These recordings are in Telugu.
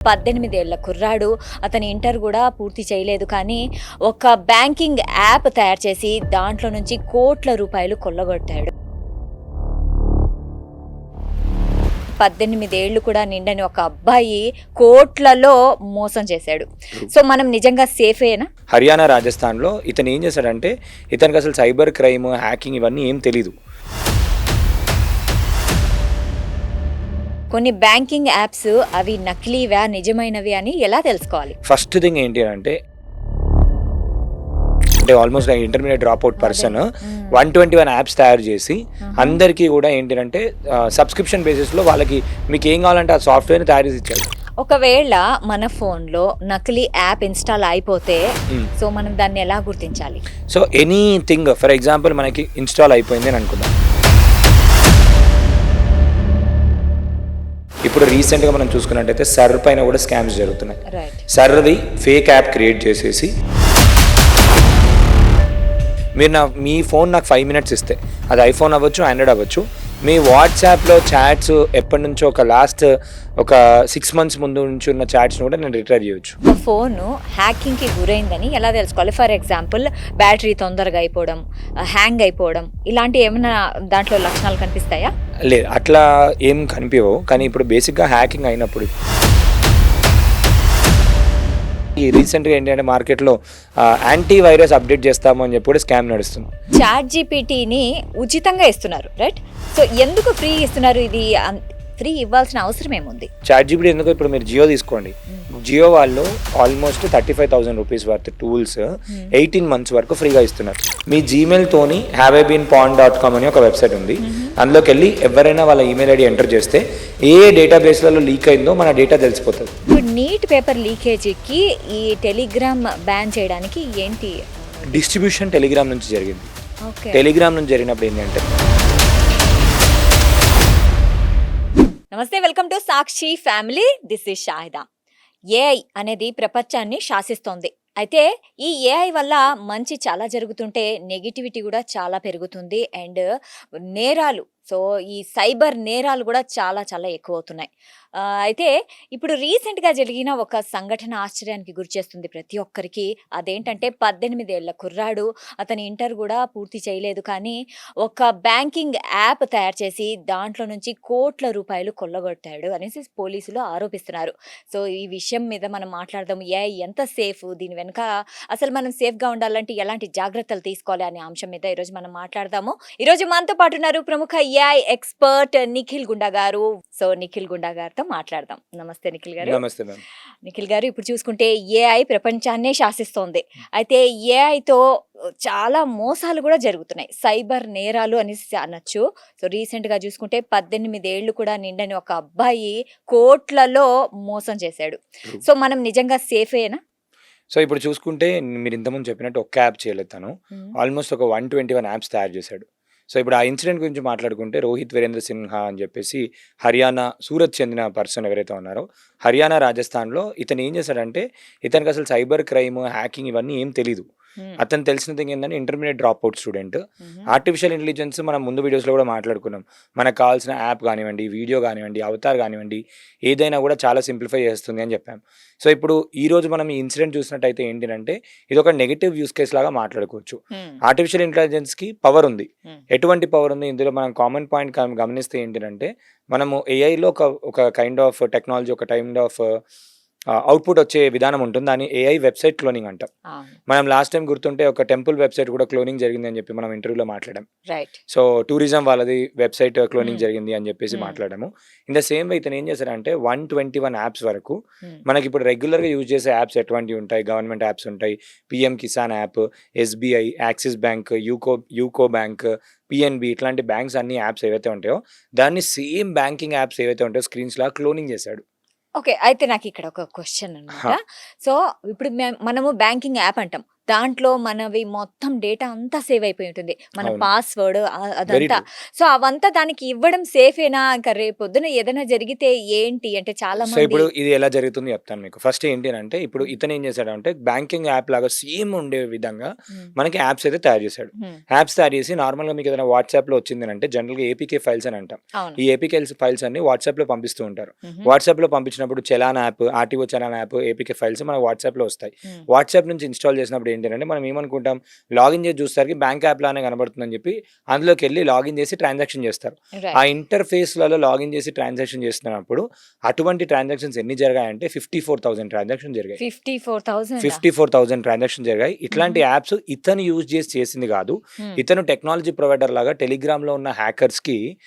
18 ఏళ్ల కుర్రాడు అతని ఇంటర్ కూడా పూర్తి చేయలేదు, కానీ ఒక బ్యాంకింగ్ యాప్ తయారు చేసి దాంట్లో నుంచి కోట్ల రూపాయలు కొల్లగొట్టాడు. 18 ఏళ్లు కూడా నిండని ఒక అబ్బాయి కోట్లలో మోసం చేశాడు. సో మనం నిజంగా సేఫేనా? హర్యానా, రాజస్థాన్లో ఇతను ఏం చేశాడంటే, ఇతనికి అసలు సైబర్ క్రైమ్, హ్యాకింగ్ ఇవన్నీ ఏం తెలీదు. కొన్ని బ్యాంకింగ్ యాప్స్ అవి నకిలీవా నిజమైనవి అని ఎలా తెలుసుకోవాలి? ఫస్ట్ థింగ్ ఏంటి అంటే almost intermediate drop out person 121 apps తయారు చేసి అందరికీ కూడా ఏంటంటే సబ్స్క్రిప్షన్ బేసిస్లో వాళ్ళకి మీకు ఏం కావాలంటే ఆ సాఫ్ట్వేర్ తయారు చేసి ఇచ్చారు. ఒకవేళ మన ఫోన్లో నకిలీ యాప్ ఇన్స్టాల్ అయిపోతే సో మనం దాన్ని ఎలా గుర్తించాలి? సో ఎనీథింగ్, ఫర్ ఎగ్జాంపుల్ మనకి ఇన్స్టాల్ అయిపోయింది అని అనుకుందాం. ఇప్పుడు రీసెంట్గా మనం చూసుకున్నట్టయితే సర్ పైన కూడా స్కామ్స్ జరుగుతున్నాయి. సర్ది ఫేక్ యాప్ క్రియేట్ చేసేసి మీరు మీ ఫోన్ నాకు 5 minutes ఇస్తే, అది ఐఫోన్ అవ్వచ్చు, ఆండ్రాయిడ్ అవ్వచ్చు, మీ వాట్సాప్లో చాట్స్ ఎప్పటి నుంచో లాస్ట్ ఒక 6 months ముందు నుంచి ఉన్న చాట్స్ని కూడా నేను రిట్రైవ్ చేయొచ్చు. ఫోన్ హ్యాకింగ్కి గురైందని ఎలా తెలుసుకోవాలి? ఫర్ ఎగ్జాంపుల్ బ్యాటరీ తొందరగా అయిపోవడం, హ్యాంగ్ అయిపోవడం, ఇలాంటి ఏమైనా దాంట్లో లక్షణాలు కనిపిస్తాయా? లేదు, అట్లా ఏం కనిపించవు. కానీ ఇప్పుడు బేసిక్గా హ్యాకింగ్ అయినప్పుడు ఈ రీసెంట్గా ఏంటంటే మార్కెట్లో యాంటీ వైరస్ అప్డేట్ చేస్తాము అని చెప్పి కూడా స్కామ్ నడుస్తుంది. ChatGPTని ఉచితంగా ఇస్తున్నారు, రైట్? సో ఎందుకు ఫ్రీ ఇస్తున్నారు? ఇది ఫ్రీ ఇవ్వాల్సిన అవసరం ఏముంది? ChatGPT ఎందుకు? ఇప్పుడు మీరు జియో తీసుకోండి, జియో వాళ్ళు almost 35,000 rupees worth tools 18 months వరకు ఫ్రీగా ఇస్తున్నారు. మీ జీమెయిల్తోని haveibeenpond.com అని ఒక వెబ్సైట్ ఉంది, అందులోకి వెళ్ళి ఎవరైనా వాళ్ళ ఈమెయిల్ ఐడి ఎంటర్ చేస్తే ఏ డేటాబేస్లలో లీక్ అయిందో మన డేటా తెలిసిపోతుంది. ఇప్పుడు నీట్ పేపర్ లీకేజీకి ఈ టెలిగ్రామ్ బ్యాన్ చేయడానికి ఏంటి? డిస్ట్రిబ్యూషన్ టెలిగ్రామ్ నుంచి జరిగింది. టెలిగ్రామ్ నుంచి జరిగినప్పుడు ఏంటంటే, నమస్తే, welcome to Sakshi family. This is Shahida. AI అనేది ప్రపంచాన్ని శాసిస్తోంది. అయితే ఈ ఏఐ వల్ల మంచి చాలా జరుగుతుంటే నెగిటివిటీ కూడా చాలా పెరుగుతుంది. అండ్ నేరాలు, సో ఈ సైబర్ నేరాలు కూడా చాలా చాలా ఎక్కువ అవుతున్నాయి. అయితే ఇప్పుడు రీసెంట్గా జరిగిన ఒక సంఘటన ఆశ్చర్యానికి గురిచేస్తుంది ప్రతి ఒక్కరికి. అదేంటంటే 18 ఏళ్ల కుర్రాడు అతని ఇంటర్ కూడా పూర్తి చేయలేదు, కానీ ఒక బ్యాంకింగ్ యాప్ తయారు చేసి దాంట్లో నుంచి కోట్ల రూపాయలు కొల్లగొట్టాడు అనేసి పోలీసులు ఆరోపిస్తున్నారు. సో ఈ విషయం మీద మనం మాట్లాడదాం. ఏఐ ఎంత సేఫ్, దీని వెనుక అసలు మనం సేఫ్గా ఉండాలంటే ఎలాంటి జాగ్రత్తలు తీసుకోవాలి అనే అంశం మీద ఈరోజు మనం మాట్లాడదాము. ఈరోజు మనతో పాటు ఉన్నారు ప్రముఖ ఏఐ ఎక్స్పర్ట్ నిఖిల్ గుండా గారు. సో నిఖిల్ గుండా గారితో మాట్లాడదాం. నమస్తే నిఖిల్ గారు. నమస్తే మ్యామ్. నిఖిల్ గారు, ఇప్పుడు చూసుకుంటే ఏఐ ప్రపంచాన్నే శాసిస్తోంది. అయితే ఏఐతో చాలా మోసాలు కూడా జరుగుతున్నాయి, సైబర్ నేరాలు అనేసి అనొచ్చు. సో రీసెంట్గా చూసుకుంటే 18 ఏళ్లు కూడా నిండని ఒక అబ్బాయి కోట్లలో మోసం చేశాడు. సో మనం నిజంగా సేఫేనా? సో ఇప్పుడు చూసుకుంటే మీరు ఇంతకుముందు చెప్పినట్టు ఒక్క యాప్ చేయలేదు, తను ఆల్మోస్ట్ ఒక 121 యాప్స్ తయారు చేశాడు. సో ఇప్పుడు ఆ ఇన్సిడెంట్ గురించి మాట్లాడుకుంటే, రోహిత్ వీరేంద్ర సిన్హా అని చెప్పేసి హర్యానా, సూరత్ చెందిన పర్సన్ ఎవరైతే ఉన్నారో, హర్యానా, రాజస్థాన్లో ఇతను ఏం చేశాడంటే, ఇతనికి అసలు సైబర్ క్రైమ్, హ్యాకింగ్ ఇవన్నీ ఏం తెలీదు. అతను తెలిసిన థింగ్ ఏంటంటే intermediate drop out student. Artificial intelligence మనం ముందు వీడియోస్లో కూడా మాట్లాడుకున్నాం. మనకు కావాల్సిన యాప్ కానివ్వండి, వీడియో కానివ్వండి, అవతార్ కానివ్వండి, ఏదైనా కూడా చాలా సింప్లిఫై చేస్తుంది అని చెప్పాం. సో ఇప్పుడు ఈ రోజు మనం ఈ ఇన్సిడెంట్ చూసినట్టయితే ఏంటంటే, ఇది ఒక నెగిటివ్ యూస్ కేస్ లాగా మాట్లాడుకోవచ్చు. ఆర్టిఫిషియల్ ఇంటెలిజెన్స్కి పవర్ ఉంది. ఎటువంటి పవర్ ఉంది? ఇందులో మనం కామన్ పాయింట్ గమనిస్తే ఏంటంటే, మనము ఏఐలో ఒక కైండ్ ఆఫ్ టెక్నాలజీ, ఒక కైండ్ ఆఫ్ అవుట్పుట్ వచ్చే విధానం ఉంటుంది. దాన్ని ఏఐ వెబ్సైట్ క్లోనింగ్ అంటాం. మనం లాస్ట్ టైం గుర్తుంటే ఒక టెంపుల్ వెబ్సైట్ కూడా క్లోనింగ్ జరిగింది అని చెప్పి మనం ఇంటర్వ్యూలో మాట్లాడాం. సో టూరిజం వాళ్ళది వెబ్సైట్ క్లోనింగ్ జరిగింది అని చెప్పేసి మాట్లాడాము. ఇన్ ద సేమ్ వే ఇతను ఏం చేశారంటే 121 యాప్స్ వరకు మనకి ఇప్పుడు రెగ్యులర్గా యూజ్ చేసే యాప్స్ ఎటువంటివి ఉంటాయి? గవర్నమెంట్ యాప్స్ ఉంటాయి, PM Kisan app, SBI, axis bank, UCO bank, PNB, ఇట్లాంటి బ్యాంక్స్ అన్ని యాప్స్ ఏవైతే ఉంటాయో దాన్ని సేమ్ బ్యాంకింగ్ యాప్స్ ఏవైతే ఉంటాయో స్క్రీన్స్ లా క్లోనింగ్ చేశాడు. ఓకే, అయితే నాకు ఇక్కడ ఒక క్వశ్చన్ అనమాట. సో ఇప్పుడు మనము బ్యాంకింగ్ యాప్ అంటాం, దాంట్లో మనవి మొత్తం డేటా అంతా సేవ్ అయిపోయి ఉంటుంది. మన అవును. పాస్‌వర్డ్ వెరీ అదంతా. ట్రూ. సో, అవంతా దానికి ఇవ్వడం సేఫేనా? ఇంకా రేపొద్దున ఏదైనా జరిగితే ఏంటి? అంటే సో, చాలామంది ఇప్పుడు ఇది ఎలా జరుగుతుందో చెప్తాను మీకు. ఫస్ట్ ఏంటి అనంటే, ఇప్పుడు హ్మ్. ఇతనేం చేశాడంటే, బ్యాంకింగ్ యాప్ లాగా సేమ్ ఉండే విధంగా హ్మ్. మనకి యాప్స్ అయితే తయారు చేశాడు. హ్మ్. యాప్స్ తయారు చేసి నార్మల్‌గా మీకు ఏదైనా వాట్సాప్‌లో వచ్చిందనంటే, జనరల్‌గా ఏపీకే ఫైల్స్ అని అంటాం. అవును. ఈ ఏపీకేల్స్ ఫైల్స్ అన్ని వాట్సాప్‌లో పంపిస్తూ ఉంటారు. హుహు. వాట్సాప్‌లో పంపించినప్పుడు challan app, RTO challan app, APK files మన వాట్సాప్‌లో వస్తాయి. హ్మ్. వాట్సాప్ నుంచి ఇన్‌స్టాల్ చేసినప్పుడు ఏంటి అనంటే, మనం ఏమనుకుంటాం, లాగిన్ చేసి చూసేసరికి బ్యాంక్ యాప్ లానే కనబడుతుందని చెప్పి, అందులోకెళ్ళి లాగిన్ చేసి ట్రాన్సాక్షన్ చేస్తారు. ఆ రైట్. ఇంటర్‌ఫేస్‌లలో లాగిన్ చేసి ట్రాన్సాక్షన్ చేస్తున్నప్పుడు అటువంటి ట్రాన్సాక్షన్స్ ఎన్ని జరిగాయంటే 54,000 ట్రాన్సాక్షన్ జరిగాయి. 54,000 54,000 ట్రాన్సాక్షన్ జరిగాయి. హుహు. ఇట్లాంటి యాప్స్ ఇతను యూజ్ చేసి చేసింది కాదు. హ్మ్. ఇతను టెక్నాలజీ ప్రొవైడర్ లాగా టెలిగ్రామ్‌లో ఉన్న హ్యాకర్స్‌కి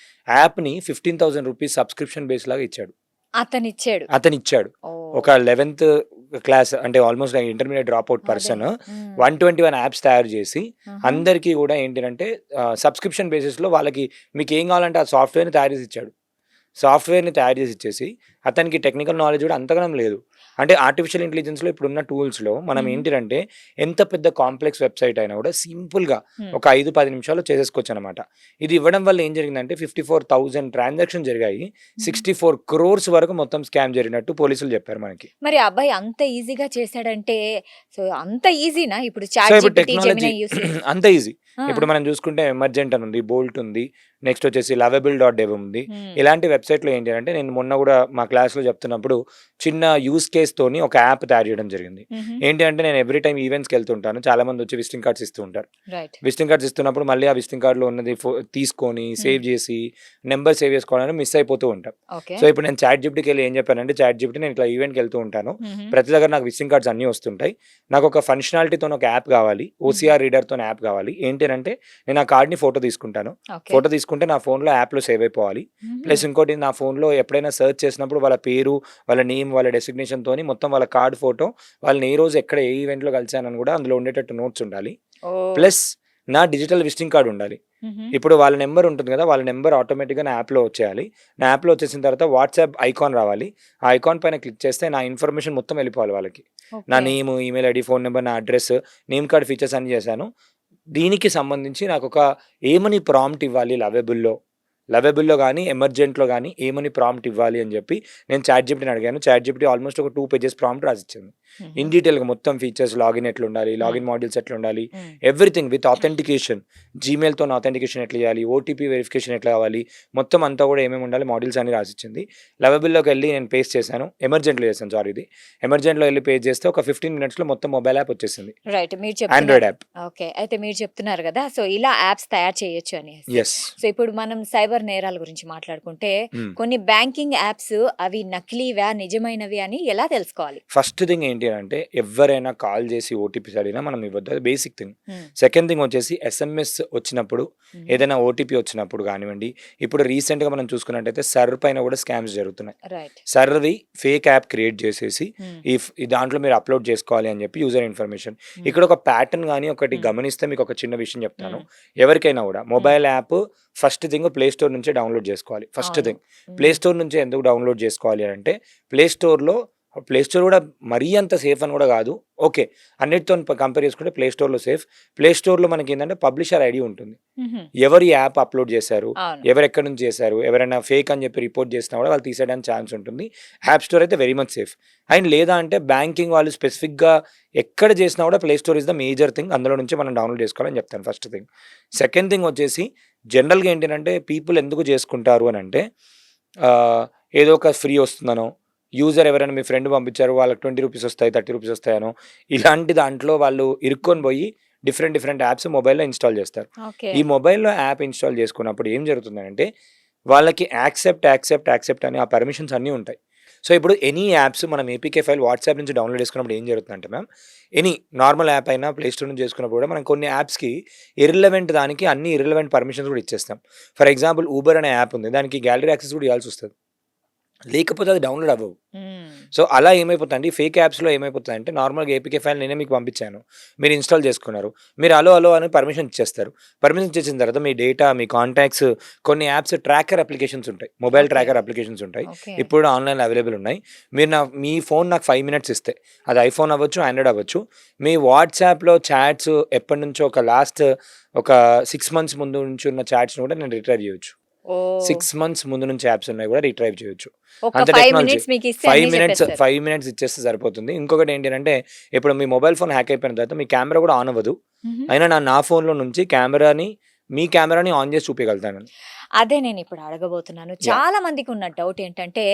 యాప్‌ని ₹15,000 సబ్స్క్రిప్షన్ బేస్ లాగా ఇచ్చాడు. అతనిచ్చాడు. అతనిచ్చాడు. ఓహ్! ఒక 11థ్ క్లాస్ అంటే ఆల్‌మోస్ట్ ఇంటర్మీడియేట్ డ్రాప్ అవుట్ అదే. పర్సన్ హ్మ్. 121 యాప్స్ తయారు చేసి ఆహా! అందరికీ కూడా ఏంటినంటే సబ్స్క్రిప్షన్ బేసిస్‌లో వాళ్ళకి మీకేం కావాలంటే ఆ సాఫ్ట్‌వేర్‌ని తయారు చేసి ఇచ్చాడు. సాఫ్ట్‌వేర్‌ని తయారు చేసి ఇచ్చేసి, అతనికి టెక్నికల్ నాలెడ్జ్ కూడా అంతగనం లేదు. అంటే ఆర్టిఫిషియల్ ఇంటెలిజెన్స్‌లో ఇప్పుడున్న టూల్స్‌లో మనం హుహు. ఏంటిదంటే, ఎంత పెద్ద కాంప్లెక్స్ వెబ్‌సైట్ అయినా కూడా సింపుల్‌గా హ్మ్. ఒక 5, 10 నిమిషాల్లో చేసేసుకోవచ్చనమాట. ఇది ఇవ్వడం వల్ల ఏం జరిగిందంటే 54,000 ట్రాన్సాక్షన్ జరిగాయి. హుహు. 64 క్రోర్స్ వరకు మొత్తం స్కామ్ జరిగినట్టు పోలీసులు చెప్పారు మనకి. మరి ఆ అబ్బాయి అంత ఈజీగా చేసాడంటే, సో, అంత ఈజీనా? ఇప్పుడు సో, చాట్ ఇప్పుడు జీపీటీ, టెక్నాలజీ జెమినై యూజ్ చేసి అంత ఈజీ. ఆ! ఇప్పుడు మనం చూసుకుంటే ఎమర్జెంట్ అని ఉంది, బోల్ట్ ఉంది. నెక్స్ట్ వచ్చేసి లవబుల్ డాట్ డెవ్ ఉంది. హ్మ్. ఇలాంటి వెబ్‌సైట్‌లో ఏంటి అంటే నేను మొన్న కూడా మా క్లాస్‌లో చెప్తున్నప్పుడు చిన్న యూజ్ కేస్‌తోని ఒక యాప్ తయారు చేయడం జరిగింది. హుహు. ఏంటి అంటే నేను ఎవ్రీ టైమ్ ఈవెంట్స్‌కెళ్తుంటాను. చాలామంది వచ్చి విజిటింగ్ కార్డ్స్ ఇస్తూ ఉంటారు. రైట్. విజిటింగ్ కార్డ్స్ ఇస్తున్నప్పుడు మళ్ళీ ఆ విజిటింగ్ కార్డ్‌లో ఉన్నది తీసుకొని హ్మ్. సేవ్ చేసి నంబర్ సేవ్ చేసుకోవడానికి మిస్ అయిపోతూ ఉంటాం. ఓకే. సో, ఇప్పుడు నేను చాట్ జీపీటీకెళ్ళి ఏం చెప్పానంటే చాట్ జీపీటీ నేను ఇట్లా ఈవెంట్‌కెళ్తూ ఉంటాను. హుహు. ప్రతి దగ్గర నాకు విజిటింగ్ కార్డ్స్ అన్నీ వస్తుంటాయి. నాకొక ఫంక్షనాలిటీతోని ఒక యాప్ కావాలి. హుహు. ఓసీఆర్ రీడర్‌తోని యాప్ కావాలి. ఏంటి అనంటే నేను ఆ కార్డ్‌ని ఫోటో తీసుకుంటాను. ఓకే. ఫోటో తీసుకుంటే నా ఫోన్‌లో యాప్‌లో సేవ్ అయిపోవాలి. హుహు. ప్లస్ ఇంకోటి నా ఫోన్‌లో ఎప్పుడైనా సెర్చ్ చేసినప్పుడు వాళ్ళ పేరు, వాళ్ళ నేమ్, వాళ్ళ డెసిగ్నేషన్‌తోని మొత్తం వాళ్ళ కార్డ్ ఫోటో, వాళ్ళని ఏ రోజు ఎక్కడ ఏ ఈవెంట్‌లో కలిసానని కూడా అందులో ఉండేటట్టు నోట్స్ ఉండాలి. ఓహ్! ప్లస్ నా డిజిటల్ విజిటింగ్ కార్డ్ ఉండాలి. హుహు. ఇప్పుడు వాళ్ళ నంబర్ ఉంటుంది కదా! వాళ్ళ నంబర్ ఆటోమేటిక్‌గా నా యాప్‌లో వచ్చేయాలి. నా యాప్‌లో వచ్చేసిన తర్వాత వాట్సాప్ ఐకాన్ రావాలి. ఆ ఐకాన్ పైన క్లిక్ చేస్తే నా ఇన్ఫర్మేషన్ మొత్తం వెళ్ళిపోవాలి వాళ్ళకి. నా ఓకే. నేము, ఈమెయిల్ ఐడీ, ఫోన్ నంబర్, నా అడ్రెస్, నేమ్ కార్డ్ ఫీచర్స్ అన్నీ చేశాను. దీనికి సంబంధించి నాకొక ఏమని ప్రాంప్ట్ ఇవ్వాలి లవబుల్‌లో గాని, ఎమర్జెంట్‌లో గాని ఏమని ప్రాంప్ట్ ఇవ్వాలి అని చెప్పి నేను చాట్ జీపీటీని అడిగాను. చాట్ జీపీటీ ఆల్‌మోస్ట్ ఒక 2 పేజెస్ ప్రాంప్ట్ రాసిచ్చింది. హుహు. ఇన్ డీటెయిల్‌గా మొత్తం ఫీచర్స్ లాగిన్ ఎట్లుండాలి, హ్మ్. లాగిన్ మాడ్యూల్స్ ఎట్లుండాలి, హ్మ్. Everything with authentication. జీమెయిల్‌తోని ఆథెంటికేషన్ ఎట్లా చేయాలి, ఓటీపీ వెరిఫికేషన్ ఎట్లా కావాలి, మొత్తం అంతా కూడా ఏమేమి ఉండాలి మాడ్యూల్స్ అన్ని రాసిచ్చింది. లవబుల్‌లోకెళ్ళి నేను పేస్ట్ చేశాను. ఎమర్జెంట్‌లో చేశాను సారీ ఇది. ఎమర్జెంట్‌లో ఎళ్లి పేస్ట్ చేస్తే ఒక 15 మినిట్స్‌లో మొత్తం మొబైల్ యాప్ వచ్చేసింది. రైట్. మీరు చెప్తున్నారు. Android app. ఓకే. అయితే మీరు చెప్తున్నారు గదా! సో, ఇలా యాప్స్ తయారు చేయొచ్చు అనేసి. యెస్. సో, ఇప్పుడు మనం సైబర్ నేరాల గురించి మాట్లాడుకుంటే, హ్మ్. కొన్ని బ్యాంకింగ్ యాప్స్ అవి నకిలీవా? నిజమైనవి అని ఎలా తెలుసుకోవాలి? ఫస్ట్ థింగ్ ఏంటి అంటే ఎవ్వరైనా కాల్ చేసి ఓటీపీస్ అడిగినా మనం ఇవ్వద్దు. అది బేసిక్ థింగ్. హ్మ్. సెకండ్ థింగ్ వచ్చేసి ఎస్ఎంఎస్ వచ్చినప్పుడు, హుహు. ఏదైనా ఓటీపీ వచ్చినప్పుడు గానివ్వండి, ఇప్పుడు రీసెంట్‌గా మనం చూసుకున్నట్టయితే సర్ పైన కూడా స్కామ్స్ జరుగుతున్నాయి. రైట్. సర్‌ది ఫేక్ యాప్ క్రియేట్ చేసేసి హ్మ్. ఈ దాంట్లో మీరు అప్‌లోడ్ చేసుకోవాలి అని చెప్పి యూజర్ ఇన్ఫర్మేషన్. హ్మ్. ఇక్కడ ఒక ప్యాటర్న్ గాని ఒకటి హ్మ్. గమనిస్తే మీకు ఒక చిన్న విషయం చెప్తాను. హ్మ్. ఎవరికైనా కూడా హ్మ్. Mobile app first thing play store నుంచే డౌన్‌లోడ్ చేసుకోవాలి. ఫస్ట్ అవును. థింగ్. ప్లే హ్మ్. స్టోర్ నుంచే ఎందుకు డౌన్‌లోడ్ చేసుకోవాలి అంటే ప్లే స్టోర్ కూడా మరీ అంత సేఫ్ అని కూడా కాదు. ఓకే. అన్నిటితోని కంపేర్ చేసుకుంటే ప్లే స్టోర్‌లో సేఫ్. ప్లే స్టోర్‌లో మనకేందంటే పబ్లిషర్ ఐడీ ఉంటుంది. హుహు. ఎవరు ఈ యాప్ అప్‌లోడ్ చేశారు, అవును. ఎవరెక్కడి నుంచి చేశారు, ఎవరైనా ఫేక్ అని చెప్పి రిపోర్ట్ చేసినా కూడా వాళ్ళు తీసేయడానికి ఛాన్స్ ఉంటుంది. యాప్ స్టోర్ అయితే వెరీ మచ్ సేఫ్. అండ్ లేదా అంటే బ్యాంకింగ్ వాళ్ళు స్పెసిఫిక్‌గా ఎక్కడ చేసినా కూడా play store is the major thing. అందులో నుంచి మనం డౌన్‌లోడ్ చేసుకోవాలని చెప్తాను ఫస్ట్ థింగ్. సెకండ్ థింగ్ వచ్చేసి జనరల్‌గా ఏంటంటే పీపుల్ ఎందుకు చేసుకుంటారు అనంటే ఆహ్, ఏదో ఒక ఫ్రీ వస్తుందనో, యూజర్ ఎవరైనా మీ ఫ్రెండ్ పంపించారు వాళ్ళకి ₹20 వస్తాయి, ₹30 వస్తాయనో, ఇలాంటి దాంట్లో వాళ్ళు ఇరుక్కొని పోయి డిఫరెంట్ డిఫరెంట్ యాప్స్ మొబైల్‌లో ఇన్‌స్టాల్ చేస్తారు. ఓకే. ఈ మొబైల్‌లో యాప్ ఇన్‌స్టాల్ చేసుకున్నప్పుడు ఏం జరుగుతుందనంటే వాళ్ళకి యాక్సెప్ట్ అని ఆ పర్మిషన్స్ అన్నీ ఉంటాయి. సో, ఇప్పుడు ఎనీ యాప్స్ మనం ఏపీకే ఫైల్ వాట్సాప్ నుంచి డౌన్‌లోడ్ చేసుకున్నప్పుడు ఏం జరుగుతుందంటే మ్యామ్, ఎనీ నార్మల్ యాప్ అయినా ప్లే స్టోర్ నుంచి చేసుకున్నప్పుడు కూడా మనం కొన్ని యాప్స్‌కి ఇర్రెలెవెంట్ దానికి అన్ని ఇర్రెలెవెంట్ పర్మిషన్స్ కూడా ఇచ్చేస్తాం. ఫర్ ఎగ్జాంపుల్ ఊబర్ అనే యాప్ ఉంది. దానికి గ్యాలరీ యాక్సెస్ కూడా ఇయ్యాల్సొస్తది. లేకపోతే అది డౌన్లోడ్ అవ్వవు. సో అలా ఏమైపోతుందంటే ఈ ఫేక్ యాప్స్లో ఏమైపోతుందంటే నార్మల్గా ఏపీకే ఫైల్ నేనే మీకు పంపించాను, మీరు ఇన్స్టాల్ చేసుకున్నారు, మీరు అలో అని పర్మిషన్ ఇచ్చేస్తారు. పర్మిషన్ ఇచ్చేసిన తర్వాత మీ డేటా, మీ కాంటాక్ట్స్, కొన్ని యాప్స్ ట్రాకర్ అప్లికేషన్స్ ఉంటాయి, మొబైల్ ట్రాకర్ అప్లికేషన్స్ ఉంటాయి, ఇప్పుడు ఆన్లైన్లో అవైలబుల్ ఉన్నాయి. మీరు మీ ఫోన్ నాకు 5 minutes ఇస్తే, అది ఐఫోన్ అవ్వచ్చు, ఆండ్రాయిడ్ అవ్వచ్చు, మీ వాట్సాప్లో చాట్స్ ఎప్పటి నుంచో ఒక 6 months ముందు నుంచి ఉన్న చాట్స్ని కూడా నేను రిట్రైవ్ చేయొచ్చు. 6 months ముందు నుంచి యాప్స్ ఉన్నాయి కూడా రిట్రైవ్ చేయొచ్చు. అంత టెక్నాలజీ. 5 minutes ఇచ్చేస్తే సరిపోతుంది. ఇంకొకటి ఏంటంటే ఇప్పుడు మీ మొబైల్ ఫోన్ హ్యాక్ అయిపోయిన తర్వాత మీ కెమెరా కూడా ఆన్ అవ్వదు. అయినా నా ఫోన్లో నుంచి మీ కెమెరాని ఆన్ చేసి చూపించగలుగుతాను. అదే నేను ఇప్పుడు అడగబోతున్నాను. చాలా మందికి ఉన్న డౌట్ ఏంటంటే,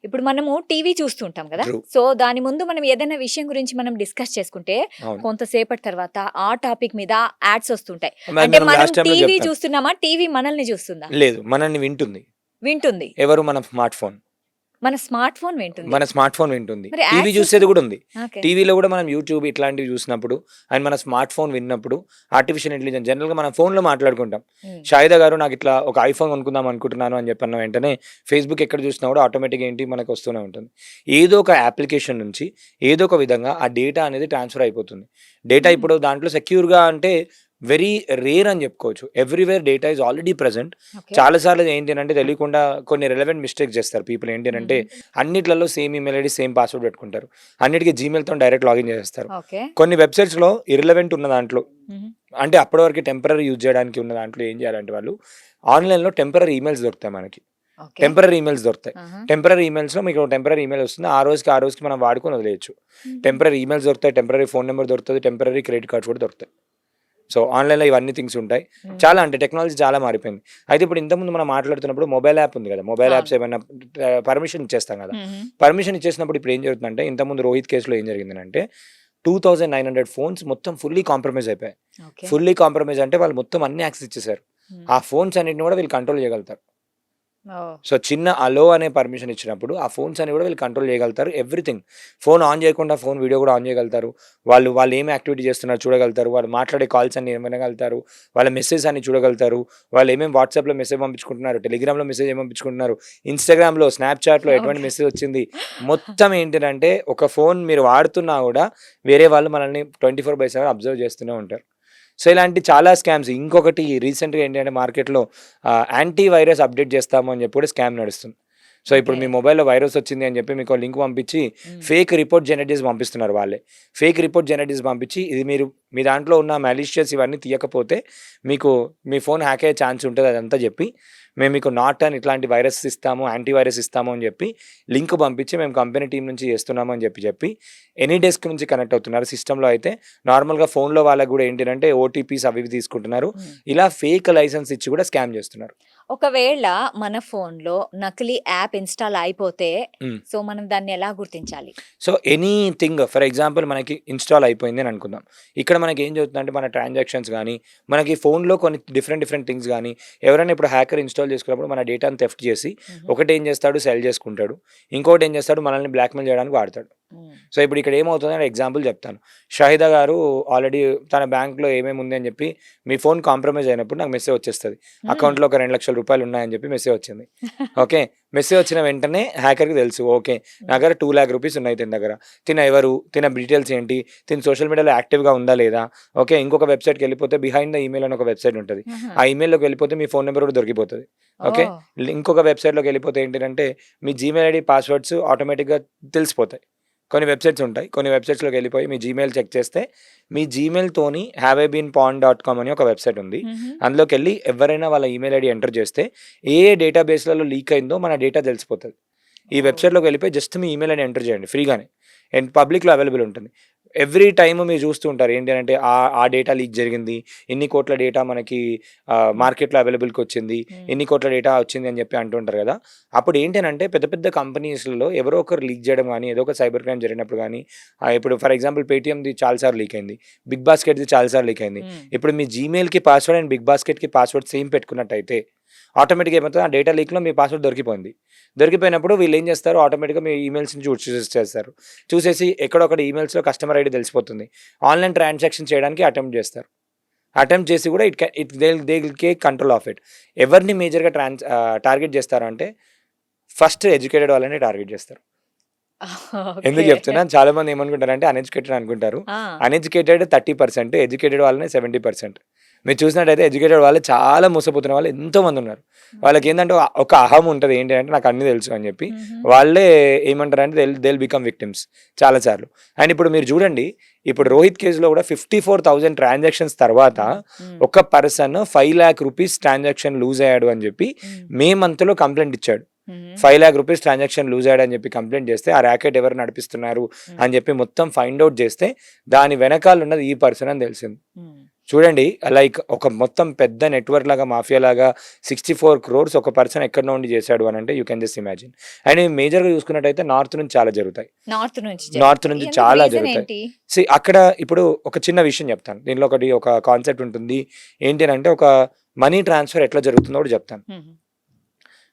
ఇప్పుడు మనము టీవీ చూస్తుంటాం కదా, సో దాని ముందు మనం ఏదైనా విషయం గురించి మనం డిస్కస్ చేసుకుంటే కొంతసేపటి తర్వాత ఆ టాపిక్ మీద యాడ్స్ వస్తుంటాయి. అంటే మనం టీవీ చూస్తున్నామా, టీవీ మనల్ని చూస్తుందా? లేదు, మనల్ని వింటుంది. ఎవరు? మన స్మార్ట్ ఫోన్ వింటుంది. టీవీ చూసేది కూడా ఉంది. టీవీలో కూడా మనం యూట్యూబ్ ఇట్లాంటివి చూసినప్పుడు అండ్ మన స్మార్ట్ ఫోన్ విన్నప్పుడు ఆర్టిఫిషియల్ ఇంటెలిజెన్స్ జనరల్ గా మనం ఫోన్ లో మాట్లాడుకుంటాం. షాహిదా గారు నాకు ఇట్లా ఒక ఐఫోన్ కొనుక్కుందాం అనుకుంటున్నాను అని చెప్పిన వెంటనే ఫేస్బుక్ ఎక్కడ చూసినా కూడా ఆటోమేటిక్ ఏంటి మనకు వస్తూనే ఉంటుంది. ఏదో ఒక అప్లికేషన్ నుంచి ఏదో ఒక విధంగా ఆ డేటా అనేది ట్రాన్స్ఫర్ అయిపోతుంది. డేటా ఇప్పుడు దాంట్లో సెక్యూర్ గా అంటే వెరీ రేర్ అని చెప్పుకోవచ్చు. Everywhere data is already present. చాలా సార్లు ఏంటి అంటే తెలియకుండా కొన్ని రెలవెంట్ మిస్టేక్స్ చేస్తారు పీపుల్. ఏంటి అంటే అన్నిట్లలో same email ID, same password పెట్టుకుంటారు. అన్నిటికీ జీమెయిల్తో డైరెక్ట్ లాగిన్ చేస్తారు. కొన్ని వెబ్సైట్స్ లో ఇర్రెలవెంట్ ఉన్న దాంట్లో, అంటే అప్పటి వరకు టెంపరీ యూజ్ చేయడానికి ఉన్న దాంట్లో ఏం చేయాలంటే వాళ్ళు ఆన్లైన్ లో టెంపరీ ఈమెయిల్స్ దొరుకుతాయి. మనకి టెంపరీ ఈమెయిల్స్ దొరుకుతాయి. టెంపరీ ఈమెయిల్స్ లో మీకు టెంపరీ ఈమెయిల్ వస్తుంది, ఆ రోజుకి మనం వాడుకొని వదిలేయచ్చు. టెంపరీ ఈమెయిల్స్ దొరుకుతాయి, టెంపరీ ఫోన్ నెంబర్ దొరుకుతుంది, టెంపరీ క్రెడిట్ కార్డ్స్ కూడా దొరుకుతాయి. సో ఆన్లైన్లో ఇవన్నీ థింగ్స్ ఉంటాయి. చాలా అంటే టెక్నాలజీ చాలా మారిపోయింది. అయితే ఇప్పుడు ఇంతకుముందు మనం మాట్లాడుతున్నప్పుడు మొబైల్ యాప్ ఉంది కదా, మొబైల్ యాప్స్ ఏమైనా పర్మిషన్ ఇచ్చేస్తాం కదా. పర్మిషన్ ఇచ్చేసినప్పుడు ఇప్పుడు ఏం జరుగుతుందంటే, ఇంతకుముందు రోహిత్ కేసులో ఏం జరిగిందంటే 2900 ఫోన్స్ మొత్తం ఫుల్లీ కాంప్రమైజ్ అయిపోయాయి. ఫుల్లీ కాంప్రమైజ్ అంటే వాళ్ళు మొత్తం అన్ని యాక్సెస్ ఇచ్చేసారు. ఆ ఫోన్స్ అన్నిటిని కూడా వీళ్ళు కంట్రోల్ చేయగలుగుతారు. సో చిన్న అలో అనే పర్మిషన్ ఇచ్చినప్పుడు ఆ ఫోన్స్ అని కూడా వీళ్ళు కంట్రోల్ చేయగలుగుతారు. ఎవ్రీథింగ్, ఫోన్ ఆన్ చేయకుండా ఫోన్ వీడియో కూడా ఆన్ చేయగలుగుతారు. వాళ్ళు ఏమి యాక్టివిటీ చేస్తున్నారు చూడగలుగుతారు. వాళ్ళు మాట్లాడే కాల్స్ అన్ని వినగలుగుతారు. వాళ్ళ మెసేజ్ అన్ని చూడగలుగుతారు. వాళ్ళు ఏమేమి వాట్సాప్లో మెసేజ్ పంపించుకుంటున్నారు, టెలిగ్రామ్లో మెసేజ్ ఏం పంపించుకుంటున్నారు, ఇన్స్టాగ్రామ్లో, స్నాప్చాట్లో ఎటువంటి మెసేజ్ వచ్చింది, మొత్తం ఏంటంటే ఒక ఫోన్ మీరు వాడుతున్నా కూడా వేరే వాళ్ళు మనల్ని 24/7 అబ్జర్వ్ చేస్తూనే ఉంటారు. సో ఇలాంటి చాలా స్కామ్స్. ఇంకొకటి రీసెంట్గా ఏంటంటే మార్కెట్లో యాంటీ వైరస్ అప్డేట్ చేస్తాము అని చెప్పి కూడా స్కామ్ నడుస్తుంది. సో ఇప్పుడు మీ మొబైల్లో వైరస్ వచ్చింది అని చెప్పి మీకు లింక్ పంపించి ఫేక్ రిపోర్ట్ జనరేట్ చేసి పంపిస్తున్నారు. వాళ్ళే ఫేక్ రిపోర్ట్ జనరేట్ చేసి పంపించి ఇది మీ దాంట్లో ఉన్న మ్యాలిషియస్ ఇవన్నీ తీయకపోతే మీకు మీ ఫోన్ హ్యాక్ అయ్యే ఛాన్స్ ఉంటుంది అదంతా చెప్పి మేము మీకు నార్టన్ ఇట్లాంటి వైరస్ ఇస్తాము, యాంటీ వైరస్ ఇస్తాము అని చెప్పి లింక్ పంపించి మేము కంపెనీ టీం నుంచి చేస్తున్నాము అని చెప్పి ఎనీ డెస్క్ నుంచి కనెక్ట్ అవుతున్నారు. సిస్టంలో అయితే నార్మల్గా ఫోన్లో వాళ్ళకు కూడా ఏంటంటే ఓటీపీస్ అవి తీసుకుంటున్నారు. ఇలా ఫేక్ లైసెన్స్ ఇచ్చి కూడా స్కామ్ చేస్తున్నారు. ఒకవేళ మన ఫోన్లో నకిలీ యాప్ ఇన్స్టాల్ అయిపోతే సో మనం దాన్ని ఎలా గుర్తించాలి? సో ఎనీథింగ్, ఫర్ ఎగ్జాంపుల్ మనకి ఇన్స్టాల్ అయిపోయింది అని అనుకుందాం. ఇక్కడ మనకి ఏం జరుగుతుందంటే మన ట్రాన్సాక్షన్స్ కానీ మనకి ఫోన్లో కొన్ని డిఫరెంట్ థింగ్స్ కానీ ఎవరైనా ఇప్పుడు హ్యాకర్ ఇన్స్టాల్ చేసుకున్నప్పుడు మన డేటాను థెఫ్ట్ చేసి ఒకటి ఏం చేస్తాడు, సెల్ చేసుకుంటాడు. ఇంకోటి ఏం చేస్తాడు, మనల్ని బ్లాక్మెయిల్ చేయడానికి వాడతాడు. సో ఇప్పుడు ఇక్కడ ఏమవుతుందని ఎగ్జాంపుల్ చెప్తాను. షాహిదా గారు ఆల్రెడీ తన బ్యాంక్లో ఏమేమి ఉంది అని చెప్పి మీ ఫోన్ కాంప్రమైజ్ అయినప్పుడు నాకు మెసేజ్ వచ్చేస్తుంది, అకౌంట్లో ఒక 2 లక్షల రూపాయలు ఉన్నాయని చెప్పి మెసేజ్ వచ్చింది. ఓకే, మెసేజ్ వచ్చిన వెంటనే హ్యాకర్కి తెలుసు, ఓకే నా దగ్గర 2 lakh రూపీస్ ఉన్నాయి తిన దగ్గర, ఎవరు, డీటెయిల్స్ ఏంటి, సోషల్ మీడియాలో యాక్టివ్గా ఉందా లేదా. ఓకే, ఇంకొక వెబ్సైట్కి వెళ్ళిపోతే బిహైండ్ ద ఈమెయిల్ అని ఒక వెబ్సైట్ ఉంటుంది, ఆ ఈమెయిల్లోకి వెళ్ళిపోతే మీ ఫోన్ నెంబర్ కూడా దొరికిపోతుంది. ఓకే, ఇంకొక వెబ్సైట్లోకి వెళ్ళిపోతే ఏంటంటే మీ జీమెయిల్ ఐడి పాస్వర్డ్స్ ఆటోమేటిక్గా తెలిసిపోతాయి. కొన్ని వెబ్సైట్స్ ఉంటాయి, కొన్ని వెబ్సైట్స్లోకి వెళ్ళిపోయి మీ జీమెయిల్ చెక్ చేస్తే మీ జీమెయిల్తోని haveibeenpawned.com అని ఒక వెబ్సైట్ ఉంది. అందులోకి వెళ్ళి ఎవరైనా వాళ్ళ ఈమెయిల్ ఐడి ఎంటర్ చేస్తే ఏ డేటాబేస్లలో లీక్ అయిందో మన డేటా తెలిసిపోతుంది. ఈ వెబ్సైట్లోకి వెళ్ళిపోయి జస్ట్ మీ ఈమెయిల్ ఐడి ఎంటర్ చేయండి, ఫ్రీగానే, అండ్ పబ్లిక్లో అవైలబుల్ ఉంటుంది. ఎవ్రీ టైమ్ మీరు చూస్తూ ఉంటారు ఏంటి అంటే ఆ డేటా లీక్ జరిగింది, ఇన్ని కోట్ల డేటా మనకి మార్కెట్లో అవైలబుల్కి వచ్చింది, ఇన్ని కోట్ల డేటా వచ్చింది అని చెప్పి అంటుంటారు కదా. అప్పుడు ఏంటంటే పెద్ద కంపెనీస్లో ఎవరో ఒకరు లీక్ చేయడం కానీ ఏదో ఒక సైబర్ క్రైమ్ జరిగినప్పుడు కానీ, ఇప్పుడు ఫర్ ఎగ్జాంపుల్ పేటీఎంది చాలాసార్లు లీక్ అయింది, బిగ్ బాస్కెట్ది చాలాసార్లు లీక్ అయింది. ఇప్పుడు మీ జీమెయిల్కి పాస్వర్డ్ అండ్ బిగ్ బాస్కెట్కి పాస్వర్డ్ సేమ్ పెట్టుకున్నట్టయితే ఆటోమేటిక్గా ఏమవుతుంది, ఆ డేటా లీక్లో మీ పాస్వర్డ్ దొరికిపోయినప్పుడు వీళ్ళు ఏం చేస్తారు, ఆటోమేటిక్గా మీ ఈమెయిల్స్ని చూసేస్తారు. చూసేసి ఎక్కడొక్కడ ఈమెయిల్స్లో కస్టమర్ ఐడి తెలిసిపోతుంది. ఆన్లైన్ ట్రాన్సాక్షన్ చేయడానికి అటెంప్ట్ చేసి కూడా they will take control of it. ఎవరిని మేజర్గా టార్గెట్ చేస్తారు అంటే ఫస్ట్ ఎడ్యుకేటెడ్ వాళ్ళని టార్గెట్ చేస్తారు. ఎందుకు ఓకే. చెప్తున్నా, చాలా మంది ఏమనుకుంటారంటే అన్ఎడ్యుకేటెడ్ అనుకుంటారు. ఆ! అన్ఎడ్యుకేటెడ్ 30%, ఎడ్యుకేటెడ్ వాళ్ళని 70%. మీరు చూసినట్టయితే ఎడ్యుకేటెడ్ వాళ్ళు చాలా మోసపోతున్న వాళ్ళు ఎంతో మంది ఉన్నారు. వాళ్ళకి ఏంటంటే ఒక అహం ఉంటుంది, ఏంటి అంటే నాకు అన్ని తెలుసు అని చెప్పి. హుహు. వాళ్ళే ఏమంటారంటే దే బికమ్ విక్టిమ్స్ చాలా సార్లు. అండ్ ఇప్పుడు మీరు చూడండి, ఇప్పుడు రోహిత్ కేసులో కూడా 54,000 ట్రాన్సాక్షన్స్ తర్వాత హ్మ్. ఒక person 5 lakh rupees transaction lose అయ్యాడు అని చెప్పి హ్మ్. మే మంత్లో కంప్లైంట్ ఇచ్చాడు. హుహు. 5 lakh రూపీస్ ట్రాన్సాక్షన్ లూజ్ అయ్యాడు అని చెప్పి కంప్లైంట్ చేస్తే, ఆ ర్యాకెట్ ఎవరు నడిపిస్తున్నారు అని చెప్పి మొత్తం ఫైండ్ అవుట్ చేస్తే దాని వెనకాల ఉన్నది ఈ పర్సన్ అని తెలిసింది. హ్మ్. చూడండి, లైక్ ఒక మొత్తం పెద్ద నెట్వర్క్ లాగా, మాఫియా లాగా 64 crores ఒక పర్సన్ ఎక్కడ నుండి చేశాడు అని అంటే you can just imagine. And మేజర్గా చూసుకున్నట్టయితే నార్త్ నుంచి చాలా జరుగుతాయి. నార్త్ నుంచి నార్త్ జరుగుతాయి. నుంచి ఎందుకు? చాలా రీజన్ జరుగుతాయి. ఏంటి? అక్కడ ఇప్పుడు ఒక చిన్న విషయం చెప్తాను. దీనిలో ఒక కాన్సెప్ట్ ఉంటుంది. ఏంటి అంటే ఒక మనీ ట్రాన్స్ఫర్ ఎట్లా జరుగుతుందో కూడా చెప్తాను. హుహు.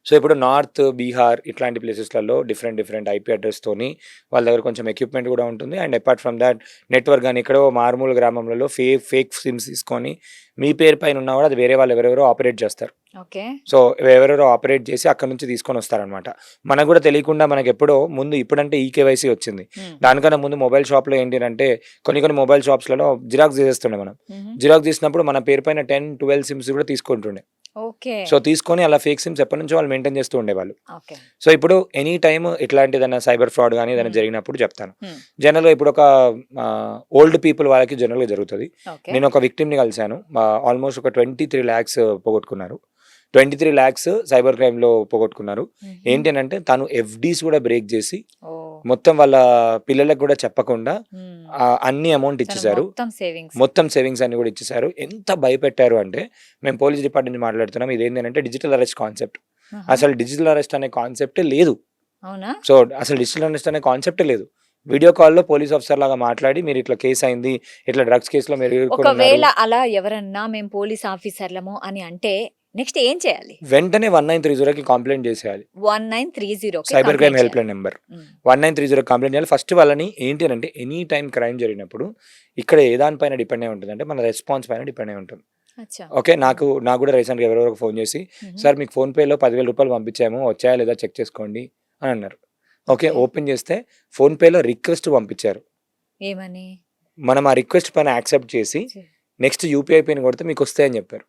సో ఇప్పుడు నార్త్, బీహార్ ఇట్లాంటి ప్లేసెస్లలో డిఫరెంట్ ఐపీ అడ్రస్తోని వాళ్ళ దగ్గర కొంచెం ఎక్విప్మెంట్ కూడా ఉంటుంది. And apart from that network కానీ ఎక్కడో మారుమూల గ్రామంలో ఫేక్ సిమ్స్ తీసుకొని మీ పేరు పైన ఉన్నా కూడా అది వేరే వాళ్ళు ఎవరెవరో ఆపరేట్ చేస్తారు. ఓకే. సో ఎవరెవరో ఆపరేట్ చేసి అక్కడ నుంచి తీసుకొని వస్తారనమాట. మనకు కూడా తెలియకుండా మనకి ఎప్పుడో ముందు, ఇప్పుడంటే ఈకేవైసీ వచ్చింది. హ్మ్. దానికన్నా ముందు మొబైల్ షాప్లో ఏంటి అంటే కొన్ని మొబైల్ షాప్స్లలో జిరాక్స్ చేసేస్తుండే మనం. హుహు. జిరాక్స్ తీసినప్పుడు మన పేరు పైన 10-12 సిమ్స్ కూడా తీసుకుంటుండే. ఓకే. సో తీసుకొని అలా ఫేక్ సిమ్స్ ఎప్పటి నుంచో వాళ్ళు మెయింటైన్ చేస్తూ ఉండేవాళ్ళు. ఓకే. సో ఇప్పుడు ఎనీ టైమ్ ఇట్లాంటి ఏదైనా సైబర్ ఫ్రాడ్ కానీ ఏదైనా Hmm. జరిగినప్పుడు చెప్తాను. హ్మ్. జనరల్గా ఇప్పుడు ఒక ఓల్డ్ పీపుల్ వాళ్ళకి జనరల్గా జరుగుతుంది. ఓకే. నేను ఒక విక్టిమ్ని కలిశాను. ఆల్మోస్ట్ ఒక 23 lakhs పోగొట్టుకున్నారు. 23 lakhs సైబర్ క్రైమ్లో పోగొట్టుకున్నారు. హుహు. ఏంటి అని అంటే తను ఎఫ్డీస్ కూడా బ్రేక్ చేసి ఓహ్! మొత్తం వాళ్ళ పిల్లలకు కూడా చెప్పకుండా హ్మ్. అన్ని అమౌంట్ తను ఇచ్చేసారు. మొత్తం సేవింగ్స్. సేవింగ్స్ అన్ని కూడా ఇచ్చేసారు. ఎంత భయపెట్టారు అంటే, మేము పోలీస్ డిపార్ట్మెంట్ నుంచి మాట్లాడుతున్నాం. ఇదేంటి అంటే డిజిటల్ అరెస్ట్ కాన్సెప్ట్. ఆహా! అసలు డిజిటల్ అరెస్ట్ అనే కాన్సెప్టే లేదు. అవునా? సో అసలు డిజిటల్ అరెస్ట్ అనే కాన్సెప్టే లేదు. వీడియో కాల్లో పోలీస్ ఆఫీసర్ లాగా మాట్లాడి, మీరు ఇట్లా కేసు అయింది, ఇట్లా డ్రగ్స్ కేసులో మీరు ఇరుక్కొని ఒకవేళ ఉన్నారు. అలా ఎవరన్నా మేము పోలీస్ ఆఫీసర్లము అని అంటే నెక్స్ట్ ఏం చేయాలి? వెంటనే 1930కి కంప్లైంట్ చేసేయాలి. 1930కి సైబర్ క్రైమ్ కంప్లైంట్ హెల్ప్ చేయాలి. లైన్ నెంబర్ హ్మ్. 1930 కంప్లైంట్ చేయాలి. ఫస్ట్ వాళ్ళని ఏంటి అంటే, ఎనీ టైం క్రైమ్ జరిగినప్పుడు ఇక్కడ ఏ దానిపైన డిపెండ్ అయి ఉంటుంది అంటే మన రెస్పాన్స్ పైన డిపెండ్ అయి ఉంటుంది. అచ్చా. ఓకే, నాకు కూడా రీసెంట్గా ఎవరెవరికి ఫోన్ చేసి, హుహు. సార్ మీకు ఫోన్పేలో 10,000 రూపాయలు పంపించాము, వచ్చాయా లేదా చెక్ చేసుకోండి అని అన్నారు. Okay, okay. ఓపెన్ చేస్తే ఫోన్పేలో రిక్వెస్ట్ పంపించారు. ఏమని? మనం ఆ రిక్వెస్ట్ పైన యాక్సెప్ట్ చేసి చి- నెక్స్ట్ యూపీఐ పిన్ కొడితే మీకు వస్తాయని చెప్పారు.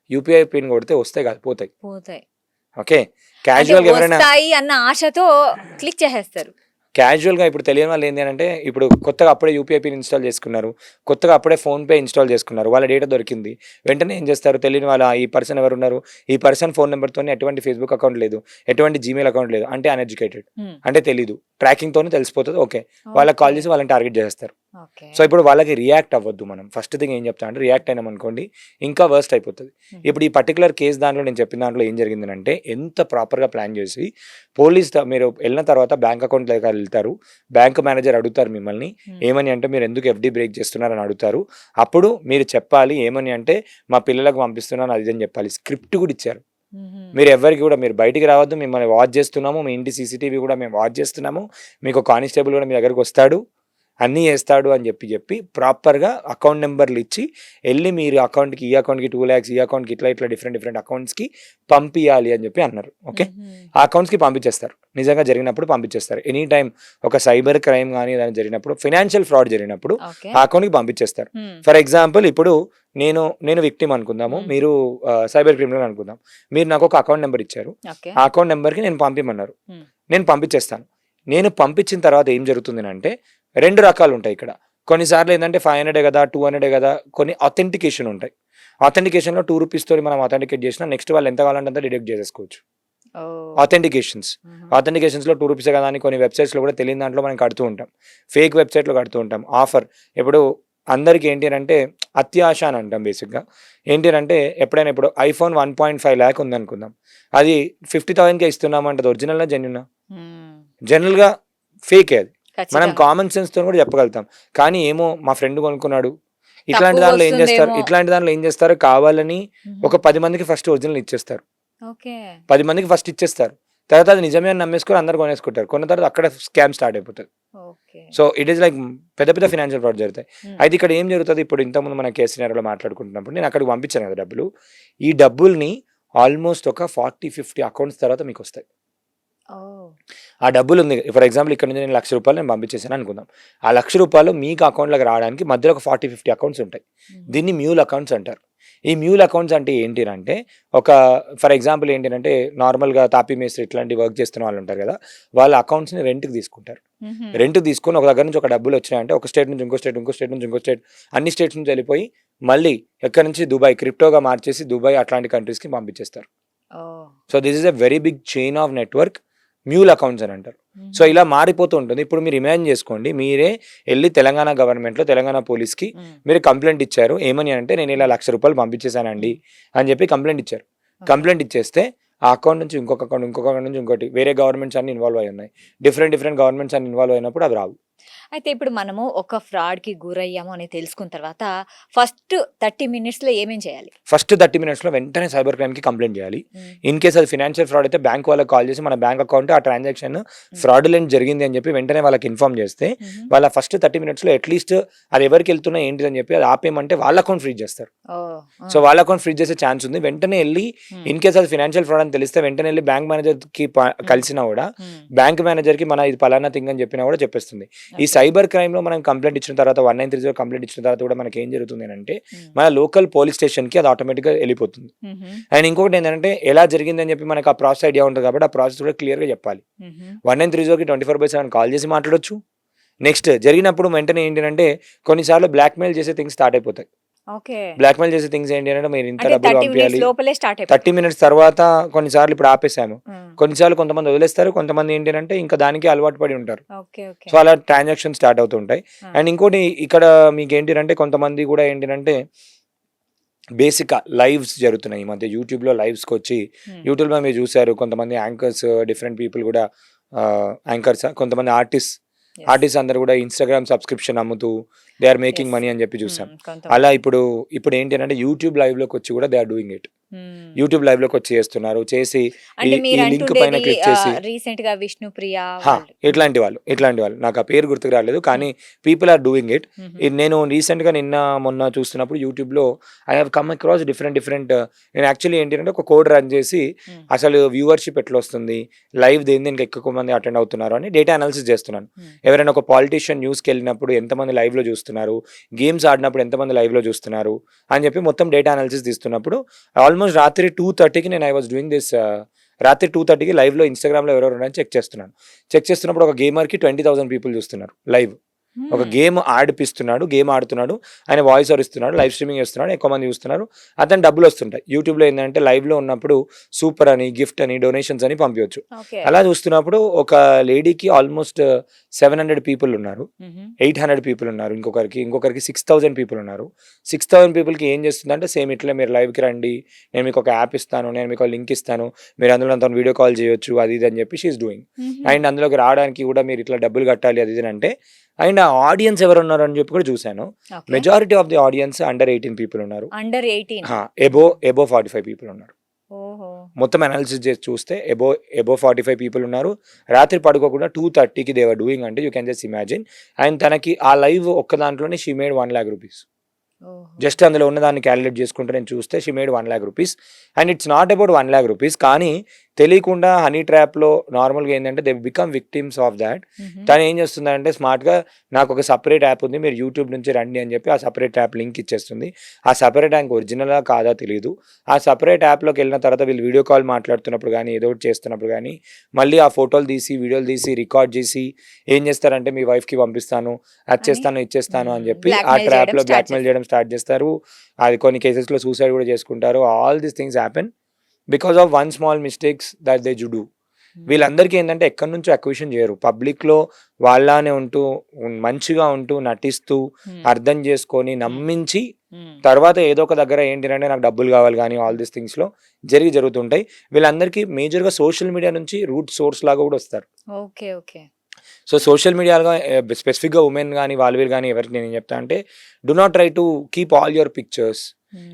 యూపీఐ పిన్ కొడితే వస్తాయి కాదు, పోతాయి. పోతాయి. ఓకే, అంటే క్యాజువల్గా ఎవరైనా వస్తాయి అన్న ఆశతో క్లిక్ చేసేస్తారు. క్యాజువల్గా ఇప్పుడు తెలియని వాళ్ళు ఏంటి అంటే, ఇప్పుడు కొత్తగా అప్పుడే యూపీఐ పిన్ ఇన్స్టాల్ చేసుకున్నారు, కొత్తగా అప్పుడే ఫోన్పే ఇన్స్టాల్ చేసుకున్నారు, వాళ్ళ డేటా దొరికింది. వెంటనే ఏం చేస్తారు, తెలియని వాళ్ళ ఈ పర్సన్ ఎవరు ఉన్నారు, ఈ పర్సన్ ఫోన్ నెంబర్తో ఎటువంటి ఫేస్బుక్ అకౌంట్ లేదు, ఎటువంటి జీమెయిల్ అకౌంట్ లేదు, అంటే అన్ఎడ్యుకేటెడ్, హ్మ్. అంటే తెలీదు. ట్రాకింగ్తోనే తెలిసిపోతుంది. ఓకే, వాళ్ళకి కాల్ చేసి వాళ్ళని టార్గెట్ చేస్తారు. ఓకే. సో ఇప్పుడు వాళ్ళకి రియాక్ట్ అవ్వద్దు. మనం ఫస్ట్ థింగ్ ఏం చెప్తా అంటే, రియాక్ట్ అయినాం అనుకోండి ఇంకా వర్స్ట్ అయిపోతుంది. ఇప్పుడు ఈ పర్టికులర్ కేసు దాంట్లో నేను చెప్పిన దాంట్లో ఏం జరిగిందంటే, ఎంత ప్రాపర్గా ప్లాన్ చేసి పోలీస్ మీరు వెళ్ళిన తర్వాత బ్యాంక్ అకౌంట్ దగ్గర వెళ్తారు, బ్యాంక్ మేనేజర్ అడుగుతారు మిమ్మల్ని ఏమని అంటే, మీరు ఎందుకు ఎఫ్డీ బ్రేక్ చేస్తున్నారని అడుగుతారు. అప్పుడు మీరు చెప్పాలి ఏమని అంటే, మా పిల్లలకు పంపిస్తున్నాను అది అని చెప్పాలి. స్క్రిప్ట్ కూడా ఇచ్చారు. మీరు ఎవరికి కూడా మీరు బయటికి రావద్దు, మిమ్మల్ని వాచ్ చేస్తున్నాము, మీ ఇంటి సీసీటీవీ కూడా మేము వాచ్ చేస్తున్నాము, మీకు కానిస్టేబుల్ కూడా మీ దగ్గరకు వస్తాడు, అన్నీ చేస్తాడు అని చెప్పి ప్రాపర్గా అకౌంట్ నెంబర్లు ఇచ్చి వెళ్ళి మీరు అకౌంట్కి, ఈ అకౌంట్కి 2 lakhs, ఈ అకౌంట్కి ఇట్లా డిఫరెంట్ అకౌంట్స్కి పంపించాలి అని చెప్పి అన్నారు. ఓకే, ఆ అకౌంట్స్కి పంపించేస్తారు. నిజంగా జరిగినప్పుడు పంపించేస్తారు. ఎనీ టైం ఒక సైబర్ క్రైమ్ కానీ ఏదైనా జరిగినప్పుడు, ఫైనాన్షియల్ ఫ్రాడ్ జరిగినప్పుడు ఓకే. ఆ అకౌంట్కి పంపించేస్తారు. ఫర్ ఎగ్జాంపుల్ ఇప్పుడు నేను విక్టిమ్ అనుకుందాము, మీరు సైబర్ క్రిమినల్ అనుకుందాం. మీరు నాకు ఒక అకౌంట్ నెంబర్ ఇచ్చారు, ఓకే. ఆ అకౌంట్ నెంబర్కి నేను పంపిమన్నారు, నేను పంపించేస్తాను. నేను పంపించిన తర్వాత ఏం జరుగుతుంది అంటే, 2 రకాలు ఉంటాయి ఇక్కడ. కొన్నిసార్లు ఏంటంటే 500 కదా, 200 కదా, కొన్ని అథెంటికేషన్ ఉంటాయి. అథెంటికేషన్లో 2 rupees తోటి మనం అథెంటికేట్ చేసినా నెక్స్ట్ వాళ్ళు ఎంత కావాలంటే అంత డిడక్ట్ చేసేసుకోవచ్చు. అథెంటికేషన్స్లో 2 rupees కదా అని కొన్ని వెబ్సైట్స్లో కూడా తెలియని దాంట్లో మనం కడుతూ ఉంటాం, ఫేక్ వెబ్సైట్లో కడుతూ ఉంటాం. ఆఫర్ ఇప్పుడు అందరికి ఏంటి అంటే అత్యాశ అని అంటాం. బేసిక్గా ఏంటి అంటే, ఎప్పుడైనా ఇప్పుడు iPhone 1.5 lakh ఉందనుకుందాం, అది 50,000కే ఇస్తున్నామంటే ఒరిజినల్గా జెన్యునా? జనరల్గా ఫేకే అది. మనం కామన్ సెన్స్తో కూడా చెప్పగలుగుతాం. కానీ ఏమో మా ఫ్రెండ్ కొనుక్కున్నాడు, ఇట్లాంటి దాంట్లో ఏం చేస్తారు కావాలని ఒక 10 మందికి ఫస్ట్ ఒరిజినల్ ఇచ్చేస్తారు. 10 మందికి ఫస్ట్ ఇచ్చేస్తారు, తర్వాత అది నిజమే అని నమ్మేసుకొని అందరు కొనేసుకుంటారు. కొన్న తర్వాత అక్కడ స్కామ్ స్టార్ట్ అయిపోతుంది. సో ఇట్ ఈస్ లైక్ పెద్ద ఫైనాన్షియల్ ఫ్రాడ్ జరుగుతాయి. అయితే ఇక్కడ ఏం జరుగుతుంది, ఇప్పుడు ఇంతకుముందు మన కేసు సినారియోలో మాట్లాడుకుంటున్నప్పుడు నేను అక్కడికి పంపించాను కదా డబ్బులు, ఈ డబ్బుల్ని ఆల్మోస్ట్ ఒక 40-50 అకౌంట్స్ తర్వాత మీకు వస్తాయి. ఆ డబ్బులు ఉంది ఫర్ ఎగ్జాంపుల్ ఇక్కడ నుంచి నేను ₹1,00,000 నేను పంపించేసాను అనుకుందాం. ఆ ₹1,00,000 మీకు అకౌంట్లోకి రావడానికి మధ్యలో ఒక 40-50 అకౌంట్స్ ఉంటాయి. దీన్ని మ్యూల్ అకౌంట్స్ అంటారు. ఈ మ్యూల్ అకౌంట్స్ అంటే ఏంటినంటే ఒక ఫర్ ఎగ్జాంపుల్ ఏంటంటే నార్మల్గా తాపీ మేస్త్రి ఇట్లాంటి వర్క్ చేస్తున్న వాళ్ళు ఉంటారు కదా, వాళ్ళ అకౌంట్స్ని రెంట్కి తీసుకుంటారు. రెంట్ తీసుకొని ఒక దగ్గర నుంచి ఒక డబ్బులు వచ్చినాయంటే ఒక స్టేట్ నుంచి ఇంకో స్టేట్, ఇంకో స్టేట్ నుంచి ఇంకో స్టేట్, అన్ని స్టేట్స్ నుంచి వెళ్ళిపోయి మళ్ళీ ఎక్కడి నుంచి దుబాయ్ క్రిప్టోగా మార్చేసి దుబాయ్ అట్లాంటి కంట్రీస్కి పంపించేస్తారు. So this is a very big chain of network, mule accounts అని అంటారు. సో ఇలా మారిపోతూ ఉంటుంది. ఇప్పుడు మీరు ఇమాజిన్ చేసుకోండి, మీరే వెళ్ళి తెలంగాణ గవర్నమెంట్లో తెలంగాణ పోలీస్కి మీరు కంప్లైంట్ ఇచ్చారు. ఏమని అంటే నేను ఇలా ₹1,00,000 పంపించేశానండి అని చెప్పి కంప్లైంట్ ఇచ్చారు. కంప్లైంట్ ఇచ్చేస్తే ఆ అకౌంట్ నుంచి ఇంకొక అకౌంట్, ఇంకొక అకౌంట్ నుంచి ఇంకోటి, వేరే గవర్నమెంట్స్ అన్ని ఇన్వాల్వ్ అయి ఉన్నాయి. డిఫరెంట్ గవర్నమెంట్స్ అన్ని ఇన్వాల్వ్ అయినప్పుడు అవి రావు. అయితే ఇప్పుడు మనము ఒక ఫ్రాడ్కి గురయ్యాము అని తెలుసుకున్న తర్వాత ఫస్ట్ 30 minutesలో ఏమేం చేయాలి? ఫస్ట్ 30 minutesలో వెంటనే సైబర్ క్రైమ్కి కంప్లైంట్ చేయాలి. ఇన్ కేస్ అది ఫినాన్షియల్ ఫ్రాడ్ అయితే బ్యాంక్ వాళ్ళకి కాల్ చేసి మన బ్యాంక్ అకౌంట్ ఆ ట్రాన్సాక్షన్ ఫ్రాడులెంట్ జరిగింది అని చెప్పి వెంటనే వాళ్ళకి ఇన్ఫార్మ్ చేస్తే వాళ్ళ ఫస్ట్ 30 minutesలో అట్లీస్ట్ అది ఎవరికి వెళ్తున్నా ఏంటి అని చెప్పి అది ఆపేయమంటే వాళ్ళ అకౌంట్ ఫ్రీజ్ చేస్తారు. సో వాళ్ళ అకౌంట్ ఫ్రీజ్ చేసే ఛాన్స్ ఉంది. వెంటనే వెళ్ళి ఇన్ కేస్ అది ఫినాన్షియల్ ఫ్రాడ్ అని తెలిస్తే వెంటనే వెళ్ళి బ్యాంక్ మేనేజర్కి కలిసినా కూడా బ్యాంక్ మేనేజర్కి మన ఇది పలానా థింగ్ అని చెప్పినా కూడా చెప్పేస్తుంది. ఈ సైబర్ క్రైమ్ లో మనం కంప్లైంట్ ఇచ్చిన తర్వాత 1930 కంప్లైంట్ ఇచ్చిన తర్వాత కూడా మనకి ఏం జరుగుతుంది అంటే మన లోకల్ పోలీస్ స్టేషన్ కి అది ఆటోమేటిక్ గా వెళ్ళిపోతుంది. అండ్ ఇంకొకటి ఏంటంటే ఎలా జరిగింది అని చెప్పి మనకు ఆ ప్రాసెస్ ఐడియా ఉంటుంది కాబట్టి ఆ ప్రాసెస్ కూడా క్లియర్ గా చెప్పాలి. 1930కి 24/7 కాల్ చేసి మాట్లాడొచ్చు. నెక్స్ట్ జరిగినప్పుడు వెంటనే ఏంటంటే కొన్నిసార్లు బ్లాక్మెయిల్ చేసే థింగ్స్ స్టార్ట్ అయిపోతాయి. బ్లాక్మెయిల్ చేసే థింగ్స్ ఏంటి అంటే మీరు ఇంత డబ్బులు పంపించాలి. 30 minutes తర్వాత కొన్నిసార్లు ఇప్పుడు ఆపేసాము, కొన్నిసార్లు కొంతమంది వదిలేస్తారు, కొంతమంది ఏంటి అంటే ఇంకా దానికి అలవాటు పడి ఉంటారు. సో అలా ట్రాన్సాక్షన్ స్టార్ట్ అవుతుంటాయి. అండ్ ఇంకోటి ఇక్కడ మీకు ఏంటి అంటే కొంతమంది కూడా ఏంటి అంటే బేసిక్ లైవ్స్ జరుగుతున్నాయి ఈ మధ్య యూట్యూబ్లో లైవ్స్కి వచ్చి యూట్యూబ్లో మీరు చూసారు కొంతమంది యాంకర్స్, డిఫరెంట్ పీపుల్ కూడా యాంకర్స్, కొంతమంది ఆర్టిస్ట్ అందరు కూడా ఇన్స్టాగ్రామ్ సబ్స్క్రిప్షన్ అమ్ముతూ దే ఆర్ మేకింగ్ మనీ అని చెప్పి చూసాం. అలా ఇప్పుడు ఏంటి అంటే యూట్యూబ్ లైవ్ లోకి వచ్చి కూడా they are doing it. YouTube live లోకి వచ్చి చేస్తున్నారు, చేసి ఈ లింక్ పైన క్లిక్ చేసి రీసెంట్ గా విష్ణుప్రియ ఇట్లాంటి వాళ్ళు నాకు ఆ పేరు గుర్తుకు రాలేదు, కానీ పీపుల్ ఆర్ డూయింగ్ ఇట్. నేను రీసెంట్ గా మొన్న చూస్తున్నప్పుడు యూట్యూబ్ లో I have come across different నేను యాక్చువల్లీ ఏంటి అంటే ఒక కోడ్ రన్ చేసి అసలు వ్యూవర్షిప్ ఎట్లా వస్తుంది, లైవ్ దేనికి ఎక్కువ మంది అటెండ్ అవుతున్నారు అని డేటా అనాలిసిస్ చేస్తున్నాను. ఎవరైనా ఒక పాలిటీషియన్ న్యూస్కి వెళ్ళినప్పుడు ఎంతమంది లైవ్ లో చూస్తున్నారు, గేమ్స్ ఆడినప్పుడు ఎంతమంది లైవ్ లో చూస్తున్నారు అని చెప్పి మొత్తం డేటా అనాలిసిస్ తీస్తున్నప్పుడు ఆల్మోస్ట్ రాత్రి 2:30కి నేను ఐ వాజ్ డూయింగ్ దిస్. రాత్రి 2:30కి లైవ్ లో ఇన్స్టాగ్రామ్ లో ఎవరెవరు ఉన్నారని చెక్ చేస్తున్నప్పుడు ఒక గేమర్ కి 20,000 పీపుల్ చూస్తున్నారు లైవ్. ఒక గేమ్ ఆడిపిస్తున్నాడు, గేమ్ ఆడుతున్నాడు, ఆయన వాయిస్ ఓవర్ ఇస్తున్నాడు, లైవ్ స్ట్రీమింగ్ చేస్తున్నాడు, ఎక్కువ మంది చూస్తున్నారు, అతను డబ్బులు వస్తుంటాయి. యూట్యూబ్లో ఏంటంటే లైవ్లో ఉన్నప్పుడు సూపర్ అని, గిఫ్ట్ అని, డొనేషన్స్ అని పంపించవచ్చు. అలా చూస్తున్నప్పుడు ఒక లేడీకి ఆల్మోస్ట్ 700 పీపుల్ ఉన్నారు, 800 పీపుల్ ఉన్నారు, ఇంకొకరికి 6,000 పీపుల్ ఉన్నారు. 6,000 పీపుల్కి ఏం చేస్తుందంటే సేమ్ ఇట్లా మీరు లైవ్కి రండి, నేను మీకు ఒక యాప్ ఇస్తాను, నేను మీకు లింక్ ఇస్తాను, మీరు అందులో అంత వీడియో కాల్ చేయొచ్చు, అది ఇది అని చెప్పి షీఈస్ డూయింగ్. అండ్ అందులోకి రావడానికి కూడా మీరు ఇట్లా డబ్బులు కట్టాలి అది ఇది అంటే. అండ్ ఆ ఆడియన్స్ ఎవరు ఉన్నారు అని చెప్పి కూడా చూసాను. Majority of the audience under 18 people ఉన్నారు, ఎబో 45 పీపుల్ ఉన్నారు. మొత్తం అనాలిసిస్ చేసి చూస్తే ఎబో 45 పీపుల్ ఉన్నారు. రాత్రి పడుకోకుండా 2:30కి దేవర్ డూయింగ్ అంటే you can just imagine. And తనకి ఆ లైవ్ ఒక్క దాంట్లోనే she made 1 lakh rupees. Just అందులో ఉన్న దాన్ని క్యాలిక్యులేట్ చేసుకుంటే నేను చూస్తే she made 1 lakh rupees. And it's not about 1 lakh rupees, కానీ తెలియకుండా హనీ ట్రాప్లో నార్మల్గా ఏంటంటే they become victims of that. తను ఏం చేస్తుందంటే స్మార్ట్గా నాకు ఒక సపరేట్ యాప్ ఉంది, మీరు యూట్యూబ్ నుంచి రండి అని చెప్పి ఆ సపరేట్ యాప్ లింక్ ఇచ్చేస్తుంది. ఆ సపరేట్ యాప్ ఒరిజినలా కాదా తెలియదు. ఆ సపరేట్ యాప్లోకి వెళ్ళిన తర్వాత వీళ్ళు వీడియో కాల్ మాట్లాడుతున్నప్పుడు కానీ ఏదో ఒకటి చేస్తున్నప్పుడు కానీ మళ్ళీ ఆ ఫోటోలు తీసి వీడియోలు తీసి రికార్డ్ చేసి ఏం చేస్తారంటే మీ వైఫ్కి పంపిస్తాను, అది చేస్తాను, ఇచ్చేస్తాను అని చెప్పి ఆ ట్రాప్లో బ్లాక్మెయిల్ చేయడం స్టార్ట్ చేస్తారు. అది కొన్ని కేసెస్లో సూసైడ్ కూడా చేసుకుంటారు. All these things happen because of one small mistakes that they do. వీళ్ళందరికీ ఏంటంటే ఎక్కడి నుంచో అక్విజిషన్ చేయరు, పబ్లిక్లో వాళ్ళనే ఉంటూ మంచిగా ఉంటూ నటిస్తూ అర్థం చేసుకొని నమ్మించి తర్వాత ఏదో ఒక దగ్గర ఏంటంటే నాకు డబ్బులు కావాలి కానీ ఆల్ దీస్ థింగ్స్లో జరుగుతుంటాయి. వీళ్ళందరికీ మేజర్గా సోషల్ మీడియా నుంచి రూట్ సోర్స్ లాగా కూడా వస్తారు. సో సోషల్ మీడియాలో స్పెసిఫిక్గా ఉమెన్ కానీ వీళ్ళు కానీ ఎవరికి నేను చెప్తా అంటే do not try to keep all your pictures.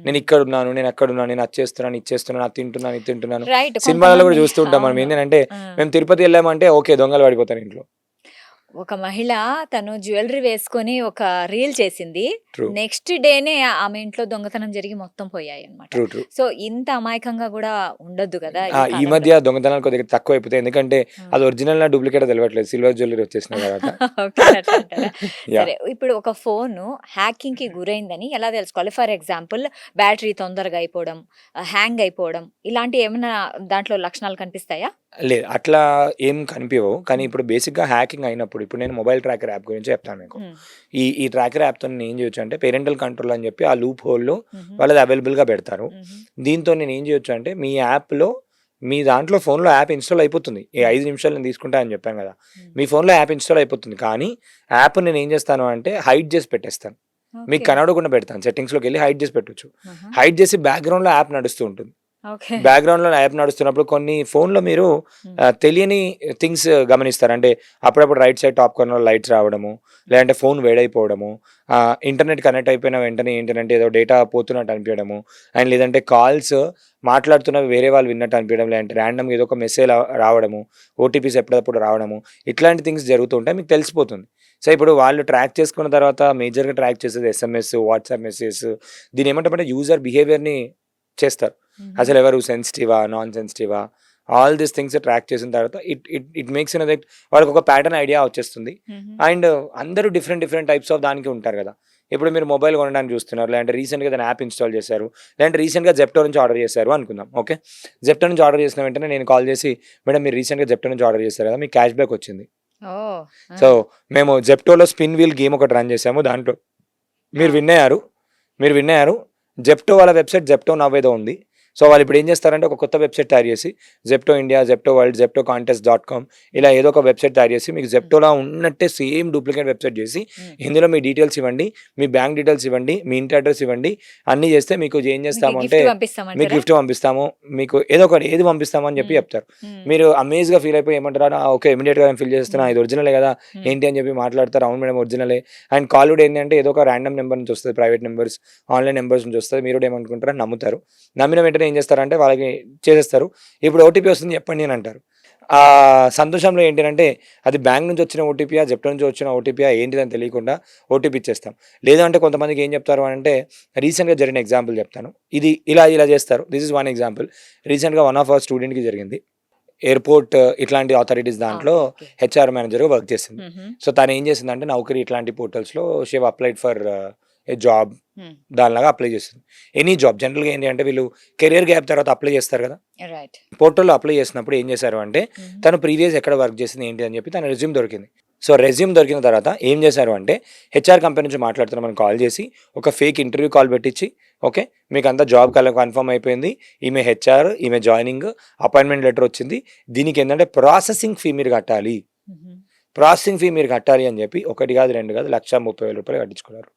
నేను ఇక్కడ ఉన్నాను, నేను అక్కడ ఉన్నాను, నేను ఇచ్చేస్తున్నాను, అది తింటున్నాను. సినిమాలలో కూడా చూస్తూ ఉంటాం మనం. ఏంటంటే మేము తిరుపతి వెళ్ళామంటే ఓకే దొంగలు పడిపోతాను ఇంట్లో. ఒక మహిళ తను జ్యువెలరీ వేసుకొని ఒక రీల్ చేసింది. ట్రూ. నెక్స్ట్ డేనే ఆమె ఇంట్లో దొంగతనం జరిగి మొత్తం పోయాయన్నమాట. ట్రూ. సో, ఇంత అమాయకంగా గూడా ఉండొద్దు గదా! ఆ! ఈ ఈ కాలంలో. మధ్య దొంగతనాలు కొద్దిగా తక్కువైపోతాయి. ఎందుకంటే హ్మ్. అది ఒరిజినలా, డూప్లికేటా తెలవట్లేదు. సిల్వర్ జ్యువెల్లరీ వచ్చేసిన తర్వాత. ఓకే. అట్లంటారా? యాహ్! సరే. ఇప్పుడు ఒక ఫోను హ్యాకింగ్‌కి గురైందని ఎలా తెలుసుకోవాలి? ఫర్ ఎగ్జాంపుల్ బ్యాటరీ తొందరగా అయిపోవడం, హ్యాంగ్ అయిపోవడం ఇలాంటివి ఏమన్నా దాంట్లో లక్షణాలు కనిపిస్తాయా? లేదు. అట్లా ఏం కనిపియవు. కానీ హ్మ్. ఇప్పుడు బేసిక్‌గా హ్యాకింగ్ అయినప్పుడు ఇప్పుడు నేను మొబైల్ ట్రాకర్ యాప్ గురించి చెప్తాను మీకు. హ్మ్. ఈ ట్రాకర్ యాప్‌తోని నేనేం చేయొచ్చు అంటే పేరెంటల్ కంట్రోల్ అని చెప్పి ఆ లూప్ హోల్‌లో హుహు. వాళ్ళది అవైలబుల్‌గా పెడతారు. హుహు. దీంతో నేనేం చేయొచ్చు అంటే మీ యాప్‌లో మీ దాంట్లో ఫోన్‌లో యాప్ ఇన్‌స్టాల్ అయిపోతుంది. ఈ 5 నిమిషాలు నేను తీసుకుంటా అని చెప్పాను కదా! హ్మ్. మీ ఫోన్‌లో యాప్ ఇన్‌స్టాల్ అయిపోతుంది. కానీ యాప్ నేనేం చేస్తాను అంటే హైడ్ చేసి పెట్టేస్తాను. మీకు ఓకే. కనపడకుండా పెడతాను. సెట్టింగ్స్‌లోకెళ్ళి హైడ్ చేసి పెట్టొచ్చు. ఆహా! హైడ్ చేసి బ్యాక్‌గ్రౌండ్‌లో యాప్ నడుస్తూ ఉంటుంది. ఓకే. బ్యాక్‌గ్రౌండ్‌లో యాప్ నడుస్తున్నప్పుడు కొన్ని ఫోన్‌లో మీరు హ్మ్. తెలియని థింగ్స్ గమనిస్తారు. అంటే అప్పుడప్పుడు రైట్ సైడ్ టాప్ కార్నర్‌లో లైట్స్ రావడము, లేదంటే ఫోన్ వేడైపోవడము, ఇంటర్నెట్ కనెక్ట్ అయిపోయిన వెంటనే ఏంటంటే ఏదో డేటా పోతున్నట్టు అనిపియడము, అండ్ లేదంటే కాల్స్ మాట్లాడుతున్నవి వేరే వాళ్ళు విన్నట్టు అనిపియడం, లేదంటే ర్యాండమ్‌గా ఏదో ఒక మెసేజ్ రావడము, ఓటీపీస్ ఎప్పుడప్పుడు రావడము, ఇట్లాంటి థింగ్స్ జరుగుతూ ఉంటాయి. మీకు తెలిసిపోతుంది. సో, ఇప్పుడు వాళ్ళు ట్రాక్ చేసుకున్న తర్వాత మేజర్‌గా ట్రాక్ చేసేది ఎస్ఎంఎస్, వాట్సాప్ మెసేజెస్ దీన్నేమంటామంటే యూజర్ బిహేవియర్‌ని చేస్తారు. హుహు. అసలెవరు సెన్సిటివా? నాన్ సెన్సిటివా? ఆల్ దీస్ థింగ్స్ ట్రాక్ చేసిన తర్వాత it it it makes that వాళ్ళకొక ప్యాటర్న్ ఐడియా వచ్చేస్తుంది. హుహు. అండ్ అందరూ డిఫరెంట్ టైప్స్ ఆఫ్ దానికి ఉంటారు గదా! ఇప్పుడు మీరు మొబైల్ కొనడానికి చూస్తున్నారు. లేదంటే రీసెంట్‌గా ఏదైనా యాప్ ఇన్‌స్టాల్ చేశారు. లేదంటే రీసెంట్‌గా జెప్టో నుంచి ఆర్డర్ చేశారు అనుకుందాం. ఓకే. జెప్టో నుంచి ఆర్డర్ చేసిన వెంటనే నేను కాల్ చేసి, మేడం మీరు రీసెంట్‌గా జెప్టో నుంచి ఆర్డర్ చేశారు కదా! మీకు క్యాష్ బ్యాక్ వచ్చింది. ఓహ్! ఆ! సో, మేము జెప్టోలో స్పిన్ వీల్ గేమ్ ఒకటి రన్ చేసాము. దాంట్లో మీరు ఆ! విన్ అయ్యారు. మీరు విన్ అయ్యారు. జెప్టో వాళ్ళ వెబ్‌సైట్ జెప్టో నవ్ ఏదో ఉంది. సో, వాళ్ళిప్పుడు ఏం చేస్తారంటే ఒక కొత్త వెబ్‌సైట్ తయారు చేసి Zepto India, Zepto world, Zepto contest dot com ఇలా ఏదో ఒక వెబ్‌సైట్ తయారు చేసి మీకు జెప్టోలా ఉన్నట్టే సేమ్ డూప్లికేట్ వెబ్‌సైట్ చేసి హ్మ్. ఇందులో మీ డీటెయిల్స్ ఇవ్వండి, మీ బ్యాంక్ డీటెయిల్స్ ఇవ్వండి, మీ ఇంటి అడ్రెస్ ఇవ్వండి. అన్నీ చేస్తే మీకు ఏం మీకు చేస్తాము అంటే గిఫ్ట్ మీకు పంపిస్తామంటారా? గిఫ్ట్ పంపిస్తాము. మీకు ఏదో ఒకటి ఏది పంపిస్తాము అని చెప్పి హ్మ్. చెప్తారు. హ్మ్. మీరు అమేజ్‌గా ఫీల్ అయిపోయి ఏమంటారు? ఓకే. ఇమ్మీడియేట్‌గా నేను ఫిల్ చేసేస్తున్నా. హ్మ్. ఇది ఒరిజినలే కదా! హ్మ్. ఏంటి అని చెప్పి మాట్లాడతారు. అవును మేడం ఒరిజినలే. అండ్ కాల్ కూడా ఏంటంటే ఏదో ఒక ర్యాండమ్ నెంబర్ నుంచి వస్తది. ప్రైవేట్ నంబర్స్, ఆన్‌లైన్ నంబర్స్ నుంచి వస్తది. మీరు కూడా ఏమనుకుంటారు నమ్ముతారు. నమ్మిన వెంటనే ఏం చేస్తారంటే వాళ్ళకి చేసేస్తారు. ఇప్పుడు ఓటీపీ వస్తుంది చెప్పండి అని అంటారు. సంతోషంలో ఏంటి అంటే అది బ్యాంక్ నుంచి వచ్చిన ఓటీపీయా, జెప్టో నుంచి వచ్చిన ఓటీపీయా ఏంటిదని తెలియకుండా ఓటీపీ ఇచ్చేస్తాం. లేదు అంటే కొంతమందికి ఏం చెప్తారు అంటే రీసెంట్‌గా జరిగిన ఎగ్జాంపుల్ చెప్తాను. ఇది ఇలా చేస్తారు. This is one example. రీసెంట్‌గా వన్ ఆఫ్ అవర్ స్టూడెంట్‌కి జరిగింది. ఎయిర్‌పోర్ట్ ఇట్లాంటి అథారిటీస్ దాంట్లో ఓకే. ఓకే. హెచ్ఆర్ మేనేజర్‌గా వర్క్ చేసింది. హుహు. సో, తనేం చేసిందంటే నౌకరీ ఇట్లాంటి పోర్టల్స్‌లో she have applied for a job hmm. దానిలాగా అప్లై చేసింది. ఎనీ జాబ్ జనరల్‌గా ఏంటి అంటే వీళ్ళు కెరియర్ గ్యాప్ తర్వాత అప్లై చేస్తారు కదా! రైట్. పోర్టల్‌లో అప్లై చేసినప్పుడు ఏం చేశారు అంటే హుహు. తను ప్రీవియస్ ఎక్కడ వర్క్ చేసింది ఏంటి అని చెప్పి తన రెజ్యూమ్ దొరికింది. సో, రెజ్యూమ్ దొరికిన తర్వాత ఏం చేశారు అంటే హెచ్ఆర్ కంపెనీ నుంచి మాట్లాడుతున్నామని కాల్ చేసి ఒక ఫేక్ ఇంటర్వ్యూ కాల్ పెట్టించి ఓకే. మీకంతా జాబ్ కన్ఫర్మ్ అయిపోయింది. ఈమె హెచ్ఆర్, ఈమె జాయినింగ్, అపాయింట్మెంట్ లెటర్ వచ్చింది. దీనికేందంటే ప్రాసెసింగ్ ఫీ మీరు కట్టాలి. హుహు. ప్రాసెసింగ్ ఫీ మీరు కట్టాలి అని చెప్పి 1 కాదు, 2 కాదు, రూ. 1,30,000 కట్టించుకున్నారు.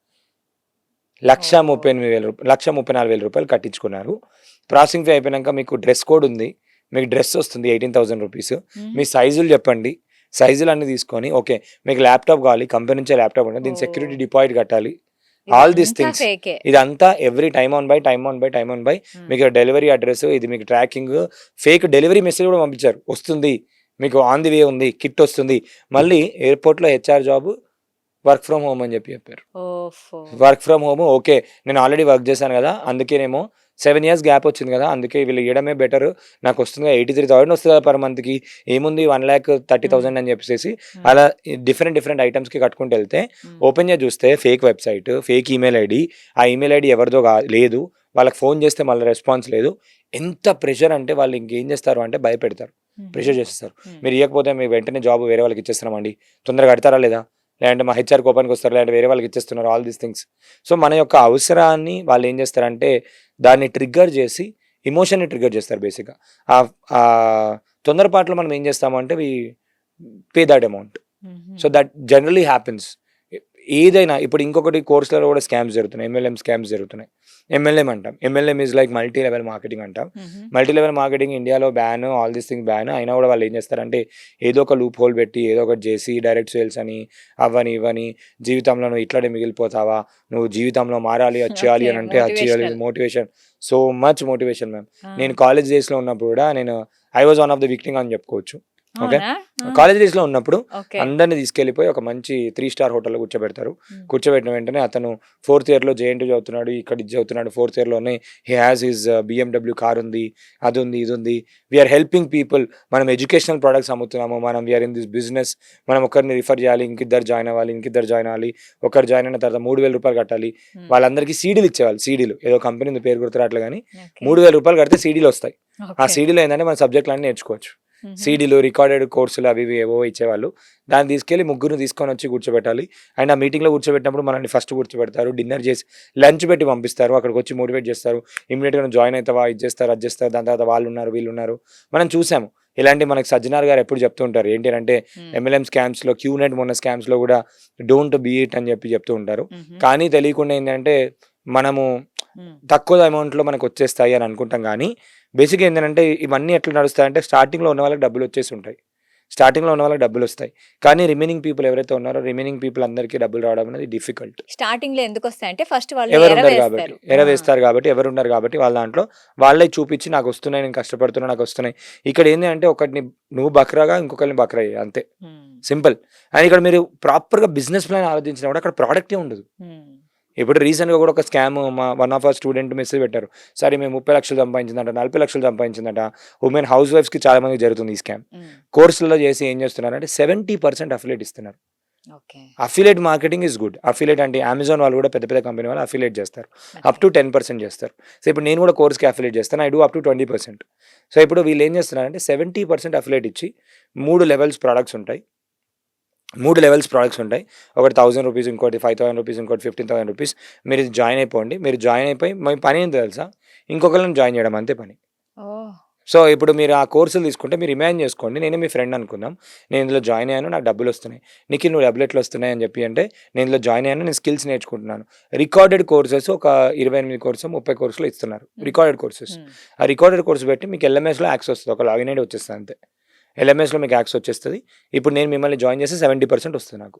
ఓహ్! 1,34,000 కట్టించుకున్నారు. ప్రాసెసింగ్ ఫీ అయిపోయినాక మీకు డ్రెస్ కోడ్ ఉంది. మీకు డ్రెస్ వస్తుంది రూ. 18,000. హుహు. మీ సైజులు చెప్పండి. సైజులన్నీ తీసుకొని ఓకే. మీకు ల్యాప్‌టాప్ కావాలి. కంపెనీ నుంచే ల్యాప్‌టాప్ ఉంటుంది. దీని సెక్యూరిటీ ఓహ్! డిపాజిట్ కట్టాలి. ఆల్ దీస్ ఇదంతా థింగ్స్. ఫేకే. ఇదంతా ఎవ్రీ టైమ్ ఆన్ బై హ్మ్. మీకు డెలివరీ అడ్రెస్ ఇది మీకు ట్రాకింగ్ ఫేక్ డెలివరీ మెసేజ్ కూడా పంపించారు. వస్తుంది. మీకు ఆన్ ది వే ఉంది. కిట్ వస్తుంది. మళ్ళీ ఎయిర్‌పోర్ట్‌లో HR job work from home అని చెప్పారు. ఓఫో! Work from home okay. నేను ఆల్రెడీ వర్క్ చేశాను గదా! అందుకేనేమో 7 ఇయర్స్ గ్యాప్ వచ్చింది గదా! అందుకే వీళ్ళు ఇయ్యడమే బెటర్. నాకొస్తుందిగా 83,000 వస్తది పర్ మంత్‌కి. ఏముంది హ్మ్. 1,30,000 అని చెప్పేసేసి హ్మ్. అలా డిఫరెంట్ ఐటెమ్స్‌కి కట్టుకుంటూ ఎళ్తే హ్మ్. ఓపెన్ చేసి చూస్తే fake website, fake email ID. ఆ ఈమెయిల్ ఐడీ ఎవరిదో లేదు. వాళ్ళకి ఫోన్ చేస్తే మళ్ళీ రెస్పాన్స్ లేదు. ఎంత ప్రెషర్ అంటే వాళ్ళు ఇంకేం చేస్తారు అంటే భయపెడతారు. హుహు. ప్రెషర్ చేసేస్తారు. హ్మ్. మీరు ఇయ్యకపోతే మేము వెంటనే జాబ్ వేరే వాళ్ళకి ఇచ్చేస్తున్నామండి. తొందరగా కడతారా లేదా? లేదంటే మా హెచ్ఆర్ కోపానికొస్తారు. లేదంటే వేరే వాళ్ళకి ఇచ్చేస్తున్నారు. All these things. సో, మన యొక్క అవసరాన్ని వాళ్ళేం జేస్తారంటే, దాన్ని ట్రిగ్గర్ జేసి, ఎమోషన్‌ని ట్రిగ్గర్ జేస్తారు బేసిక్‌గా. ఆహ్, తొందరపాటులో మనం ఏం జేస్తాము అంటే, పే థట్ అమౌంట్. హుహు. So, that generally happens. ఏదైనా ఇప్పుడు ఇంకొకటి కోర్స్‌లలో గూడా స్కామ్స్ జరుగుతున్నాయి. ఎంఎల్ఎం స్కామ్స్ జరుగుతున్నాయి. ఎంఎల్ఎం అంటాం. MLM is like multi level marketing అంటాం. హుహు. మల్టీ లెవెల్ మార్కెటింగ్ ఇండియాలో ban, all these things ban. అయినా గూడా వాళ్ళు ఏం జేస్తారంటే, ఏదో ఒక లూప్ హోల్ పెట్టి, ఏదో ఒకటి జేసి, డైరెక్ట్ సేల్స్ అని, అవ్వని, ఇవ్వని, జీవితంలో నువ్వు ఇట్లనే మిగిలిపోతావా? నువ్వు జీవితంలో మారాలి, అది చేయాలి ఓకే. అని అంటే, అది చేయాలి. Motivational. Motivation. So much motivation ma'am. ఆ! నేను కాలేజ్ డేస్‌లో ఉన్నప్పుడు గూడా I was one of the victim అని జెప్పుకోవచ్చు. ఓకే. అవునా? కాలేజ్ డేస్‌లో ఉన్నప్పుడు ఓకే. అందరిని తీసుకెళ్ళిపోయి ఒక మంచి 3 స్టార్ హోటల్‌లో కూర్చోబెడతారు. హ్మ్. కూర్చోబెట్టిన వెంటనే అతను 4థ్ ఇయర్‌లో జేఎన్‌టీయూ చదువుతున్నాడు. ఇక్కడ ఇది చదువుతున్నాడు. 4థ్ ఇయర్‌లోనే he has his BMW car ఉంది. అది ఉంది, ఇది ఉంది. We are helping people. మనం ఎడ్యుకేషనల్ ప్రొడక్ట్స్ అమ్ముతున్నాము. మనం we are in this business. మనం ఒకరిని రిఫర్ చేయాలి. ఇంకిద్దరు జాయిన్ అవ్వాలి. ఇంకిద్దరు జాయిన్ అవ్వాలి. ఒకరు జాయిన్ అయిన తర్వాత రూ. 3,000 కట్టాలి. హ్మ్. వాళ్ళందరికీ సీడీలు ఇచ్చేవాళ్ళు. సీడీలు ఏదో కంపెనీ ఉంది, పేరు గుర్తురాట్లే గానీ ఓకే. రూ. 3,000 కడితే సీడీలు వస్తాయి. ఆ ఓకే. సీడీలో ఏంటంటే మన సబ్జెక్టులన్నీ నేర్చుకోవచ్చు. హుహు. సీడీలు, రికార్డెడ్ కోర్సులు అవి ఇవి ఏవో ఇచ్చేవాళ్ళు. దాన్ని తీసుకెళ్ళి ముగ్గురిని తీసుకొని వచ్చి కూర్చోబెట్టాలి. అండ్ ఆ మీటింగ్‌లో కూర్చోబెట్టినప్పుడు మనల్ని ఫస్ట్ కూర్చోబెడతారు. డిన్నర్ చేసి లంచ్ పెట్టి పంపిస్తారు. అక్కడికి వచ్చి మోటివేట్ చేస్తారు. ఇమ్మీడియేట్‌గా నువ్వు జాయిన్ అవుతావా? ఇది చేస్తారు, అది చేస్తారు. దాని తర్వాత వాళ్ళున్నారు, వీళ్ళున్నారు. మనం చూసాము. ఇలాంటి మనకి సజ్జనార్ గారు ఎప్పుడు చెప్తూ ఉంటారు. ఏంటి అంటే హ్మ్. ఎంఎల్ఎం స్కామ్స్‌లో, క్యూనెట్ మొన్న స్కామ్స్‌లో కూడా డోంట్ బీ ఇట్ అని చెప్తూ ఉంటారు. హుహు. కానీ తెలియకుండా ఏంటంటే మనము హ్మ్. తక్కువ అమౌంట్‌లో మనకొచ్చేస్తాయి అని అనుకుంటాం గానీ, బేసిక్‌గా ఏందనంటే ఇవన్నీ ఎట్లా నడుస్తాయంటే స్టార్టింగ్‌లో ఉన్న వాళ్ళకి డబ్బులొచ్చేసి ఉంటాయి. స్టార్టింగ్‌లో ఉన్న వాళ్ళకి డబ్బులొస్తాయి. కానీ రిమైనింగ్ పీపుల్ ఎవరైతే ఉన్నారో రిమైనింగ్ పీపుల్ అందరికీ డబ్బులు రావడం అనేది డిఫికల్ట్. స్టార్టింగ్‌లో ఎందుకొస్తాయంటే ఫస్ట్ వాళ్ళు ఎవరుండరు గాబట్టి. ఎరవేస్తారు. ఆ! ఎరవేస్తారు గాబట్టి, ఎవరుండరు గాబట్టి వాళ్ళ దాంట్లో వాళ్ళే చూపిచ్చి నాకొస్తున్నాయి, నేను కష్టపడుతున్నా, నాకొస్తున్నాయి. ఇక్కడ ఏంది అంటే ఒకడిని నువ్వు బక్రాగా, ఇంకొకరిని బక్రా చెయ్యి అంతే. హ్మ్. సింపుల్. అండ్ ఇక్కడ మీరు ప్రాపర్‌గా బిజినెస్ ప్లాన్ ఆలోచించినా కూడా అక్కడ ప్రొడక్టే ఉండదు. హ్మ్. ఇప్పుడు రీసెంట్‌గా కూడా ఒక scam one of hour student message పెట్టారు. సార్ ఈమె 30,00,000 సంపాదించిందంట, 40,00,000 సంపాదించిందంట. వుమెన్ హౌస్ వైఫ్స్‌కి చాలా మందికి జరుగుతుంది ఈ స్కామ్. హ్మ్. కోర్సులలో చేసి ఏం చేస్తున్నారంటే 70% అఫిలియేట్ ఇస్తున్నారు. Okay. Affiliate marketing is good. Affiliate అంటే అమెజాన్ వాళ్ళు కూడా పెద్ద పెద్ద కంపెనీ వాళ్ళు అఫిలియేట్ చేస్తారు. అప్ టు 10% చేస్తారు. సో ఇప్పుడు నేను కూడా కోర్స్‌కి అఫిలియేట్ చేస్తాను. I do up to 20%. So ఇప్పుడు వీళ్ళు ఏం చేస్తున్నారంటే 70% అఫిలియేట్ ఇచ్చి 3 లెవెల్స్ ప్రొడక్ట్స్ ఉంటాయి. 3 లెవెల్స్ ప్రొడక్ట్స్ ఉంటాయి. ఒకటి రూ. 1,000, ఇంకోటి రూ. 5,000, ఇంకోటి రూ. 15,000. మీరు ఇది జాయిన్ అయిపోండి. మీరు జాయిన్ అయిపోయి మీ పని ఏందో తెలుసా? ఇంకొకళ్ళని జాయిన్ చేయడం అంతే పని. ఓహ్! సో ఇప్పుడు మీరు ఆ కోర్సులు తీసుకుంటే మీరు ఇమాజిన్ చేసుకోండి. నేనే మీ ఫ్రెండ్ అనుకుందాం. నేను ఇందులో జాయిన్ అయ్యాను. నాకు డబ్బులొస్తున్నాయి. నిఖిల్ నువ్వు డబ్బులు ఎట్లా వస్తున్నాయి అని చెప్పి అంటే నేను ఇందులో జాయిన్ అయ్యాను. నేను స్కిల్స్ నేర్చుకుంటున్నాను. రికార్డెడ్ కోర్సెస్ ఒక 28 కోర్సో, 30 కోర్సులో ఇస్తున్నారు. హ్మ్. Recorded courses. హ్మ్. ఆ రికార్డెడ్ కోర్స్ పెట్టి మీకు ఎల్ఎంఎస్‌లో యాక్సెస్ వస్తది. ఒక లాగిన్ ఐడీ వచ్చేస్తది అంతే. ఎల్ఎంఎస్‌లో మీకు యాక్సెస్ వచ్చేస్తది. ఇప్పుడు నేను మిమ్మల్ని జాయిన్ చేస్తే 70% వస్తది నాకు.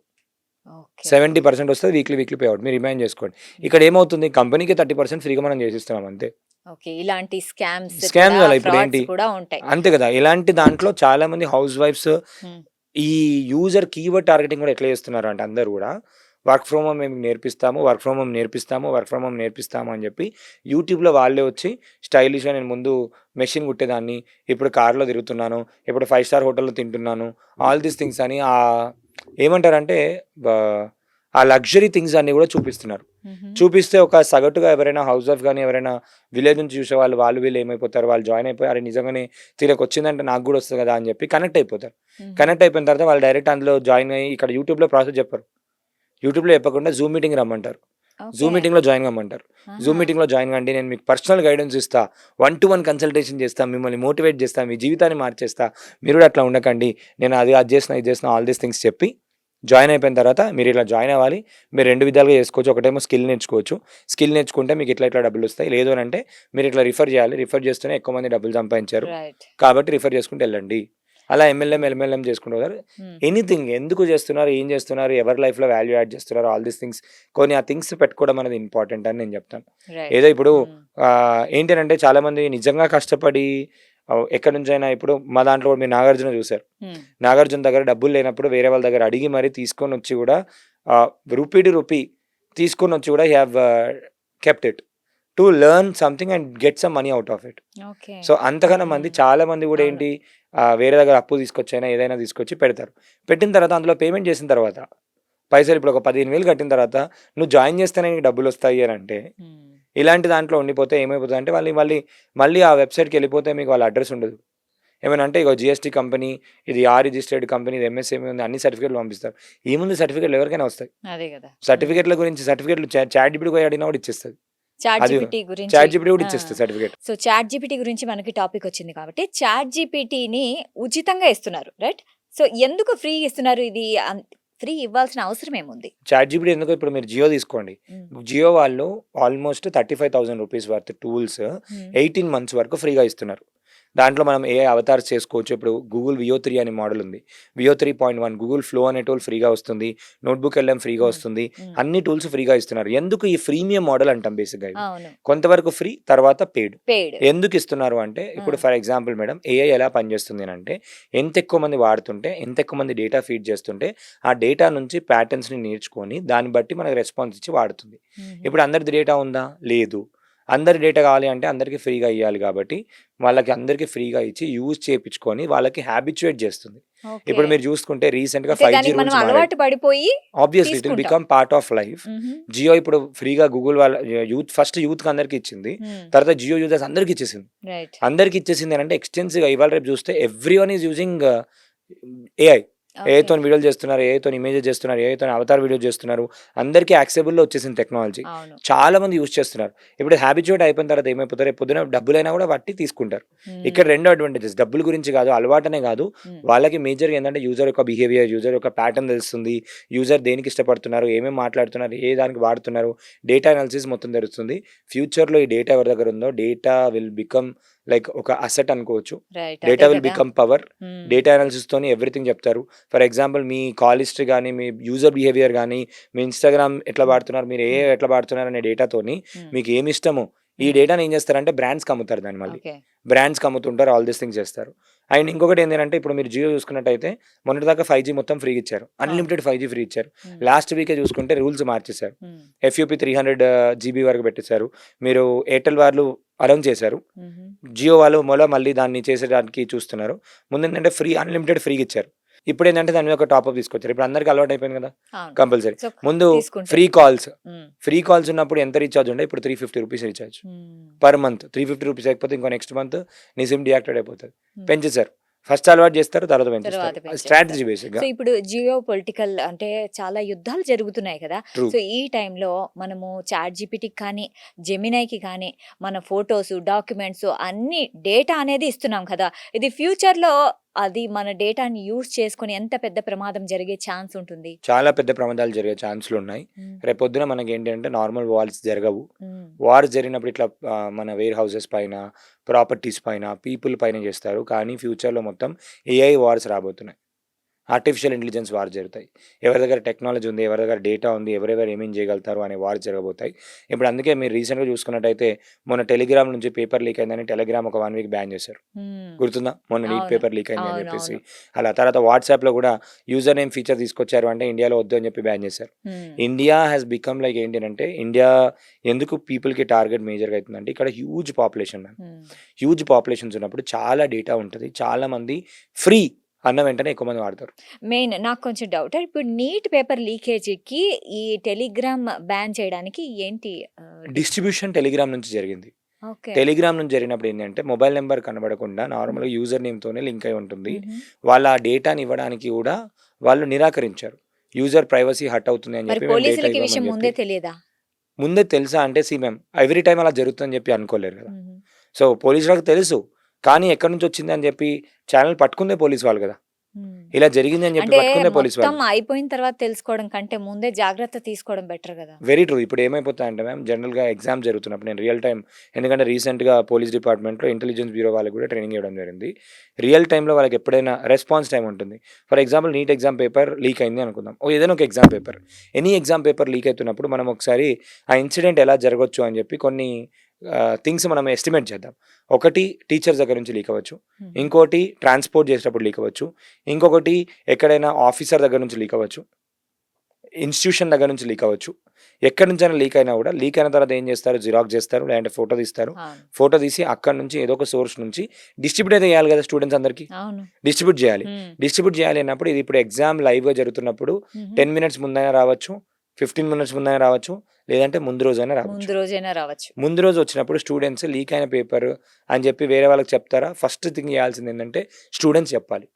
ఓకే. 70% వస్తది. Weekly pay out. మీరు ఇమాజిన్ చేసుకోండి. ఇక్కడ ఏమవుతుంది కంపెనీకి 30% ఫ్రీగా మనం చేసిస్తున్నాం అంతే. ఓకే. ఇలాంటి స్కామ్స్ స్కామ్ కూడా, వల్ల ఇప్పుడు ఫ్రాడ్స్ ఏంటి కూడా ఉంటాయి. అంతే కదా! ఇలాంటి దాంట్లో చాలా మంది హౌస్ వైఫ్స్ హ్మ్. ఈ యూజర్ కీవర్డ్ టార్గెటింగ్ కూడా ఎట్లా చేస్తున్నారు అంటే అందరూ కూడా వర్క్ ఫ్రమ్ హోమ్ మేము నేర్పిస్తాము, వర్క్ ఫ్రమ్ హోమ్ నేర్పిస్తాము, వర్క్ ఫ్రమ్ హోమ్ నేర్పిస్తాము అని చెప్పి యూట్యూబ్‌లో వాళ్ళే వచ్చి స్టైలిష్‌గా నేను ముందు మెషిన్ కుట్టేదాన్ని, ఇప్పుడు కార్‌లో తిరుగుతున్నాను, ఇప్పుడు 5 స్టార్ హోటల్‌లో తింటున్నాను. ఆల్ దీస్ థింగ్స్ అని ఏమంటారంటే బ ఆ లగ్జరీ థింగ్స్ అన్నీ కూడా చూపిస్తున్నారు. హుహు. చూపిస్తే ఒక సగటుగా ఎవరైనా హౌస్ వైఫ్ గాని, ఎవరైనా విలేజ్ నుంచి చూసేవాళ్ళు వాళ్ళు వీళ్ళు ఏమైపోతారు, వాళ్ళు జాయిన్ అయిపోయి అరే నిజంగానే తినకొచ్చిందంటే నాకు కూడా వస్తది కదా! అని చెప్పి కనెక్ట్ అయిపోతారు. హుహు. కనెక్ట్ అయిపోయిన తర్వాత వాళ్ళు డైరెక్ట్ అందులో జాయిన్ అయ్యి ఇక్కడ యూట్యూబ్‌లో ప్రాసెస్ చెప్పరు. యూట్యూబ్‌లో చెప్పకుండా జూమ్ మీటింగ్ రమ్మంటారు. ఓకే. జూమ్ మీటింగ్‌లో జాయిన్ కమ్మంటారు. జూమ్ ఆహా! మీటింగ్‌లో జాయిన్ కండి. నేను మీకు పర్సనల్ గైడెన్స్ ఇస్తా. 1-to-1 కన్సల్టేషన్ చేస్తా. మిమ్మల్ని మోటివేట్ చేస్తా. మీ జీవితాన్ని మార్చేస్తా. మీరు కూడా అట్లా ఉండకండి. నేను అది చేస్తున్నా, ఇది చేస్తున్నా ఆల్ దీస్ థింగ్స్ చెప్పి జాయిన్ అయిపోయిన తర్వాత మీరు ఇలా జాయిన్ అవ్వాలి. మీరు 2 విధాలుగా చేసుకోవచ్చు. ఒకటేమో స్కిల్ నేర్చుకోవచ్చు. స్కిల్ నేర్చుకుంటే మీకు ఇట్లా డబ్బులొస్తాయి. లేదు అనంటే మీరు ఇట్లా రిఫర్ చేయాలి. రిఫర్ చేస్తేనే ఎక్కువ మంది డబ్బులు సంపాదించారు. రైట్. కాబట్టి రిఫర్ చేసుకుంటూ ఎళ్ళండి. అలా ఎంఎల్ఎం చేసుకుంటూ పోతారు. హ్మ్. ఎనీథింగ్ ఎందుకు చేస్తున్నారు? ఏం చేస్తున్నారు? ఎవరి లైఫ్‌లో వాల్యూ యాడ్ చేస్తున్నారు? ఆల్ దీస్ థింగ్స్ కొన్ని ఆ థింగ్స్ పెట్టుకోవడం అనేది ఇంపార్టెంట్ అని నేను చెప్తాను. రైట్. ఏదో ఇప్పుడు హ్మ్. ఏంటి అనంటే చాలామంది నిజంగా కష్టపడి ఎక్కడి నుంచైనా ఇప్పుడు మా దాంట్లో కూడా మీరు 'నాగార్జున' చూసారు. హ్మ్. 'నాగార్జున' దగ్గర డబ్బులు లేనప్పుడు వేరే వాళ్ళ దగ్గర అడిగి మరీ తీసుకొనొచ్చి కూడా రూపీ టు రూపీ తీసుకొనొచ్చి కూడా he have kept it to learn something and get some money out of it. Okay. So అంతకన్నా మంది హ్మ్. చాలా మంది కూడా అవును. ఏంటి వేరే దగ్గర అప్పు తీసుకొచ్చైనా ఏదైనా తీసుకొచ్చి పెడతారు. పెట్టిన తర్వాత అందులో పేమెంట్ చేసిన తర్వాత పైసలు ఇప్పుడు ఒక 15,000 కట్టిన తర్వాత నువ్వు జాయిన్ చేస్తేనే నీకు డబ్బులొస్తాయి అనంటే హ్మ్. ఇలాంటి దాంట్లో ఉండిపోతే ఏమైపోతదంటే మళ్ళీ ఆ వెబ్‌సైట్‌కెళ్ళిపోతే మీకు వాళ్ళ అడ్రెస్ ఉండదు. ఏమన్నా అంటే ఇగో జీఎస్టీ కంపెనీ, ఇది రిజిస్టర్డ్ కంపెనీ, ఇది ఎంఎస్ఎంఈ ఉంది అన్ని సర్టిఫికేట్‌లు పంపిస్తారు. ఏముంది సర్టిఫికేట్‌లు ఎవరికైనా వస్తాయి. అదే గదా! హ్మ్. సర్టిఫికేట్‌లు చాట్ జీపీటీ పోయి అడిగినా కూడా ఇచ్చేస్తది. చాట్ అది జీపీటీ గురించి చాట్ జీపీటీ కూడా ఆ! ఇచ్చేస్తది సర్టిఫికేట్. సో, చాట్ జీపీటీ గురించి మనకి టాపిక్ వచ్చింది కాబట్టి, చాట్ జీపీటీని ఉచితంగా ఇస్తున్నారు. రైట్? సో, ఎందుకు ఫ్రీ ఇస్తున్నారు? ఇది ఫ్రీ ఇవ్వాల్సిన అవసరం ఏముంది? చాట్ జీపీటీ ఎందుకు ఇప్పుడు మీరు జియో తీసుకోండి. హ్మ్. జియో వాళ్ళు ఆల్మోస్ట్ రూ. 35,000 వర్త్ టూల్స్ హ్మ్. 18 మంత్స్ వరకు ఫ్రీగా ఇస్తున్నారు. దాంట్లో మనం ఏ అవతార్స్ చేసుకోవచ్చు. ఇప్పుడు గూగుల్ VO3 అనే మోడల్ ఉంది. VO3.1 గూగుల్ ఫ్లో అనే టూల్ ఫ్రీగా వస్తుంది. నోట్బుక్ LM ఫ్రీగా వస్తుంది. అన్ని టూల్స్ ఫ్రీగా ఇస్తున్నారు. ఎందుకు ఈ ఫ్రీమియం మోడల్ అంటాం బేసిక్గా ఇది. అవును. కొంతవరకు ఫ్రీ, తర్వాత పెయిడ్. పెయిడ్. ఎందుకు ఇస్తున్నారు అంటే ఇప్పుడు ఫర్ ఎగ్జాంపుల్ మేడం AI ఎలా పనిచేస్తుంది అంటే ఎంత ఎక్కువ మంది వాడుతుంటే, ఎంత ఎక్కువ మంది డేటా ఫీడ్ చేస్తుంటే ఆ డేటా నుంచి ప్యాటర్న్స్ని నేర్చుకొని దాన్ని బట్టి మనకు రెస్పాన్స్ ఇచ్చి వాడుతుంది. ఇప్పుడు అందరిది డేటా ఉందా? లేదు. అందరి డేటా కావాలి అంటే అందరికీ ఫ్రీగా ఇవ్వాలి కాబట్టి వాళ్ళకి అందరికీ ఫ్రీగా ఇచ్చి యూజ్ చేయించుకొని వాళ్ళకి హ్యాబిచుయేట్ చేస్తుంది. ఇప్పుడు మీరు చూసుకుంటే రీసెంట్గా 5G రూల్స్ అలవాటు పడిపోయి obviously it will become part of life. Jio ఇప్పుడు ఫ్రీగా గూగుల్ వాళ్ళ ఫస్ట్ యూత్ కి అందరికి ఇచ్చింది. తర్వాత జియో యూజర్స్ అందరికి ఇచ్చేసింది. అందరికి ఇచ్చేసింది అంటే ఎక్స్టెన్సివ్ గా ఇవాళ రేపు చూస్తే every one is using AI. ఏఐతో వీడియోలు చేస్తున్నారు, ఏఐతో ఇమేజెస్ చేస్తున్నారు, ఏఐతో అవతార్ వీడియో చేస్తున్నారు. అందరికీ యాక్సెబుల్లో వచ్చేసింది టెక్నాలజీ. చాలా మంది యూజ్ చేస్తున్నారు. ఇప్పుడు హ్యాబిచుయేట్ అయిపోయిన తర్వాత ఏమైపోతారు, రేపు పొద్దున డబ్బులైనా కూడా పట్టి తీసుకుంటారు. ఇక్కడ రెండు అడ్వాంటేజెస్, డబ్బుల గురించి కాదు, అలవాటనే కాదు, వాళ్ళకి మేజర్గా ఏంటంటే యూజర్ యొక్క బిహేవియర్, యూజర్ యొక్క ప్యాటర్న్ తెలుస్తుంది, యూజర్ దేనికి ఇష్టపడుతున్నారు, ఏమేమి మాట్లాడుతున్నారు, ఏ దానికి వాడుతున్నారు, డేటా అనాలిసిస్ మొత్తం తెలుస్తుంది. ఫ్యూచర్లో ఈ డేటా ఎవరి దగ్గర ఉందో డేటా విల్ బికమ్ లైక్ ఒక అసెట్ అనుకోవచ్చు. Data will become power. Data analysis తోని ఎవ్రీథింగ్ చెప్తారు. For example me call history కానీ, మీ యూజర్ బిహేవియర్ కానీ, మీ ఇన్స్టాగ్రామ్ ఎట్లా వాడుతున్నారు, మీరు ఏ ఎట్లా వాడుతున్నారు అనే డేటాతోని మీకు ఏమి ఇష్టమో ఈ డేటాని ఏం చేస్తారంటే బ్రాండ్స్కి అమ్ముతారు. దాన్ని మళ్ళీ బ్రాండ్స్కి అమ్ముతుంటారు, ఆల్ దిస్ థింగ్స్ చేస్తారు. అండ్ ఇంకొకటి ఏంటంటే ఇప్పుడు మీరు జియో చూసుకున్నట్టయితే మొన్నటిదాకా 5G మొత్తం ఫ్రీ ఇచ్చారు, అన్లిమిటెడ్ 5G ఫ్రీ ఇచ్చారు. లాస్ట్ వీకే చూసుకుంటే రూల్స్ మార్చేశారు. FUP 300 GB వరకు పెట్టేశారు. మీరు ఎయిర్టెల్ వాళ్ళు అరౌండ్ చేశారు, జియో వాళ్ళు మళ్ళీ దాన్ని చేసేదానికి చూస్తున్నారు. ముందు ఏంటంటే ఫ్రీ అన్లిమిటెడ్ ఫ్రీగా ఇచ్చారు. ఇప్పుడు ఏంటంటే దాని మీద ఒక టాప్అప్ తీసుకొచ్చారు. ఇప్పుడు అందరికి అలవాటు అయిపోయింది కదా కంపల్సరీ. ముందు ఫ్రీ కాల్స్ ఉన్నప్పుడు ఎంత రీఛార్జ్ ఉండే, ఇప్పుడు 350 rupees recharge per month. 350 rupees అయిపోతే ఇంకో నెక్స్ట్ మంత్ నీ సిమ్ డియాక్టివేట్ అయిపోతుంది. పెంచేశారు. ఫస్ట్ అలవాటు చేస్తారు, తర్వాత పెంచేస్తారు. స్ట్రాటజీ బేసిక్ గా. ఇప్పుడు జియో పొలిటికల్ అంటే చాలా యుద్ధాలు జరుగుతున్నాయి కదా. సో ఈ టైంలో మనము చాట్ జీపీటీకి కానీ, జెమినైకి కానీ మన ఫొటోస్, డాక్యుమెంట్స్ అన్ని డేటా అనేది ఇస్తున్నాం కదా. ఇది ఫ్యూచర్ లో అది మన డేటాని యూజ్ చేసుకుని ఎంత పెద్ద ప్రమాదం జరిగే ఛాన్స్ ఉంటుంది? చాలా పెద్ద ప్రమాదాలు జరిగే ఛాన్సులు ఉన్నాయి. రేపొద్దున మనకి ఏంటంటే నార్మల్ వార్స్ జరగవు. వార్స్ జరిగినప్పుడు ఇట్లా మన వేర్ హౌసెస్ పైన, ప్రాపర్టీస్ పైన, పీపుల్ పైన చేస్తారు. కానీ ఫ్యూచర్లో మొత్తం AI వార్స్ రాబోతున్నాయి. ఆర్టిఫిషియల్ ఇంటెలిజెన్స్ వార్ జరుగుతాయి. ఎవరి దగ్గర టెక్నాలజీ ఉంది, ఎవరి దగ్గర డేటా ఉంది, ఎవరెవరు ఏమేం చేయగలుగుతారు అనే వార్ జరగబోతాయి. ఇప్పుడు అందుకే మీరు రీసెంట్గా చూసుకున్నట్టయితే మొన్న టెలిగ్రామ్ నుంచి పేపర్ లీక్ అయిందని టెలిగ్రామ్ ఒక 1 వీక్ బ్యాన్ చేశారు. గుర్తుందా? మొన్న నీట్ పేపర్ లీక్ అయింది అని చెప్పేసి. అలా తర్వాత వాట్సాప్లో కూడా యూజర్ నేమ్ ఫీచర్ తీసుకొచ్చారు అంటే ఇండియాలో వద్దు అని చెప్పి బ్యాన్ చేశారు. ఇండియా హ్యాస్ బికమ్ లైక్ ఏంటంటే, ఇండియా ఎందుకు పీపుల్కి టార్గెట్ మేజర్గా అవుతుందంటే ఇక్కడ హ్యూజ్ పాపులేషన్, హ్యూజ్ పాపులేషన్స్ ఉన్నప్పుడు చాలా డేటా ఉంటుంది. చాలా మంది ఫ్రీ అన్న వెంటనే ఎక్కువ మంది వాడతారు. మెయిన్ నాకు కొంచెం డౌట్, ఇప్పుడు నీట్ పేపర్ లీకేజీకి ఈ టెలిగ్రామ్ బ్యాన్ చేయడానికి ఏంటి డిస్ట్రిబ్యూషన్ టెలిగ్రామ్ నుంచి జరిగింది. టెలిగ్రామ్ నుంచి జరిగినప్పుడు ఏంటంటే మొబైల్ నెంబర్ కనబడకుండా నార్మల్గా యూజర్ నేమ్తోనే లింక్ అయి ఉంటుంది. వాళ్ళ ఆ డేటాని ఇవ్వడానికి కూడా వాళ్ళు నిరాకరించారు. యూజర్ ప్రైవసీ హట్ అవుతుంది అని చెప్పి. ముందే తెలుసా అంటే మేము ఎవ్రీ టైం అలా జరుగుతుందని చెప్పి అనుకోలేరు కదా. సో పోలీసులకు తెలుసు, కానీ ఎక్కడి నుంచి వచ్చింది అని చెప్పి ఛానల్ పట్టుకుందే పోలీసు వాళ్ళు కదా. ఇలా జరిగింది అని చెప్పి పట్టుకుందే పోలీసు వాళ్ళు. అయిపోయిన తర్వాత తెలుసుకోవడం కంటే ముందే జాగ్రత్త తీసుకోవడం బెటర్ కదా. Very true. ఇప్పుడు ఏమైపోతాయంటే మ్యామ్, జనరల్గా ఎగ్జామ్ జరుగుతున్నప్పుడు నేను రియల్ టైం, ఎందుకంటే రీసెంట్గా పోలీస్ డిపార్ట్మెంట్లో ఇంటెలిజెన్స్ బ్యూరో వాళ్ళకి కూడా ట్రైనింగ్ ఇవ్వడం జరిగింది. రియల్ టైంలో వాళ్ళకి ఎప్పుడైనా రెస్పాన్స్ టైం ఉంటుంది. For example NEET exam paper leak అయింది అనుకుందాం, ఏదైనా ఒక exam paper, any exam paper leak అవుతున్నప్పుడు మనం ఒకసారి ఆ ఇన్సిడెంట్ ఎలా జరగవచ్చు అని చెప్పి కొన్ని థింగ్స్ మనం ఎస్టిమేట్ చేద్దాం. ఒకటి టీచర్స్ దగ్గర నుంచి లీక్ అవ్వచ్చు, ఇంకోటి ట్రాన్స్పోర్ట్ చేసేటప్పుడు లీక్ అవ్వచ్చు, ఇంకొకటి ఎక్కడైనా ఆఫీసర్ దగ్గర నుంచి లీక్ అవ్వచ్చు, ఇన్స్టిట్యూషన్ దగ్గర నుంచి లీక్ అవ్వచ్చు. ఎక్కడి నుంచైనా లీక్ అయినా కూడా లీక్ అయిన తర్వాత ఏం చేస్తారు, జిరాక్స్ చేస్తారు, లేదంటే ఫోటో తీస్తారు. ఫోటో తీసి అక్కడ నుంచి ఏదో ఒక సోర్స్ నుంచి డిస్ట్రిబ్యూట్ అయితే చేయాలి కదా, స్టూడెంట్స్ అందరికి డిస్ట్రిబ్యూట్ చేయాలి. డిస్ట్రిబ్యూట్ చేయాలి అన్నప్పుడు ఇది ఇప్పుడు ఎగ్జామ్ లైవ్గా జరుగుతున్నప్పుడు 10 minutes ముందైనా రావచ్చు, 15 minutes ముందైనా రావచ్చు, లేదంటే ముందు రోజైనా రావచ్చు. ముందు రోజు వచ్చినప్పుడు స్టూడెంట్స్ లీక్ అయిన పేపర్ అని చెప్పి వేరే వాళ్ళకి చెప్తారా? ఫస్ట్ థింగ్ చేయాల్సింది ఏంటంటే స్టూడెంట్స్ చెప్పాలి.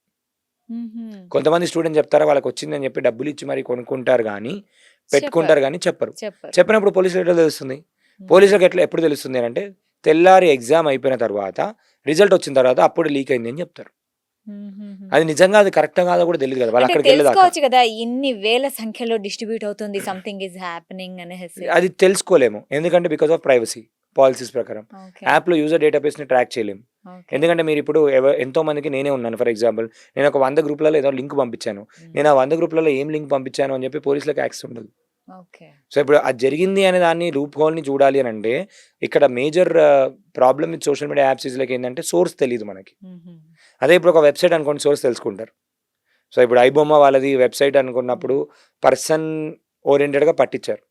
కొంతమంది స్టూడెంట్స్ చెప్తారా, వాళ్ళకి వచ్చిందని చెప్పి డబ్బులు ఇచ్చి మరి కొనుక్కుంటారు కానీ పెట్టుకుంటారు కానీ చెప్పరు. చెప్పినప్పుడు పోలీసులకు ఎట్లా తెలుస్తుంది? పోలీసులకు ఎప్పుడు తెలుస్తుంది అంటే తెల్లారి ఎగ్జామ్ అయిపోయిన తర్వాత రిజల్ట్ వచ్చిన తర్వాత అప్పుడు లీక్ అయింది అని చెప్తారు. అది నిజంగా అది కరెక్ట్ కాదో కూడా తెలియదు కదా, వాళ్ళు అక్కడికి తెలుసుకోవచ్చు కదా, ఇన్ని వేల సంఖ్యలో డిస్ట్రిబ్యూట్ అవుతుంది, సంథింగ్ ఇస్ హ్యాపెనింగ్ అనేసి. అది తెలుసుకోలేము, ఎందుకంటే బికాస్ ఆఫ్ ప్రైవసీ. పాలసీస్ ప్రకారం. ఓకే. యాప్లో యూజర్ డేటాబేస్ని ట్రాక్ చేయలేము. ఓకే. ఎందుకంటే మీరు ఇప్పుడు ఎంతో మందికి నేనే ఉన్నాను. ఫర్ ఎగ్జాంపుల్ నేను ఒక 100 గ్రూప్లలో ఏదో లింక్ పంపించాను. నేను ఆ 100 గ్రూప్లలో ఏం లింక్ పంపించాను అని చెప్పి పోలీసులకు యాక్సెస్ ఉండదు. ఓకే. సో ఇప్పుడు అది జరిగింది అనే దాన్ని లూప్ హోల్ని చూడాలి అని అంటే ఇక్కడ major problem with social media apps ఈజ్లకి ఏంటంటే సోర్స్ తెలియదు మనకి. అదే ఇప్పుడు ఒక వెబ్సైట్ అనుకోండి, సోర్స్ తెలుసుకుంటారు. సో ఇప్పుడు ఐబొమ్మ వాళ్ళది వెబ్సైట్ అనుకున్నప్పుడు పర్సన్ ఓరియంటెడ్గా పట్టించారు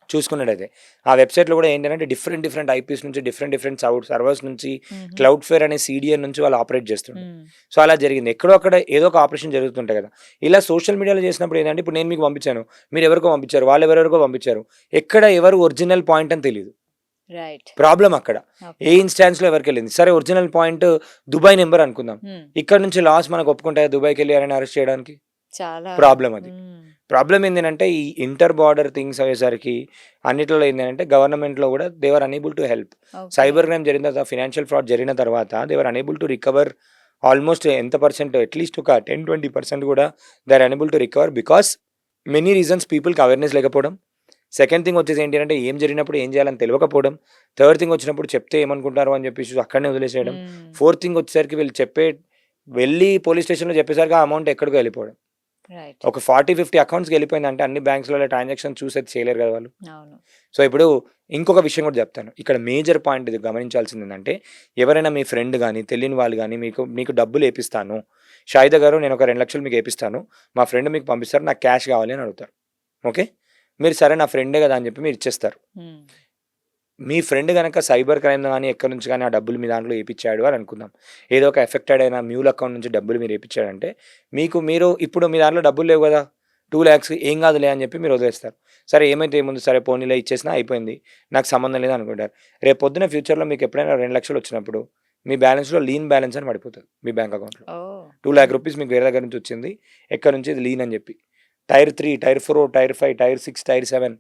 చూసుకున్నట్టయితే. ఆ వెబ్సైట్లో కూడా ఏంటంటే డిఫరెంట్ ఐపీస్ నుంచి డిఫరెంట్ సర్వర్స్ నుంచి క్లౌడ్ ఫేర్ అనే CDN నుంచి వాళ్ళు ఆపరేట్ చేస్తుంటారు. సో అలా జరిగింది. ఎక్కడో అక్కడ ఏదో ఒక ఆపరేషన్ జరుగుతుంటాయి కదా. ఇలా సోషల్ మీడియాలో చేసినప్పుడు ఏంటంటే ఇప్పుడు నేను మీకు పంపించాను, మీరు ఎవరికో పంపించారు, వాళ్ళు ఎవరెవరికో పంపించారు. ఎక్కడ ఎవరు ఒరిజినల్ పాయింట్ అని తెలియదు. రైట్. ప్రాబ్లం అక్కడ ఏ ఇన్స్టాన్స్లో ఎవరికి వెళ్ళింది. సరే ఒరిజినల్ పాయింట్ దుబాయ్ నెంబర్ అనుకుందాం. ఇక్కడ నుంచి లాస్ మనకు ఒప్పుకుంటాయి దుబాయ్కి వెళ్ళి ఎవరైనా అరెస్ట్ చేయడానికి. చాలా ప్రాబ్లం అది. ప్రాబ్లం ఏంటంటే ఈ ఇంటర్ బార్డర్ థింగ్స్ అయ్యేసరికి అన్నిట్లో ఏంటంటే గవర్నమెంట్లో కూడా they were unable to help. Cyber crime జరిగిన తర్వాత, ఫినాన్షియల్ ఫ్రాడ్ జరిగిన తర్వాత they were unable to recover almost ఎంత పర్సెంట్, అట్లీస్ట్ ఒక 10-20% కూడా they are unable to recover because many reasons. పీపుల్కి అవేర్నెస్ లేకపోవడం. సెకండ్ థింగ్ వచ్చేసి ఏంటి అంటే ఏం జరిగినప్పుడు ఏం చేయాలని తెలియకపోవడం. థర్డ్ థింగ్ వచ్చినప్పుడు చెప్తే ఏమనుకుంటారు అని చెప్పేసి అక్కడనే వదిలేసేయడం. ఫోర్త్ థింగ్ వచ్చేసరికి వీళ్ళు వెళ్ళి పోలీస్ స్టేషన్లో చెప్పేసరికి ఆ అమౌంట్ ఎక్కడికో వెళ్ళిపోవడం. ఒక 40-50 అకౌంట్స్కి వెళ్ళిపోయిందంటే అన్ని బ్యాంక్స్లో ట్రాన్సాక్షన్ చూసేది చేయలేరు కదా వాళ్ళు. సో ఇప్పుడు ఇంకొక విషయం కూడా చెప్తాను. ఇక్కడ మేజర్ పాయింట్ ఇది గమనించాల్సింది ఏంటంటే ఎవరైనా మీ ఫ్రెండ్ కానీ తెలియని వాళ్ళు కానీ మీకు డబ్బులు వేపిస్తాను, షాయిదా గారు నేను ఒక 2 లక్షలు మీకు వేపిస్తాను, మా ఫ్రెండ్ మీకు పంపిస్తారు, నాకు క్యాష్ కావాలి అని అడుగుతారు. ఓకే, మీరు సరే నా ఫ్రెండే కదా అని చెప్పి మీరు ఇచ్చేస్తారు. మీ ఫ్రెండ్ కనుక సైబర్ క్రైమ్ కానీ ఎక్కడి నుంచి కానీ ఆ డబ్బులు మీ దాంట్లో వేయించాడు అని అనుకుందాం. ఏదో ఒక ఎఫెక్టెడ్ అయిన మ్యూల్ అకౌంట్ నుంచి డబ్బులు మీరు వేయించాడంటే మీరు ఇప్పుడు మీ దాంట్లో డబ్బులు లేవు కదా, 2 lakhs ఏం కాదులే అని చెప్పి మీరు వదిలేస్తారు. సరే ఏమైతే ఏముంది, సరే పోనీలే ఇచ్చేసినా అయిపోయింది, నాకు సంబంధం లేదు అనుకుంటారు. రేపు పొద్దున ఫ్యూచర్లో మీకు ఎప్పుడైనా 2 లక్షలు వచ్చినప్పుడు మీ బ్యాలెన్స్లో లీన్ బ్యాలెన్స్ అని పడిపోతుంది. మీ బ్యాంక్ అకౌంట్లో 2 lakh రూపీస్ మీకు వేరే దగ్గర నుంచి వచ్చింది, ఎక్కడి నుంచి ఇది లీన్ అని చెప్పి tier 3, tier 4, tier 5, tier 6, tier 7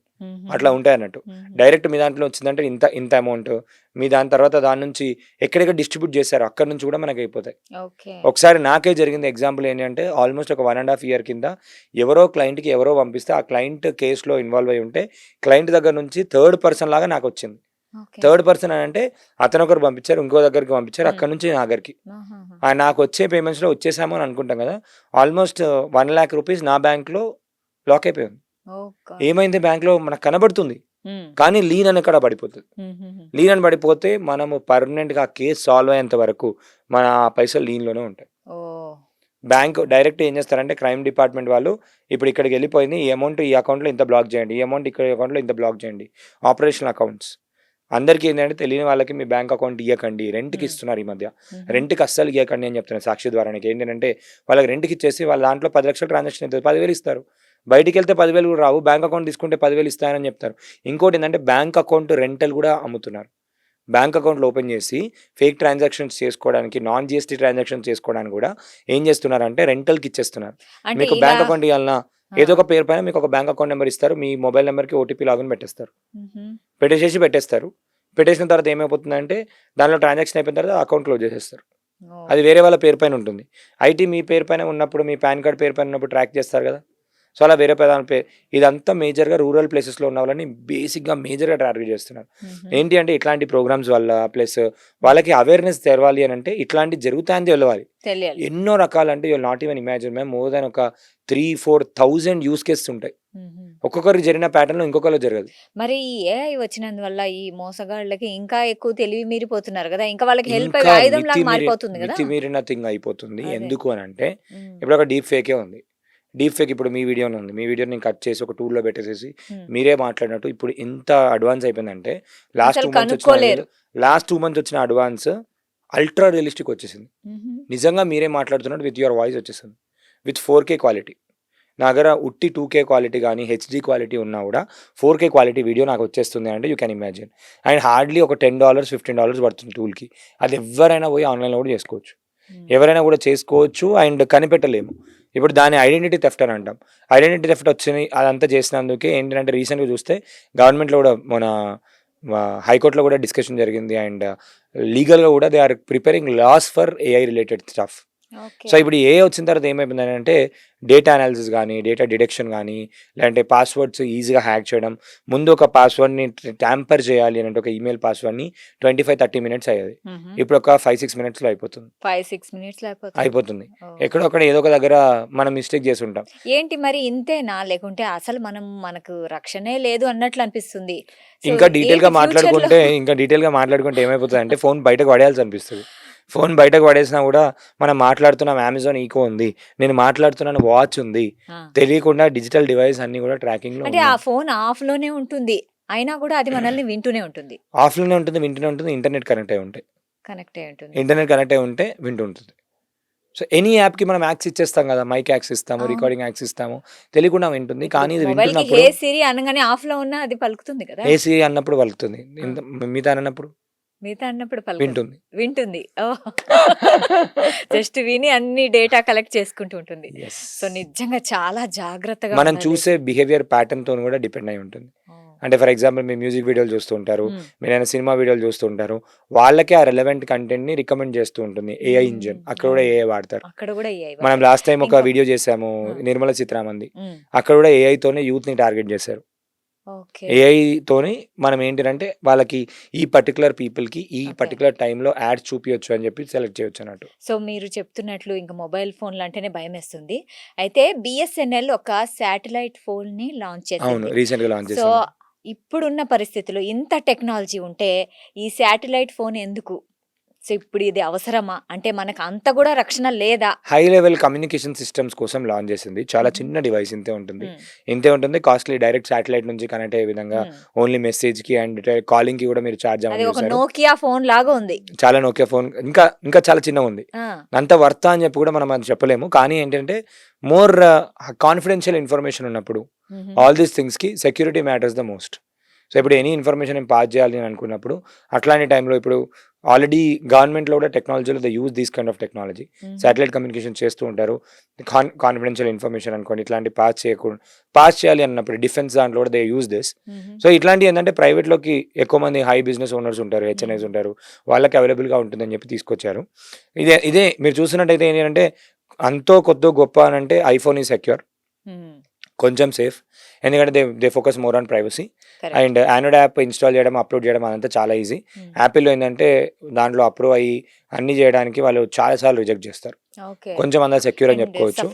అట్లా ఉంటాయి అన్నట్టు. డైరెక్ట్ మీ దాంట్లో వచ్చిందంటే ఇంత అమౌంట్ మీ దాని తర్వాత దాని నుంచి ఎక్కడెక్కడ డిస్ట్రిబ్యూట్ చేశారు అక్కడ నుంచి కూడా మనకి అయిపోతాయి. ఒకసారి నాకే జరిగింది ఎగ్జాంపుల్ ఏంటంటే ఆల్మోస్ట్ ఒక 1.5 year కింద ఎవరో క్లయింట్కి ఎవరో పంపిస్తే ఆ క్లయింట్ కేసులో ఇన్వాల్వ్ అయి ఉంటే క్లయింట్ దగ్గర నుంచి థర్డ్ పర్సన్ లాగా నాకు వచ్చింది. థర్డ్ పర్సన్ అని అంటే అతను ఒకరు పంపించారు, ఇంకో దగ్గరికి పంపించారు, అక్కడ నుంచి నా దగ్గరికి నాకు వచ్చే పేమెంట్స్లో వచ్చేసాము అని అనుకుంటాం కదా. ఆల్మోస్ట్ 1 lakh రూపీస్ నా బ్యాంక్లో లాక్ అయిపోయింది. ఏమైంది, బ్యాంక్లో మనకు కనబడుతుంది కానీ లీన్ అని ఇక్కడ పడిపోతుంది. లీన్ అని పడిపోతే మనము పర్మనెంట్గా ఆ కేసు సాల్వ్ అయ్యేంత వరకు మన పైసలు లీన్లోనే ఉంటాయి. బ్యాంక్ డైరెక్ట్ ఏం చేస్తారంటే క్రైమ్ డిపార్ట్మెంట్ వాళ్ళు ఇప్పుడు ఇక్కడికి వెళ్ళిపోయింది, ఈ అమౌంట్ ఈ అకౌంట్లో ఇంత బ్లాక్ చేయండి, ఈ అమౌంట్ ఇక్కడ అకౌంట్లో ఇంత బ్లాక్ చేయండి. ఆపరేషనల్ అకౌంట్స్ అందరికీ ఏంటంటే తెలియని వాళ్ళకి మీ బ్యాంక్ అకౌంట్ ఇవ్వకండి. రెంట్కి ఇస్తున్నారు ఈ మధ్య, రెంట్కి అస్సలు ఇవ్వకండి అని చెప్తున్నారు సాక్షి ద్వారా. ఏంటంటే వాళ్ళకి రెంట్కి ఇచ్చేసి వాళ్ళ దాంట్లో 10 లక్షల ట్రాన్సాక్షన్ అవుతుంది, 10,000 ఇస్తారు. బయటికి వెళ్తే 10,000 కూడా రావు, బ్యాంక్ అకౌంట్ తీసుకుంటే 10,000 ఇస్తారని చెప్తారు. ఇంకోటి ఏంటంటే బ్యాంక్ అకౌంట్ రెంటల్ కూడా అమ్ముతున్నారు. బ్యాంక్ అకౌంట్లు ఓపెన్ చేసి ఫేక్ ట్రాన్సాక్షన్స్ చేసుకోవడానికి, నాన్ GST ట్రాన్సాక్షన్స్ చేసుకోవడానికి కూడా ఏం చేస్తున్నారంటే రెంటల్కి ఇచ్చేస్తున్నారు. మీకు బ్యాంక్ అకౌంట్ ఇవ్వాలన్నా ఏదో ఒక పేరు పైన మీకు ఒక బ్యాంక్ అకౌంట్ నెంబర్ ఇస్తారు, మీ మొబైల్ నెంబర్కి OTP లాగిన్ పెట్టేస్తారు. పెట్టేసిన తర్వాత ఏమైపోతుందంటే దానిలో ట్రాన్సాక్షన్ అయిపోయిన తర్వాత అకౌంట్ క్లోజ్ చేసేస్తారు. అది వేరే వాళ్ళ పేరు పైన ఉంటుంది. IT మీ పేరు పైన ఉన్నప్పుడు, మీ పాన్ కార్డ్ పేరు పైన ఉన్నప్పుడు ట్రాక్ చేస్తారు కదా. సో అలా వేరే ప్రధాన ఇదంతా మేజర్గా రూరల్ ప్లేసెస్లో ఉన్న వాళ్ళని బేసిక్గా మేజర్గా టార్గెట్ చేస్తున్నారు. ఏంటి అంటే ఇట్లాంటి ప్రోగ్రామ్స్ వల్ల ప్లస్ వాళ్ళకి అవేర్నెస్ తెరవాలి అని అంటే ఇట్లాంటి జరుగుతాయని తెలవాలి. ఎన్నో రకాలు అంటే you'll not even imagine ma'am, more than ఒక 3-4,000 యూస్ కేసెస్ ఉంటాయి. ఒక్కొక్కరికి జరిగిన ప్యాటర్న్ ఇంకొకరు జరగదు. మరి AI వచ్చినందువల్ల ఈ మోసగాళ్ళకి ఇంకా ఎక్కువ తెలివి మీరిపోతున్నారు కదా, ఇంకా వాళ్ళకి హెల్ప్ ఆయుధం లాగా మారిపోతుంది కదా. మితిమీరిన థింగ్ అయిపోతుంది. ఎందుకు అని అంటే ఇప్పుడు ఒక డీప్ ఫేకే ఉంది. డీప్ ఫేక్ ఇప్పుడు మీ వీడియోనే ఉంది, మీ వీడియోని నేను కట్ చేసి ఒక టూల్లో పెట్టేసేసి మీరే మాట్లాడినట్టు ఇప్పుడు ఎంత అడ్వాన్స్ అయిపోయిందంటే లాస్ట్ 2 months వచ్చిన అడ్వాన్స్ అల్ట్రా రియలిస్టిక్ వచ్చేసింది. నిజంగా మీరే మాట్లాడుతున్నట్టు విత్ యువర్ వాయిస్ వచ్చేసింది విత్ 4K క్వాలిటీ. నా దగ్గర ఉట్టి 2K క్వాలిటీ కానీ HD క్వాలిటీ ఉన్నా కూడా 4K క్వాలిటీ వీడియో నాకు వచ్చేస్తుంది అంటే you can imagine. And hardly ఒక $10-15 పడుతుంది టూల్కి. అది ఎవరైనా పోయి ఆన్లైన్లో కూడా చేసుకోవచ్చు, ఎవరైనా కూడా చేసుకోవచ్చు అండ్ కనిపెట్టలేము. ఇప్పుడు దాని ఐడెంటిటీ థెఫ్ట్ అని అంటాం. ఐడెంటిటీ థెఫ్ట్ వచ్చినాయి అదంతా చేసినందుకే ఏంటంటే రీసెంట్గా చూస్తే గవర్నమెంట్లో కూడా మన హైకోర్టులో కూడా డిస్కషన్ జరిగింది అండ్ లీగల్గా కూడా they are preparing laws for AI related stuff. So ఇప్పుడు AI వచ్చిన తర్వాత ఏమైపోయింది అంటే డేటా అనాలిసిస్ కానీ, డేటా డిడక్షన్ కానీ, లేదంటే పాస్వర్డ్స్ ఈజీగా హ్యాక్ చేయడం. ముందు ఒక పాస్వర్డ్ని ట్యాంపర్ చేయాలి అంటే ఒక ఈమెయిల్ పాస్వర్డ్ని 25-30 మినిట్స్ అయ్యేది. ఇప్పుడు ఒక 5-6 మినిట్స్లో అయిపోతుంది. 5-6 మినిట్స్ అయిపోతుంది. ఎక్కడో అక్కడ ఏదో ఒక దగ్గర మనం మిస్టేక్ చేసి ఉంటాం. ఏంటి మరి ఇంతేనా, లేకుంటే అసలు మనకు రక్షణే లేదు అన్నట్లు అనిపిస్తుంది. ఇంకా డీటెయిల్గా మాట్లాడుకుంటే ఏమైపోతుంది అంటే ఫోన్ బయటకు పడేయాల్సి అనిపిస్తుంది. ఫోన్ బయటకు పడేసినా కూడా మనం మాట్లాడుతున్నాం, అమెజాన్ ఈకో ఉంది, నేను మాట్లాడుతున్నాను, వాచ్ ఉంది, తెలియకుండా డిజిటల్ డివైస్ అన్ని కూడా ట్రాకింగ్ లో అంటే ఆ ఫోన్ ఆఫ్ లోనే ఉంటుంది, అయినా కూడా అది మనల్ని వింటూనే ఉంటుంది. ఆఫ్ లోనే ఉంటుంది, వింటూనే ఉంటుంది. ఇంటర్నెట్ కనెక్ట్ అయి ఉంటే వింటూ ఉంటుంది. సో ఎనీ యాప్ కి మనం యాక్సెస్ ఇచ్చేస్తాం కదా, మైక్ యాక్సెస్ ఇస్తాము, రికార్డింగ్ యాక్సెస్ ఇస్తాము, తెలియకుండా వింటుంది. కానీ ఇది వింటున్నప్పుడు హే సిరి అనగానే ఆఫ్ లో ఉన్నా అది పలుకుతుంది కదా, ఏ సిరి అన్నప్పుడు పలుకుతుంది, మిగతా అన్నప్పుడు వింటుంది. జస్ట్ విని అన్ని డేటా కలెక్ట్ చేసుకుంటూ ఉంటుంది. సో నిజంగా చాలా జాగ్రత్తగా మనం చూసే బిహేవియర్ ప్యాటర్న్ తో కూడా డిపెండ్ అయి ఉంటుంది. అంటే ఫర్ ఎగ్జాంపుల్ మీరు మ్యూజిక్ వీడియోలు చూస్తూ ఉంటారు, మీరు సినిమా వీడియోలు చూస్తూ ఉంటారు, వాళ్ళకే ఆ రెలవెంట్ కంటెంట్ ని రికమెండ్ చేస్తూ ఉంటుంది ఏఐ ఇంజిన్. అక్కడ కూడా ఏఐ వాడతారు. మనం లాస్ట్ టైం ఒక వీడియో చేసాము నిర్మల సీతారామన్ది, అక్కడ కూడా ఏఐ తోనే యూత్ ని టార్గెట్ చేశారు. ఏఐ తోని మనం ఏంటంటే వాళ్ళకి ఈ పర్టికులర్ పీపుల్ కి ఈ పర్టికులర్ టైంలో యాడ్ చూపించచ్చు అని చెప్పి సెలెక్ట్ చేయొచ్చు అన్నట్టు. సో మీరు చెప్తున్నట్లు ఇంకా మొబైల్ ఫోన్లు అంటేనే భయం వేస్తుంది. అయితే బిఎస్ఎన్ఎల్ ఒక శాటిలైట్ ఫోన్ ని లాంచ్ చేసింది. రీసెంట్ గా లాంచ్ సో ఇప్పుడున్న పరిస్థితుల్లో ఇంత టెక్నాలజీ ఉంటే ఈ శాటిలైట్ ఫోన్ ఎందుకు? సో ఇప్పుడు ఇది అవసరమా, అంటే మనకు అంత కూడా రక్షణ లేదా? హై లెవెల్ కమ్యూనికేషన్ సిస్టమ్స్ కోసం లాంచ్ చేసింది. చాలా చిన్న డివైస్, ఇంతే ఉంటుంది. కాస్ట్లీ, డైరెక్ట్ శాటిలైట్ నుంచి కనెక్ట్ అయ్యే విధంగా, ఓన్లీ మెసేజ్ కి అండ్ కాలింగ్ కి కూడా మీరు ఛార్జ్ అవ్వాలి. నోకియా ఫోన్ లాగా ఉంది, చాలా నోకియా ఫోన్, ఇంకా చాలా చిన్నగా ఉంది. అంత వర్త అని చెప్పి కూడా మనం అది చెప్పలేము. కానీ ఏంటంటే మోర్ కాన్ఫిడెన్షియల్ ఇన్ఫర్మేషన్ ఉన్నప్పుడు ఆల్ దీస్ థింగ్స్ కి security matters the most. So ఇప్పుడు ఎనీ ఇన్ఫర్మేషన్ నేను పాస్ చేయాలి అని అనుకున్నప్పుడు అట్లాంటి టైంలో ఇప్పుడు ఆల్రెడీ గవర్నమెంట్లో కూడా టెక్నాలజీలో they use these kind of technology. Satellite communication చేస్తూ ఉంటారు. కాన్ఫిడెన్షియల్ ఇన్ఫర్మేషన్ అనుకోండి, ఇట్లాంటి పాస్ చేయాలి అన్నప్పుడు డిఫెన్స్ దాంట్లో కూడా దే యూజ్ దిస్. సో ఇట్లాంటివి ఏంటంటే ప్రైవేట్లోకి ఎక్కువ మంది హై బిజినెస్ ఓనర్స్ ఉంటారు, హెచ్ఎన్ఐస్ ఉంటారు, వాళ్ళకి అవైలబుల్గా ఉంటుందని చెప్పి తీసుకొచ్చారు. ఇదే మీరు చూసినట్టయితే ఏంటంటే అంతో కొద్దో గొప్ప అని అంటే ఐఫోన్ ఈ సెక్యూర్, కొంచెం సేఫ్, ఎందుకంటే they focus more on privacy. And Android app install చేయడం, అప్లోడ్ చేయడం అదంతా చాలా ఈజీ. యాపిల్లో ఏంటంటే దాంట్లో అప్రూవ్ అయ్యి అన్ని చేయడానికి వాళ్ళు చాలాసార్లు రిజెక్ట్ చేస్తారు. కొంచెం అంతా సెక్యూర్ అని చెప్పుకోవచ్చు.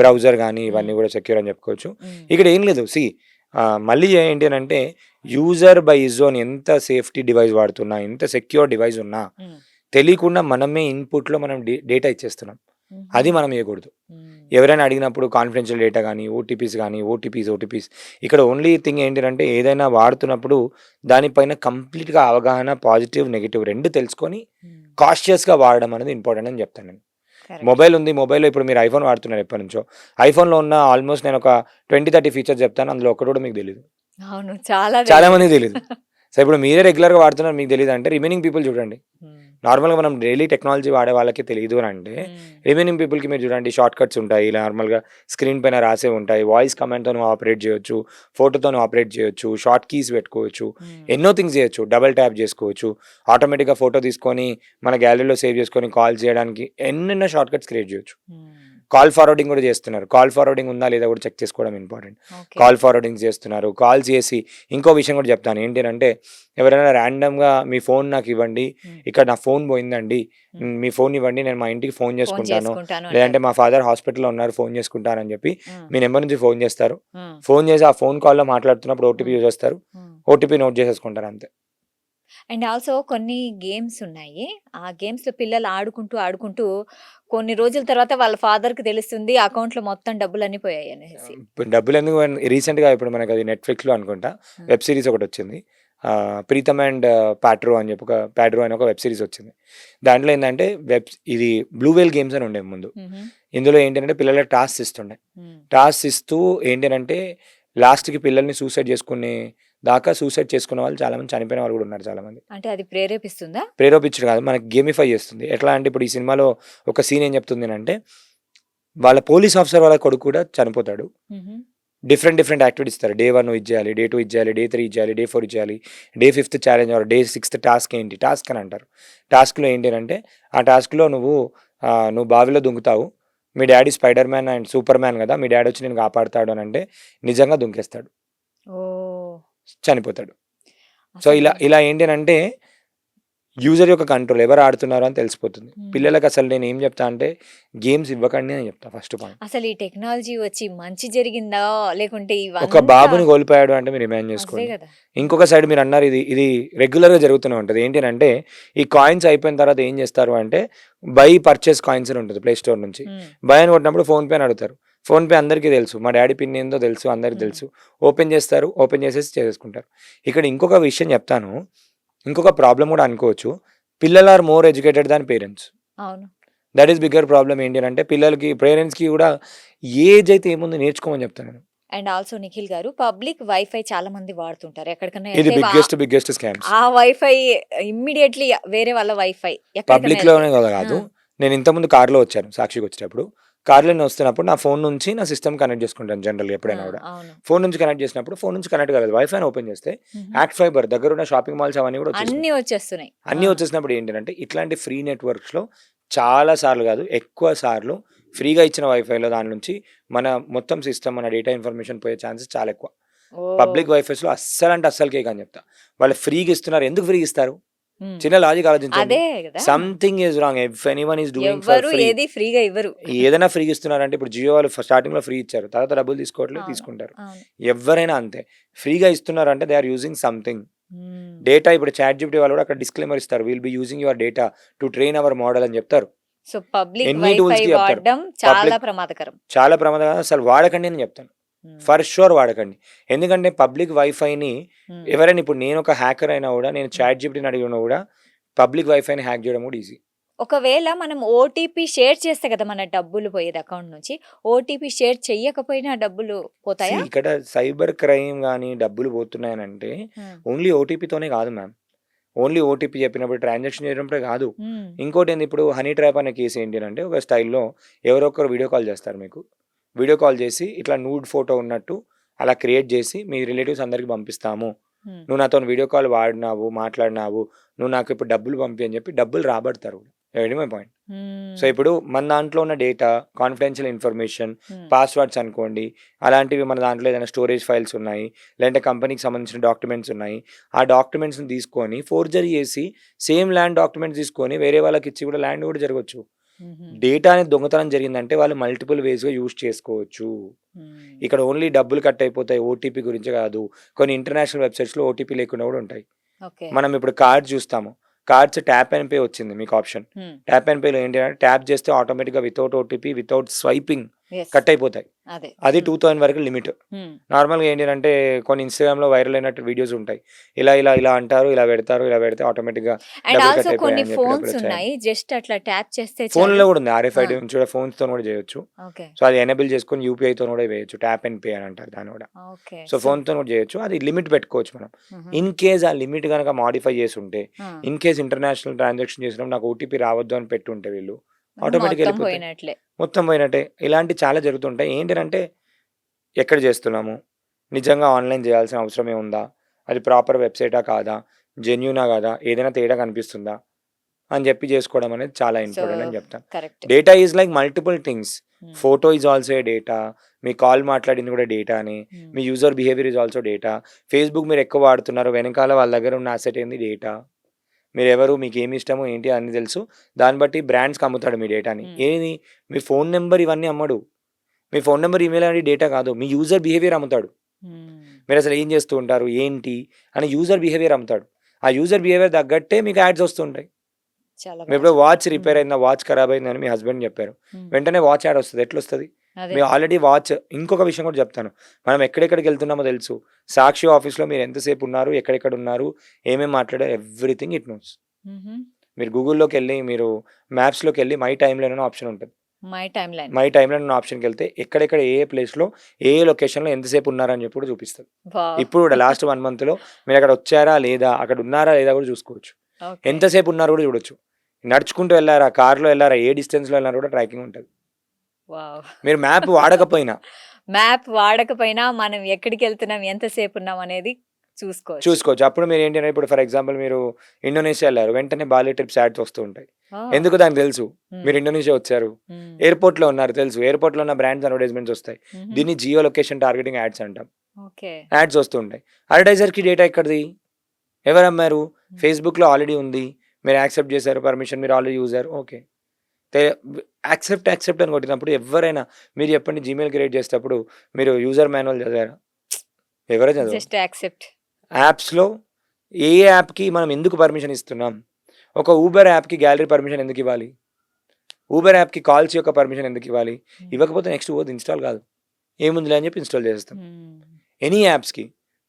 బ్రౌజర్ కానీ ఇవన్నీ కూడా సెక్యూర్ అని చెప్పుకోవచ్చు. ఇక్కడ ఏం లేదు, మళ్ళీ ఏంటి అని అంటే యూజర్ బై ఇజోన్ ఎంత సేఫ్టీ డివైస్ వాడుతున్నా, ఎంత సెక్యూర్ డివైస్ ఉన్నా తెలియకుండా మనమే ఇన్పుట్లో మనం డేటా ఇచ్చేస్తున్నాం. అది మనం ఇవ్వకూడదు. ఎవరైనా అడిగినప్పుడు కాన్ఫిడెన్షియల్ డేటా కానీ, ఓటీపీస్ ఇక్కడ ఓన్లీ థింగ్ ఏంటంటే ఏదైనా వాడుతున్నప్పుడు దానిపైన కంప్లీట్గా అవగాహన, పాజిటివ్ నెగిటివ్ రెండు తెలుసుకొని కాషియస్గా వాడడం అనేది ఇంపార్టెంట్ అని చెప్తాను నేను. మొబైల్ ఉంది, మొబైల్లో ఇప్పుడు మీరు ఐఫోన్ వాడుతున్నారు ఎప్పటి నుంచో, ఐఫోన్లో ఉన్న ఆల్మోస్ట్ నేను ఒక 20-30 ఫీచర్స్ చెప్తాను, అందులో ఒకటి కూడా మీకు తెలియదు. చాలా మందికి తెలియదు. సో ఇప్పుడు మీరే రెగ్యులర్గా వాడుతున్నారు, మీకు తెలియదు అంటే రిమైనింగ్ పీపుల్ చూడండి. నార్మల్గా మనం డైలీ టెక్నాలజీ వాడే వాళ్ళకి తెలియదు అని అంటే రిమైనింగ్ పీపుల్కి మీరు చూడండి, షార్ట్ కట్స్ ఉంటాయి, నార్మల్గా స్క్రీన్ పైన రాసే ఉంటాయి, వాయిస్ కమాండ్తో ఆపరేట్ చేయొచ్చు, ఫోటోతో ఆపరేట్ చేయొచ్చు, షార్ట్ కీస్ పెట్టుకోవచ్చు, ఎన్నో థింగ్స్ చేయొచ్చు, డబల్ ట్యాప్ చేసుకోవచ్చు, ఆటోమేటిక్గా ఫోటో తీసుకొని మన గ్యాలరీలో సేవ్ చేసుకొని కాల్ చేయడానికి ఎన్నెన్నో షార్ట్ కట్స్ క్రియేట్ చేయొచ్చు. కాల్ ఫార్వర్డింగ్ కూడా చేస్తున్నారు. కాల్ ఫార్వర్డింగ్ ఉందా లేదా కూడా చెక్ చేసుకోవడం ఇంపార్టెంట్. కాల్ ఫార్వర్డింగ్ చేస్తున్నారు. కాల్ చేసి ఇంకో విషయం కూడా చెప్తాను ఏంటంటే ఎవరైనా ర్యాండమ్గా మీ ఫోన్ నాకు ఇవ్వండి, ఇక్కడ నా ఫోన్ పోయిందండి, మీ ఫోన్ ఇవ్వండి, నేను మా ఇంటికి ఫోన్ చేసుకుంటాను, లేదంటే మా ఫాదర్ హాస్పిటల్లో ఉన్నారు ఫోన్ చేసుకుంటానని చెప్పి మీ నెంబర్ నుంచి ఫోన్ చేస్తారు. ఫోన్ చేసి ఆ ఫోన్ కాల్లో మాట్లాడుతున్నప్పుడు ఓటీపీ యూజ్ చేస్తారు, ఓటీపీ నోట్ చేసేసుకుంటారు, అంతే. అండ్ ఆల్సో కొన్ని గేమ్స్ ఉన్నాయి, ఆ గేమ్స్లో పిల్లలు ఆడుకుంటూ కొన్ని రోజుల తర్వాత వాళ్ళ ఫాదర్కి తెలుస్తుంది అకౌంట్లో మొత్తం డబ్బులన్నీ పోయాయి అనేసి. డబ్బులు ఎందుకు, రీసెంట్గా ఇప్పుడు మనకి అది నెట్ఫ్లిక్స్లో అనుకుంటా వెబ్ సిరీస్ ఒకటి వచ్చింది, ప్రీతమ్ అండ్ ప్యాట్రో అని చెప్పి ప్యాట్రో అని ఒక వెబ్ సిరీస్ వచ్చింది. దాంట్లో ఏంటంటే ఇది బ్లూ వేల్ గేమ్స్ అని ఉండే ముందు. ఇందులో ఏంటంటే పిల్లలకి టాస్క్ ఇస్తుండే, టాస్క్ ఇస్తూ ఏంటంటే లాస్ట్కి పిల్లల్ని సూసైడ్ చేసుకున్న వాళ్ళు చాలా మంది, చనిపోయిన వాళ్ళు కూడా ఉన్నారు చాలా మంది. అంటే అది ప్రేరేపిస్తుందా? ప్రేరేపించడం కాదు, మనకి గేమిఫై చేస్తుంది. ఎట్లా అంటే ఇప్పుడు ఈ సినిమాలో ఒక సీన్ ఏం చెప్తుంది అంటే వాళ్ళ పోలీస్ ఆఫీసర్ వాళ్ళ కొడుకు కూడా చనిపోతాడు. డిఫరెంట్ యాక్టివిటీస్ ఇస్తారు. Day 1 ఇది చేయాలి, Day 2 ఇది చేయాలి, Day 3 ఇది చేయాలి, Day 4 ఇది చేయాలి, Day 5th challenge or Day 6th task ఏంటి, టాస్క్ అని అంటారు. టాస్క్లో ఏంటి అంటే ఆ టాస్క్లో నువ్వు బావిలో దుంకుతావు, మీ daddy spider man and super man కదా, మీ డాడీ వచ్చి నేను కాపాడుతాడు అని అంటే నిజంగా దుంకేస్తాడు, ఓహ్! చనిపోతాడు. సో అసలు ఇలా ఇలా ఏంటి అని అంటే యూజర్ యొక్క కంట్రోల్ ఎవరు ఆడుతున్నారు అని తెలిసిపోతుంది. పిల్లలకి అసలు నేను ఏం చెప్తా అంటే గేమ్స్ ఇవ్వకండి అని చెప్తా ఫస్ట్ పాయింట్. అసలు ఈ టెక్నాలజీ వచ్చి మంచి జరిగిందా? లేకుంటే ఒక ఇవంతా బాబుని కోల్పోయాడు అంటే మీరు ఇమాజిన్ అదే చేసుకోండి. గదా! ఇంకొక సైడ్ మీరు అన్నారు ఇది ఇది రెగ్యులర్‌గా జరుగుతూనే ఉంటది. ఏంటి అంటే ఈ కాయిన్స్ అయిపోయిన తర్వాత ఏం చేస్తారు అంటే బై పర్చేస్ కాయిన్స్ అని ఉంటది ప్లే స్టోర్ నుంచి. హ్మ్. బై అని కొట్టినప్పుడు ఫోన్‌పే అని అడుగుతారు. ఫోన్‌పే అందరికీ తెలుసు. మా డాడీ పిన్ ఏందో తెలుసు, అందరికి హ్మ్. తెలుసు. ఓపెన్ చేస్తారు. ఓపెన్ చేసేసి చేసేసుకుంటారు. ఇక్కడ ఇంకొక విషయం చెప్తాను. ఇంకొక ప్రాబ్లమ్ కూడా అనుకోవచ్చు. పిల్లలు are more educated than parents. అవును. That is bigger problem. ఏంటి అంటే పిల్లలకి పేరెంట్స్‌కి కూడా ఏజ్ అయితే ఏముంది నేర్చుకోమని చెప్తాను నేను. అండ్ ఆల్సో నిఖిల్ గారు పబ్లిక్ వైఫై చాలా మంది వాడుతుంటారు. ఎక్కడికన్నా ఇది ఎళ్తే బిగ్గెస్ట్ స్కామ్స్. ఆ వైఫై ఇమ్మీడియేట్‌లీ వేరే వాళ్ళ వైఫై ఎక్కడికన్నా పబ్లిక్‌లోనే ఎళ్తే. కాదు. ఆ! నేను ఇంతకుముందు కార్‌లో వచ్చాను సాక్షికి వచ్చేటప్పుడు. కార్‌లో నేను వస్తున్నప్పుడు నా ఫోన్ నుంచి నా సిస్టమ్ కనెక్ట్ చేసుకుంటాను జనరల్‌గా ఆ! ఎప్పుడైనా కూడా. అవును. ఫోన్ నుంచి కనెక్ట్ చేసినప్పుడు ఫోన్ నుంచి కనెక్ట్ కాలేదు. వైఫైని ఓపెన్ చేస్తే హుహు. యాక్ట్ ఫైబర్ దగ్గరున్న షాపింగ్ మాల్స్ అవన్నీ కూడా వచ్చేసినాయి. అన్నీ వచ్చేస్తున్నాయి. అన్నీ ఆ! వచ్చేసినప్పుడు ఏంటంటే ఇట్లాంటి ఫ్రీ నెట్వర్క్స్‌లో చాలా సార్లు కాదు, ఎక్కువ సార్లు ఫ్రీగా ఇచ్చిన వైఫైలో దాని నుంచి మన మొత్తం సిస్టమ్, మన డేటా ఇన్ఫర్మేషన్ పోయే ఛాన్సెస్ చాలా ఎక్కువ. ఓహ్! పబ్లిక్ వైఫైస్‌లో అస్సలంటే అస్సలకే కాని చెప్తా. వాళ్ళు ఫ్రీగా ఇస్తున్నారు. ఎందుకు ఫ్రీగా ఇస్తారు? హ్మ్. చిన్న లాజిక్ ఆలోచించండి. అదే గదా! Something is wrong. If anyone is doing for ఎవ్వరు ఫ్రీ. ఏది ఫ్రీగా ఇవ్వరు. ఏదైనా ఫ్రీగా ఇస్తున్నారంటే ఇప్పుడు జియో వాళ్ళు స్టార్టింగ్‌లో ఫ్రీ ఇచ్చారు. తర్వాత డబ్బులు తీసుకోవట్లేదు, అవును. తీసుకుంటారు. అవును. ఎవ్వరైనా అంతే. ఫ్రీగా ఇస్తున్నారంటే దే ఆర్ యూజింగ్ సంథింగ్. హ్మ్. డేటా ఇప్పుడు చాట్‌జిపిటీ వాళ్ళు కూడా అక్కడ డిస్క్లైమర్ ఇస్తారు. Will be using your data to train our model అని చెప్తారు. సో, పబ్లిక్ ఎన్ని వైఫై టూల్స్‌కి చెప్తారు. వాడడం చాలా పబ్లిక్ ప్రమాదకరం. చాలా ప్రమాదకరం. అసలు వాడకండి అని చెప్తాను. హ్మ్. ఫర్ ష్యూర్ వాడకండి. ఎందుకంటే పబ్లిక్ వైఫైని హ్మ్. ఎవరైనా ఇప్పుడు నేను ఒక హ్యాకర్ అయినా కూడా నేను హ్మ్. చాట్‌జిపిటీని అడిగినా కూడా పబ్లిక్ వైఫైని హ్యాక్ చేయడం కూడా ఈజీ. ఒకవేళ మనం ఓటీపీ షేర్ చేస్తే కదా మన డబ్బులు పోయేది అకౌంట్ నుంచి. ఓటీపీ షేర్ చెయ్యకపోయినా డబ్బులు పోతాయా? ఇక్కడ సైబర్ క్రైమ్ గాని డబ్బులు పోతున్నాయనంటే హ్మ్. ఓన్లీ ఓటీపీతోనే కాదు మ్యామ్. ఓన్లీ ఓటీపీ చెప్పినప్పుడు ట్రాన్సాక్షన్ చేసినప్పుడే కాదు. హ్మ్. ఇంకోటేంది ఇప్పుడు హనీ ట్రాప్ అనే కేస్ ఏంటి అనంటే ఒక స్టైల్‌లో ఎవరో ఒకరు వీడియో కాల్ చేస్తారు మీకు. వీడియో కాల్ చేసి ఇట్లా న్యూడ్ ఫోటో ఉన్నట్టు అలా క్రియేట్ చేసి మీ రిలేటివ్స్ అందరికి పంపిస్తాము. హ్మ్. నువ్వు నాతోని వీడియో కాల్ వాడినావు, మాట్లాడినావు. నువ్వు నాకు ఇప్పుడు డబ్బులు పంపి అని చెప్పి డబ్బులు రాబడతారు. Getting my point. So, hmm. ఇప్పుడు మన దాంట్లో ఉన్న data, confidential information, hmm. Passwords అనుకోండి, అలాంటివి మన దాంట్లో ఏదైనా స్టోరేజ్ ఫైల్స్ ఉన్నాయి, లేదంటే కంపెనీకి సంబంధించిన డాక్యుమెంట్స్ ఉన్నాయి. ఆ డాక్యుమెంట్స్‌ని తీసుకొని ఫోర్జరీ చేసి సేమ్ ల్యాండ్ డాక్యుమెంట్స్ తీసుకొని వేరే వాళ్ళకిచ్చి కూడా ల్యాండ్ కూడా జరగొచ్చు. హుహు. డేటా అనేది దొంగతనం జరిగిందంటే వాళ్ళు మల్టిపుల్ వేస్‌గా యూజ్ చేసుకోవచ్చు. హ్మ్. ఇక్కడ ఓన్లీ డబ్బులు కట్ అయిపోతాయి. ఓటీపీ గురించే కాదు. కొన్ని ఇంటర్నేషనల్ వెబ్‌సైట్స్‌లో ఓటీపీ లేకుండా కూడా ఉంటాయి. ఓకే. మనం ఇప్పుడు కార్డ్ చూస్తాము. కార్డ్స్ ట్యాప్ అండ్ పే వచ్చింది మీకు ఆప్షన్. హ్మ్. ట్యాప్ అండ్ పేలో ఏంటి అంటే ట్యాప్ చేస్తే ఆటోమేటిక్‌గా without OTP, without swiping yes. Cut అయిపోతాయి. అదే. అది హ్మ్. 2000 వరకు లిమిట్. హ్మ్. నార్మల్‌గా ఏంటి అంటే కొన్ని ఇన్‌స్టాగ్రామ్‌లో వైరల్ అయినట్టు వీడియోస్ ఉంటాయి. ఇలా అంటారు, ఇలా పెడతారు, ఇలా పెడితే ఆటోమేటిక్‌గా అండ్ డబ్బులు కట్ ఆల్సో అయిపోయాయి కొన్ని అని చెప్పి ఫోన్స్ డబ్బులొచ్చాయని. ఉన్నాయి. జస్ట్ అట్లా ట్యాప్ చేస్తే చాలు. ఫోన్‌లో కూడా ఉంది. ఆ! ఆర్ఎఫ్ఐడీ నుంచి కూడా ఫోన్స్‌తోని కూడా చేయొచ్చు. ఓకే. సో, అది ఎనేబుల్ చేసుకొని యూపీఐతోని కూడా వేయొచ్చు. ట్యాప్ అండ్ పే అని అంటారు దాన్ని కూడా. ఓకే. సో, ఫోన్‌తోని కూడా చేయొచ్చు. అది లిమిట్ పెట్టుకోవచ్చు మనం. హుహు. ఇన్ కేస్ ఆ లిమిట్ గనక మోడిఫై చేసుంటే, ఆ! ఇన్ కేస్ ఇంటర్నేషనల్ ట్రాన్సాక్షన్ చేసినప్పుడు నాకు ఓటీపీ రావద్దు అని పెట్టుంటే వీళ్ళు, ఆటోమేటిక్‌గా మొత్తం ఎళ్ళిపోతాయి. పోయినట్లే. మొత్తం పోయినట్టే. ఇలాంటివి చాలా జరుగుతుంటాయి. ఏంటనంటే ఎక్కడ చేస్తున్నాము? నిజంగా ఆన్‌లైన్ చేయాల్సిన అవసరం ఏముందా? అది ప్రాపర్ వెబ్‌సైటా కాదా? జెన్యూనా కాదా? ఏదైనా తేడా కనిపిస్తుందా? అని చెప్పి చేసుకోవడం అనేది చాలా సో, ఇంపార్టెంట్ అని చెప్తాను. Correct. Data is like multiple things. Hmm. Photo is also a data. మీ కాల్ మాట్లాడింది కూడా డేటానే. హ్మ్. మీ user behaviour is also data. Facebook మీరు ఎక్కువ వాడుతున్నారు. వెనకాల వాళ్ళ దగ్గర ఉన్న అసెట్ ఏంది డేటా. మీరెవరు, మీకేమి ఇష్టమో ఏంటి అన్నీ తెలుసు. దాన్ని బట్టి బ్రాండ్స్‌కి అమ్ముతాడు మీ డేటాని. హ్మ్. ఏది మీ ఫోన్ నంబర్ ఇవన్నీ అమ్మడు. మీ phone number, email ID data కాదు. మీ యూజర్ బిహేవియర్ అమ్ముతాడు. హ్మ్. మీరసలు ఏం చేస్తూ ఉంటారు? ఏంటి? అని యూజర్ బిహేవియర్ అమ్ముతాడు. ఆ యూజర్ బిహేవియర్ తగ్గట్టే మీకు యాడ్స్ వస్తుంటాయి. చాలా బా మీరిప్పుడు వాచ్ చెప్పారు. రిపేర్ హ్మ్. అయిందా? వాచ్ ఖరాబ్ అయిందని మీ హస్బెండ్ చెప్పారు. హ్మ్. వెంటనే వాచ్ యాడ్ వస్తది. ఎట్లొస్తది? అదే. మీరు ఆల్రెడీ వాచ్ ఇంకొక విషయం కూడా చెప్తాను. మనం ఎక్కడెక్కడికెళ్తున్నామో తెలుసు. సాక్షి ఆఫీస్‌లో మీరు ఎంతసేపు ఉన్నారు? ఎక్కడెక్కడ ఉన్నారు? ఏమేమి మాట్లాడారు? Everything it knows. హుహు. మీరు గూగుల్‌లోకెళ్ళి మీరు మ్యాప్స్‌లోకెళ్ళి మై టైమ్‌లైన్ అని ఆప్షన్ ఉంటది. My timeline. మై టైమ్‌లైన్ అనే ఆప్షన్‌కెళ్తే ఎక్కడెక్కడ ఏ ప్లేస్‌లో, ఏ లొకేషన్‌లో ఎంతసేపు ఉన్నారని చెప్పి కూడా చూపిస్తది. వావ్! ఇప్పుడు కూడా లాస్ట్ 1 మంత్‌లో మీరక్కడ వచ్చారా? లేదా? అక్కడ ఉన్నారా? లేదా? కూడా చూసుకోవచ్చు. ఓకే. ఎంతసేపు ఉన్నారు కూడా చూడొచ్చు. నడుచుకుంటూ వెళ్లారా? కార్‌లో వెళ్లారా? ఏ డిస్టెన్స్‌లో వెళ్లారో కూడా ట్రాకింగ్ ఉంటది. వావ్! మీరు మ్యాప్ వాడకపోయినా మ్యాప్ వాడకపోయినా మనం ఎక్కడికెళ్తున్నాం, ఎంతసేపు ఉన్నాం అనేది చూసుకోవచ్చు. అప్పుడు మీరు ఏంటంటే ఇప్పుడు ఫర్ ఎగ్జాంపుల్ మీరు ఇండోనేషియా వెళ్ళారు, వెంటనే బాలి ట్రిప్స్ యాడ్స్ వస్తూ ఉంటాయి. ఓ, ఎందుకు దానికి తెలుసు, ఉమ్, మీరు ఇండోనేషియా వచ్చారు, ఉమ్, ఎయిర్‌పోర్ట్‌లో ఉన్నారు తెలుసు, ఎయిర్‌పోర్ట్‌లో ఉన్న బ్రాండ్స్ అడ్వర్టైజ్మెంట్స్ వస్తాయి. ఉమ్, దీన్ని జియో లొకేషన్ టార్గెటింగ్ యాడ్స్ అంటాం. ఓకే. యాడ్స్ వస్తూ ఉంటాయి. అడ్వర్టైజర్‌కి డేటా ఎక్కడిది? ఎవరు అమ్మారు? ఉమ్, ఫేస్‌బుక్‌లో ఆల్రెడీ ఉంది. మీరు యాక్సెప్ట్ చేశారు, పర్మిషన్ మీరు ఆల్రెడీ యూజర్. ఓకే. తే యాక్సెప్ట్ అని కొట్టినప్పుడు ఎవరైనా మీరు చెప్పండి, జీమెయిల్ క్రియేట్ చేసేటప్పుడు మీరు యూజర్ మాన్యువల్ చదివారా? ఎవరో చదవరు. Just accept. యాప్స్‌లో ఏ యాప్‌కి మనం ఎందుకు పర్మిషన్ ఇస్తున్నాం? ఒక ఊబర్ యాప్‌కి గ్యాలరీ పర్మిషన్ ఎందుకు ఇవ్వాలి? ఊబర్ యాప్‌కి కాల్స్ యొక్క పర్మిషన్ ఎందుకు ఇవ్వాలి? ఇవ్వకపోతే నెక్స్ట్ పోదు, ఇన్‌స్టాల్ కాదు. ఏముందిలే అని చెప్పి ఇన్‌స్టాల్ చేసేస్తాం. ఎనీ యాప్స్‌కి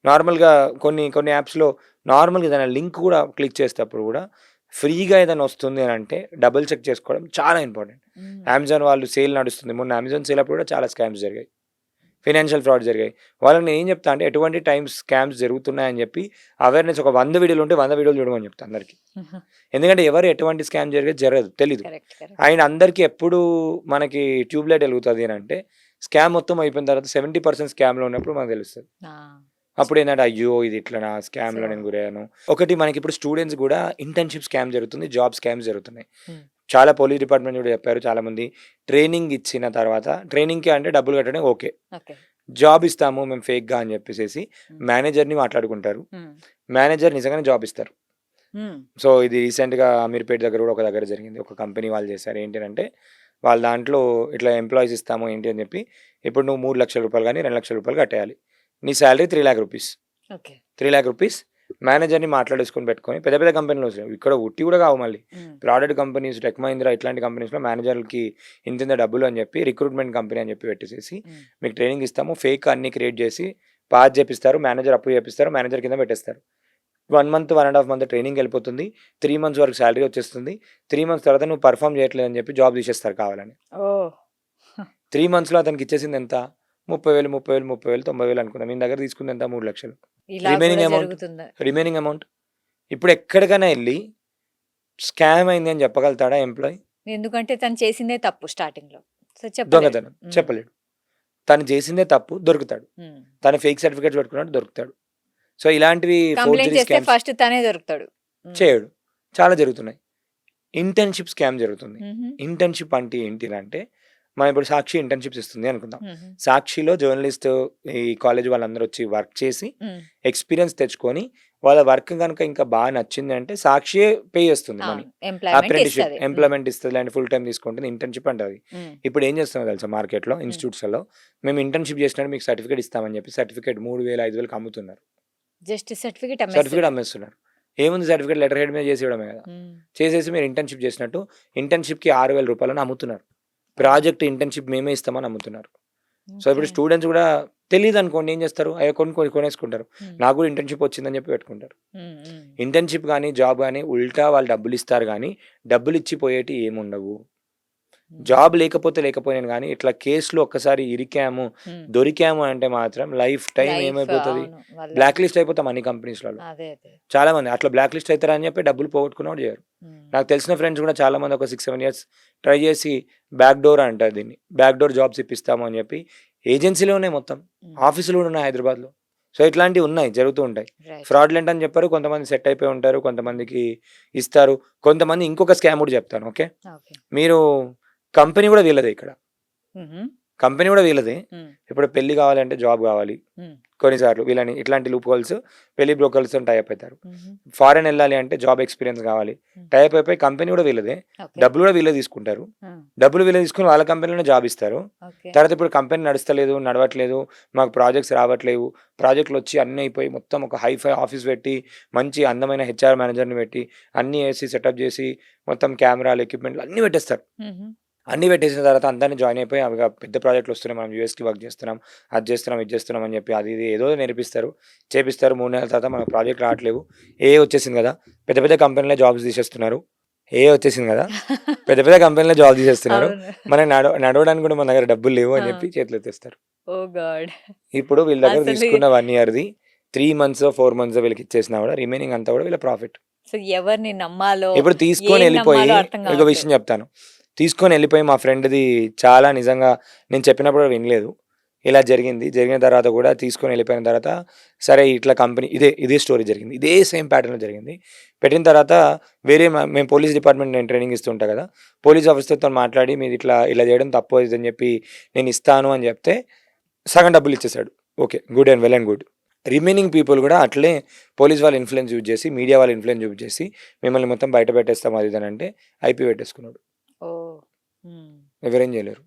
నార్మల్‌గా కొన్ని యాప్స్‌లో నార్మల్‌గా ఏదైనా లింక్ కూడా క్లిక్ చేసేటప్పుడు కూడా ఫ్రీగా ఏదైనా వస్తుంది అని అంటే డబుల్ చెక్ చేసుకోవడం చాలా ఇంపార్టెంట్. అమెజాన్ వాళ్ళు సేల్ నడుస్తుంది. మొన్న అమెజాన్ సేల్ అప్పుడు కూడా చాలా స్కామ్స్ జరిగాయి. ఫైనాన్షియల్ ఫ్రాడ్ జరిగాయి. వాళ్ళకి నేను ఏం చెప్తా అంటే ఎటువంటి టైమ్స్ స్కామ్స్ జరుగుతున్నాయని చెప్పి అవేర్‌నెస్ ఒక 100 వీడియోలు ఉంటే 100 వీడియోలు చూడమని చెప్తా అందరికి. ఎందుకంటే ఎవరు ఎటువంటి స్కామ్ జరిగేది జరగదు, తెలీదు. Correct, correct. అండ్ అందరికీ ఎప్పుడు మనకి ట్యూబ్ లైట్ వెలుగుతుంది అని అంటే స్కామ్ మొత్తం అయిపోయిన తర్వాత 70% స్కామ్‌లో ఉన్నప్పుడు మనకు తెలుస్తది. అప్పుడు ఏంటంటే అయ్యో ఇది ఇట్లా స్కామ్‌లో నేను గురయ్యాను. ఒకటి మనకి ఇప్పుడు స్టూడెంట్స్ కూడా ఇంటర్న్‌షిప్ స్కామ్ జరుగుతుంది, జాబ్ స్కామ్స్ జరుగుతున్నాయి. చాలా పోలీస్ డిపార్ట్మెంట్ కూడా చెప్పారు, చాలా మంది ట్రైనింగ్ ఇచ్చిన తర్వాత ట్రైనింగ్‌కి అంటే డబ్బులు కట్టడం ఓకే. ఓకే. జాబ్ ఇస్తాము మేము ఫేక్‌గా అని చెప్పేసేసి మేనేజర్‌ని మాట్లాడుకుంటారు. మేనేజర్ నిజంగానే జాబ్ ఇస్తారు. సో ఇది రీసెంట్‌గా అమీర్పేట్ దగ్గర కూడా ఒక దగ్గర జరిగింది. ఒక కంపెనీ వాళ్ళు చేశారు. ఏంటి అంటే వాళ్ళ దాంట్లో ఇట్లా ఎంప్లాయీస్ ఇస్తాము ఏంటి అని చెప్పి, ఇప్పుడు నువ్వు 3,00,000 రూపాయలు కానీ 2,00,000 రూపాయలు కట్టేయాలి. నీ శాలరీ 3,00,000 రూపీస్. ఓకే. 3,00,000 రూపీస్ మేనేజర్‌ని మాట్లాడేసుకొని పెట్టుకొని పెద్ద పెద్ద కంపెనీలు వస్తాయి. ఇక్కడ ఉట్టి కూడా కావు మళ్ళీ. బ్రాడెడ్ కంపెనీస్, టెక్ మహీంద్రా ఇట్లాంటి కంపెనీస్‌లో మేనేజర్‌లకి ఇంతింత డబ్బులు అని చెప్పి రిక్రూట్మెంట్ కంపెనీ అని చెప్పి పెట్టేసేసి మీకు ట్రైనింగ్ ఇస్తాము, ఫేక్ అన్ని క్రియేట్ చేసి పాస్ చేపిస్తారు, మేనేజర్ అప్రూవ్ చేపిస్తారు, మేనేజర్ కింద పెట్టేస్తారు. 1 మంత్, 1.5 మంత్ ట్రైనింగ్ వెళ్ళిపోతుంది. 3 మంత్స్ వరకు శాలరీ వచ్చేస్తుంది. 3 మంత్స్ తర్వాత నువ్వు పర్ఫామ్ చేయట్లేదు అని చెప్పి జాబ్ తీసేస్తారు కావాలని. ఓహ్! 3 మంత్స్‌లో అతనికి ఇచ్చేసింది ఎంత? 30,000, 90,000 అనుకుందాం. మీ దగ్గర తీసుకుంది ఎంత? 3,00,000. ఇలా రిమైనింగ్ కూడా అమౌంట్ జరుగుతుందా? రిమైనింగ్ అమౌంట్ ఇప్పుడు ఎక్కడికైనా వెళ్ళి స్కామ్ అయింది అని చెప్పగలుగుతాడా ఎంప్లాయీ? ఎందుకంటే తను చేసిందే తప్పు స్టార్టింగ్‌లో. సో చెప్పలేడు. దొంగతనం చెప్పలేడు. తను చేసిందే తప్పు, దొరుకుతాడు. తను ఫేక్ సర్టిఫికేట్స్ పెట్టుకున్నాడు, దొరుకుతాడు. సో ఇలాంటివి కంప్లైంట్ ఫోర్జరీ చేస్తే స్కామ్స్ ఫస్ట్ తనే దొరుకుతాడు. చేయడు. చాలా జరుగుతున్నాయి. ఇంటర్న్‌షిప్ స్కామ్ జరుగుతుంది. ఇంటర్న్‌షిప్ అంటే ఏంటిదంటే మనం ఇప్పుడు సాక్షి ఇంటర్న్‌షిప్స్ ఇస్తుంది అనుకుందాం. సాక్షిలో జర్నలిస్ట్ ఈ కాలేజ్ వాళ్ళందరూ వచ్చి వర్క్ చేసి ఎక్స్‌పీరియన్స్ తెచ్చుకొని వాళ్ళ వర్క్ గనుక ఇంకా బాగా నచ్చింది అంటే సాక్షియే పే చేస్తుంది మనీ. అప్రెంటిస్‌షిప్ ఎంప్లాయ్‌మెంట్ ఇస్తది, లేదంటే ఫుల్ టైమ్ తీసుకుంటుంది. ఇంటర్న్‌షిప్ అంటది. ఇప్పుడు ఏం చేస్తుందో తెలుసా మార్కెట్‌లో ఇన్‌స్టిట్యూట్స్‌లో మేము ఇంటర్న్‌షిప్ చేసినట్టు మీకు సర్టిఫికేట్ ఇస్తామని చెప్పి సర్టిఫికేట్ 3,000, 5,000కి అమ్ముతున్నారు. జస్ట్ సర్టిఫికేట్ సర్టిఫికేట్ అమ్మేస్తున్నారు. ఏముంది సర్టిఫికేట్ లెటర్ హెడ్ మీద చేసేయడమే కదా. చేసేసి మీరు ఇంటర్న్‌షిప్ చేసినట్టు ఇంటర్న్‌షిప్‌కి 6,000 రూపాయలని అమ్ముతున్నారు. ప్రాజెక్ట్ ఇంటర్న్‌షిప్ మేమే ఇస్తామని అమ్ముతున్నారు. సో ఇప్పుడు స్టూడెంట్స్ కూడా తెలీదు అనుకోండి ఏం చేస్తారు, అయ్యో కొనేసుకుంటారు. నాకు కూడా ఇంటర్న్‌షిప్ వచ్చిందని చెప్పి పెట్టుకుంటారు. ఇంటర్న్‌షిప్ కానీ జాబ్ కానీ ఉల్టా వాళ్ళు డబ్బులు ఇస్తారు కానీ డబ్బులు ఇచ్చి పోయేటి ఏముండవు. జాబ్ లేకపోయినాను కానీ ఇట్లా కేసులో ఒక్కసారి ఇరికాము, దొరికాము అంటే మాత్రం లైఫ్ టైం ఏమైపోతుంది, బ్లాక్ లిస్ట్ అయిపోతాం అన్ని కంపెనీస్లలో. చాలా మంది అట్లా బ్లాక్ లిస్ట్ అవుతారా అని చెప్పి డబ్బులు పోగొట్టుకున్నవాడు చేయరు. నాకు తెలిసిన ఫ్రెండ్స్ కూడా చాలా మంది ఒక 6-7 ఇయర్స్ ట్రై చేసి బ్యాక్ డోర్ అంటారు దీన్ని, బ్యాక్ డోర్ జాబ్స్ ఇప్పిస్తాము అని చెప్పి ఏజెన్సీలోనే మొత్తం ఆఫీసులు కూడా ఉన్నాయి హైదరాబాద్లో. సో ఇట్లాంటివి ఉన్నాయి, జరుగుతూ ఉంటాయి. ఫ్రాడ్లెంట్ అని చెప్పారు, కొంతమంది సెట్ అయిపోయి ఉంటారు, కొంతమందికి ఇస్తారు, కొంతమంది ఇంకొక స్కామ్ కూడా చెప్తాను. ఓకే, మీరు కంపెనీ కూడా వీళ్ళదే, ఇక్కడ కంపెనీ కూడా వీళ్ళదే. ఇప్పుడు పెళ్లి కావాలంటే జాబ్ కావాలి, కొన్నిసార్లు వీళ్ళని ఇట్లాంటి లూప్ హోల్స్ పెళ్లి బ్రోకర్స్ టైప్ అవుతారు. ఫారెన్ వెళ్ళాలి అంటే జాబ్ ఎక్స్పీరియన్స్ కావాలి, టైప్ అయిపోయి కంపెనీ కూడా వీళ్ళదే, డబ్బులు కూడా వీళ్ళే తీసుకుంటారు. డబ్బులు వీళ్ళే తీసుకుని వాళ్ళ కంపెనీలోనే జాబ్ ఇస్తారు. తర్వాత ఇప్పుడు కంపెనీ నడవట్లేదు, మాకు ప్రాజెక్ట్స్ రావట్లేవు, ప్రాజెక్టులు వచ్చి అన్నీ అయిపోయి మొత్తం ఒక హైఫై ఆఫీస్ పెట్టి మంచి అందమైన హెచ్ఆర్ మేనేజర్ని పెట్టి అన్నీ వేసి సెటప్ చేసి మొత్తం కెమెరాలు ఎక్విప్మెంట్లు అన్నీ పెట్టేస్తారు. అన్నీ పెట్టేసిన తర్వాత అందరినీ జాయిన్ అయిపోయి అవి పెద్ద ప్రాజెక్టులు వస్తున్నాయి, మనం యూఎస్కి వర్క్ చేస్తున్నాం, ఇది చేస్తున్నాం అని చెప్పి అది ఇది ఏదో నేర్పిస్తారు, చేపిస్తారు. 3 నెలల తర్వాత మనకు ప్రాజెక్ట్ రావట్లేవు, వచ్చేసింది కదా, పెద్ద పెద్ద కంపెనీలో జాబ్స్ తీసేస్తున్నారు, వచ్చేసింది కదా, పెద్ద పెద్ద కంపెనీలో జాబ్ తీసేస్తున్నారు, మనం నడవడానికి కూడా మన దగ్గర డబ్బులు లేవు అని చెప్పి చేతులు ఎత్తేస్తారు. ఇప్పుడు వీళ్ళ దగ్గర తీసుకున్న 1 ఇయర్ది 3 మంత్స్ 4 మంత్స్ వీళ్ళకి ఇచ్చేసినా కూడా రిమైనింగ్ అంతా కూడా వీళ్ళ ప్రాఫిట్. ఎవరిని నమ్మాలో ఇప్పుడు తీసుకొని వెళ్ళిపోయి ఒక విషయం చెప్తాను, తీసుకొని వెళ్ళిపోయి మా ఫ్రెండ్ది చాలా నిజంగా నేను చెప్పినప్పుడు వినలేదు, ఇలా జరిగింది. జరిగిన తర్వాత కూడా తీసుకొని వెళ్ళిపోయిన తర్వాత సరే ఇట్లా కంపెనీ ఇదే స్టోరీ జరిగింది. ఇదే సేమ్ ప్యాటర్న్‌లో జరిగింది. పెట్టిన తర్వాత మేము పోలీస్ డిపార్ట్మెంట్ నేను ట్రైనింగ్ ఇస్తూ ఉంటా కదా! పోలీస్ ఆఫీసర్‌తో మాట్లాడి మీది ఇలా చేయడం తప్పు ఇదని చెప్పి నేను ఇస్తాను అని చెప్తే సగం డబ్బులు ఇచ్చేసాడు. Okay. Good and well and good. Remaining people కూడా అట్లే పోలీస్ వాళ్ళ ఇన్‌ఫ్లూయెన్స్ యూజ్ చేసి, మీడియా వాళ్ళ ఇన్‌ఫ్లూయెన్స్ యూజ్ చేసి మిమ్మల్ని మొత్తం బయట పెట్టేస్తాం అది ఇది అని అంటే ఐపీ పెట్టేసుకున్నాడు. ఓహ్! హ్మ్. ఎవరేం చేయలేరు.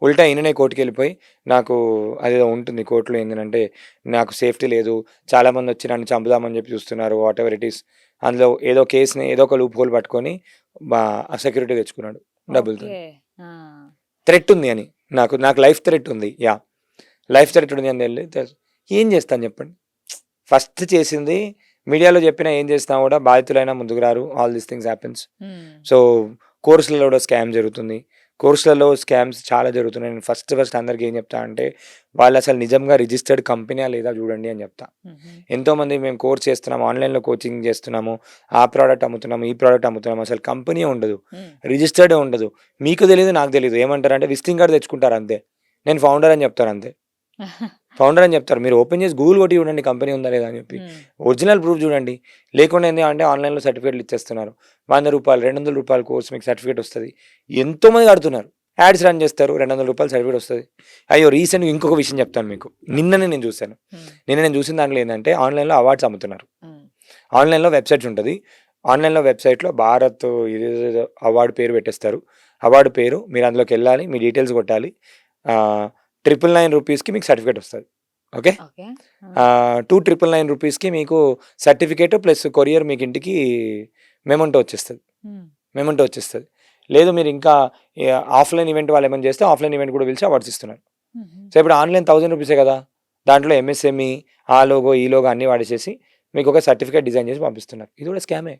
ఉల్టా ఈయననే కోర్ట్‌కెళ్ళిపోయి నాకు అదేదో ఉంటుంది కోర్ట్‌లో ఏందనంటే, నాకు సేఫ్టీ లేదు. చాలామందొచ్చి నన్ను చంపుదామని చెప్పి చూస్తున్నారు. Whatever it is. అందులో ఏదో కేస్‌ని ఏదో ఒక లూప్ హోల్ పట్టుకొని బా సెక్యూరిటీ తెచ్చుకున్నాడు డబ్బులతోని. ఓకే. ఆ! థ్రెట్ ఉంది అని. నాకు లైఫ్ థ్రెట్ ఉంది. యాహ్! లైఫ్ థ్రెట్ ఉంది అని ఏం చేస్తాను చెప్పండి? ఫస్ట్ చేసింది మీడియాలో చెప్పినా ఏం చేసినా కూడా బాధితులైనా ముందుకు రారు. All these things happens. హ్మ్. సో, కోర్సులలో కూడా స్కామ్ జరుగుతుంది. కోర్సులలో స్కామ్స్ చాలా జరుగుతున్నాయి. నేను ఫస్ట్ అందరికి ఏం చెప్తా అంటే, వాళ్ళు అసలు నిజంగా రిజిస్టర్డ్ కంపెనీయా లేదా చూడండి అని చెప్తా. హుహు. ఎంతోమంది మేము కోర్స్ చేస్తున్నాము, ఆన్‌లైన్‌లో కోచింగ్ చేస్తున్నాము, ఆ ప్రోడక్ట్ అమ్ముతున్నాము, ఈ ప్రోడక్ట్ అమ్ముతున్నాము. అసలు కంపెనీయే ఉండదు. హ్మ్. రిజిస్టర్డే ఉండదు. మీకు తెలీదు, నాకు తెలీదు. ఏమంటారంటే విజిటింగ్ కార్డ్ తెచ్చుకుంటారు అంతే. నేను ఫౌండర్ అని చెప్తారు అంతే. ఫౌండర్ అని చెప్తారు. మీరు ఓపెన్ చేసి గూగుల్ కొట్టి చూడండి కంపెనీ ఉందా లేదా అని చెప్పి. హ్మ్. ఒరిజినల్ ప్రూఫ్ చూడండి. లేకుండా ఏంది అంటే ఆన్‌లైన్‌లో సర్టిఫికేట్‌లు ఇచ్చేస్తున్నారు. రూ. 100, రూ. 200 కోర్స్ మీకు సర్టిఫికేట్ వస్తది. ఎంతోమంది కడుతున్నారు. యాడ్స్ రన్ చేస్తారు. రూ. 200 సర్టిఫికేట్ వస్తది. అయ్యో! రీసెంట్‌గా ఇంకొక విషయం చెప్తాను మీకు. నిన్ననే నేను చూసాను. హ్మ్. నిన్న నేను చూసిన దాంట్లో ఏందంటే ఆన్‌లైన్‌లో అవార్డ్స్ అమ్ముతున్నారు. హ్మ్. ఆన్‌లైన్‌లో వెబ్‌సైట్స్ ఉంటది. ఆన్‌లైన్‌లో వెబ్‌సైట్‌లో భారత్ ఇదేదో అవార్డ్ పేరు పెట్టేస్తారు. అవార్డ్ పేరు మీరు అందులోకెళ్ళాలి. మీ డీటెయిల్స్ కొట్టాలి. ఆహ్, రూ. 999కి మీకు సర్టిఫికేట్ వస్తది. ఓకే. ఓకే. ఆ! 2999 మీకు సర్టిఫికేట్ ప్లస్ కొరియర్ మీకు ఇంటికి మెమొంటో వచ్చేస్తది. హ్మ్. మెమొంటో వచ్చేస్తది. లేదు మీరు ఇంకా ఆఫ్‌లైన్ ఈవెంట్ వాళ్ళు ఏమైనా చేస్తే ఆఫ్‌లైన్ ఈవెంట్ కూడా పిలిచి అవార్డ్స్ ఇస్తున్నారు. హుహు. సో, ఇప్పుడు ఆన్‌లైన్ రూ. 1000 కదా! దాంట్లో ఎంఎస్ఎంఈ, ఆ లోగో, ఈ లోగో అన్నీ వాడేసేసి మీకు ఒక సర్టిఫికేట్ డిజైన్ చేసి పంపిస్తున్నారు. ఇది కూడా స్కామే.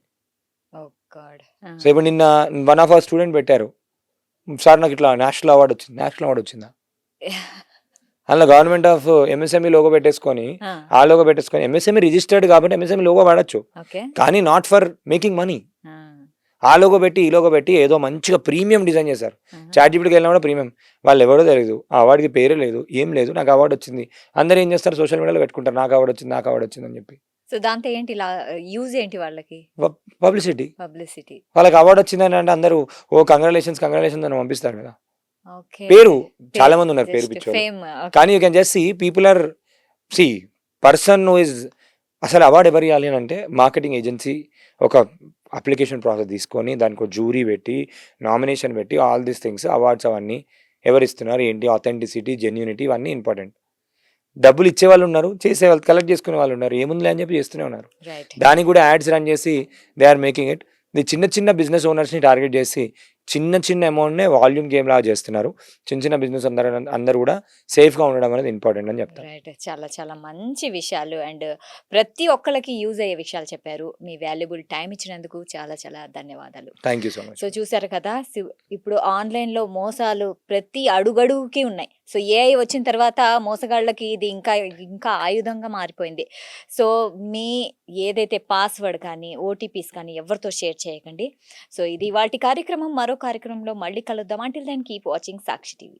ఓహ్ గాడ్! ఆ! సో, ఇప్పుడు నిన్న వన్ ఆఫ్ అవర్ స్టూడెంట్ పెట్టారు. సార్ నాకు ఇట్లా నేషనల్ అవార్డ్ వచ్చింది. నేషనల్ అవార్డ్ వచ్చిందా? అందులో గవర్నమెంట్ ఆఫ్ ఎంఎస్ఎంఈ లోగో పెట్టేసుకొని, ఆ! ఆ లోగో పెట్టేసుకొని ఎంఎస్ఎంఈ రిజిస్టర్డ్ కాబట్టి ఎంఎస్ఎంఈ లోగో వాడొచ్చు. ఓకే. కానీ నాట్ ఫర్ మేకింగ్ మనీ. ఆ! ఆ లోగో పెట్టి, ఈ లోగో పెట్టి ఏదో మంచిగా ప్రీమియం డిజైన్ చేశారు. ఆహా! చాట్‌జీపీటీకి వెళ్ళినా కూడా ప్రీమియం. వాళ్ళెవరో తెలీదు. ఆ అవార్డ్‌కి పేరే లేదు. ఏం లేదు. నాకు అవార్డ్ వచ్చింది. అందరూ ఏం చేస్తారు సోషల్ మీడియాలో పెట్టుకుంటారు. నాకు అవార్డ్ వచ్చింది, నాకు అవార్డ్ వచ్చిందని చెప్పి. సో, దాంతో ఏంటి యూజ్ ఏంటి వాళ్ళకి? పబ్లిసిటీ. పబ్లిసిటీ. వాళ్ళకి అవార్డ్ వచ్చిందని అంటే అందరూ ఓహ్! కంగ్రాచులేషన్స్, కంగ్రాచులేషన్స్ అని పంపిస్తారు కదా! ఓకే. పేరు చాలా పేరు మంది ఉన్నారు పేరు జస్ట్ పిచ్చోళ్ళు. ఫేమ్. ఓకే. కానీ you can just see people or see person who is అసలు అవార్డ్ ఎవరియ్యాలి అనంటే మార్కెటింగ్ ఏజెన్సీ ఒక అప్లికేషన్ ప్రాసెస్ తీసుకొని దానికో జ్యూరీ పెట్టి, నామినేషన్ పెట్టి ఆల్ దీస్ థింగ్స్ అవార్డ్స్ అవన్నీ ఎవరిస్తున్నారు, ఏంటి ఆథెంటిసిటీ, జెన్యూనిటీ ఇవన్నీ ఇంపార్టెంట్. డబ్బులు ఇచ్చేవాళ్ళున్నారు, చేసేవాళ్ళు కలెక్ట్ చేసుకునే వాళ్ళున్నారు. ఏముందిలే అని చెప్పి చేస్తూనే ఉన్నారు. రైట్. దానికి కూడా యాడ్స్ రన్ చేసి దే ఆర్ మేకింగ్ ఇట్. ఇది చిన్న చిన్న బిజినెస్ ఓనర్స్‌ని టార్గెట్ చేసి చిన్న అమౌంట్‌నే వాల్యూమ్ గేమ్ లాగా చేస్తున్నారు. చిన్న బిజినెస్ అందరూ కూడా సేఫ్‌గా ఉండడం అనేది ఇంపార్టెంట్ అని చెప్తాను. రైట్. చాలా చాలా మంచి విషయాలు అండ్ ప్రతి ఒక్కళ్ళకి యూజ్ అయ్యే విషయాలు చెప్పారు. మీ వాల్యుబుల్ టైమ్ ఇచ్చినందుకు చాలా చాలా ధన్యవాదాలు. Thank you so much. So, చూసారు కదా! ఇప్పుడు ఆన్‌లైన్‌లో మోసాలు ప్రతి అడుగడుగుకి ఉన్నాయి. సో, ఏఐ వచ్చిన తర్వాత మోసగాళ్ళకి ఇది ఇంకా ఆయుధంగా మారిపోయింది. సో, మీ ఏదైతే పాస్వర్డ్ కానీ, ఓటీపీస్ కానీ ఎవరితో షేర్ చేయకండి. సో, ఇది ఇవాల్టి కార్యక్రమం. మరో కార్యక్రమంలో మళ్ళీ కలుద్దాం. అంటిల్ దెన్ కీప్ వాచింగ్ సాక్షి టీవీ.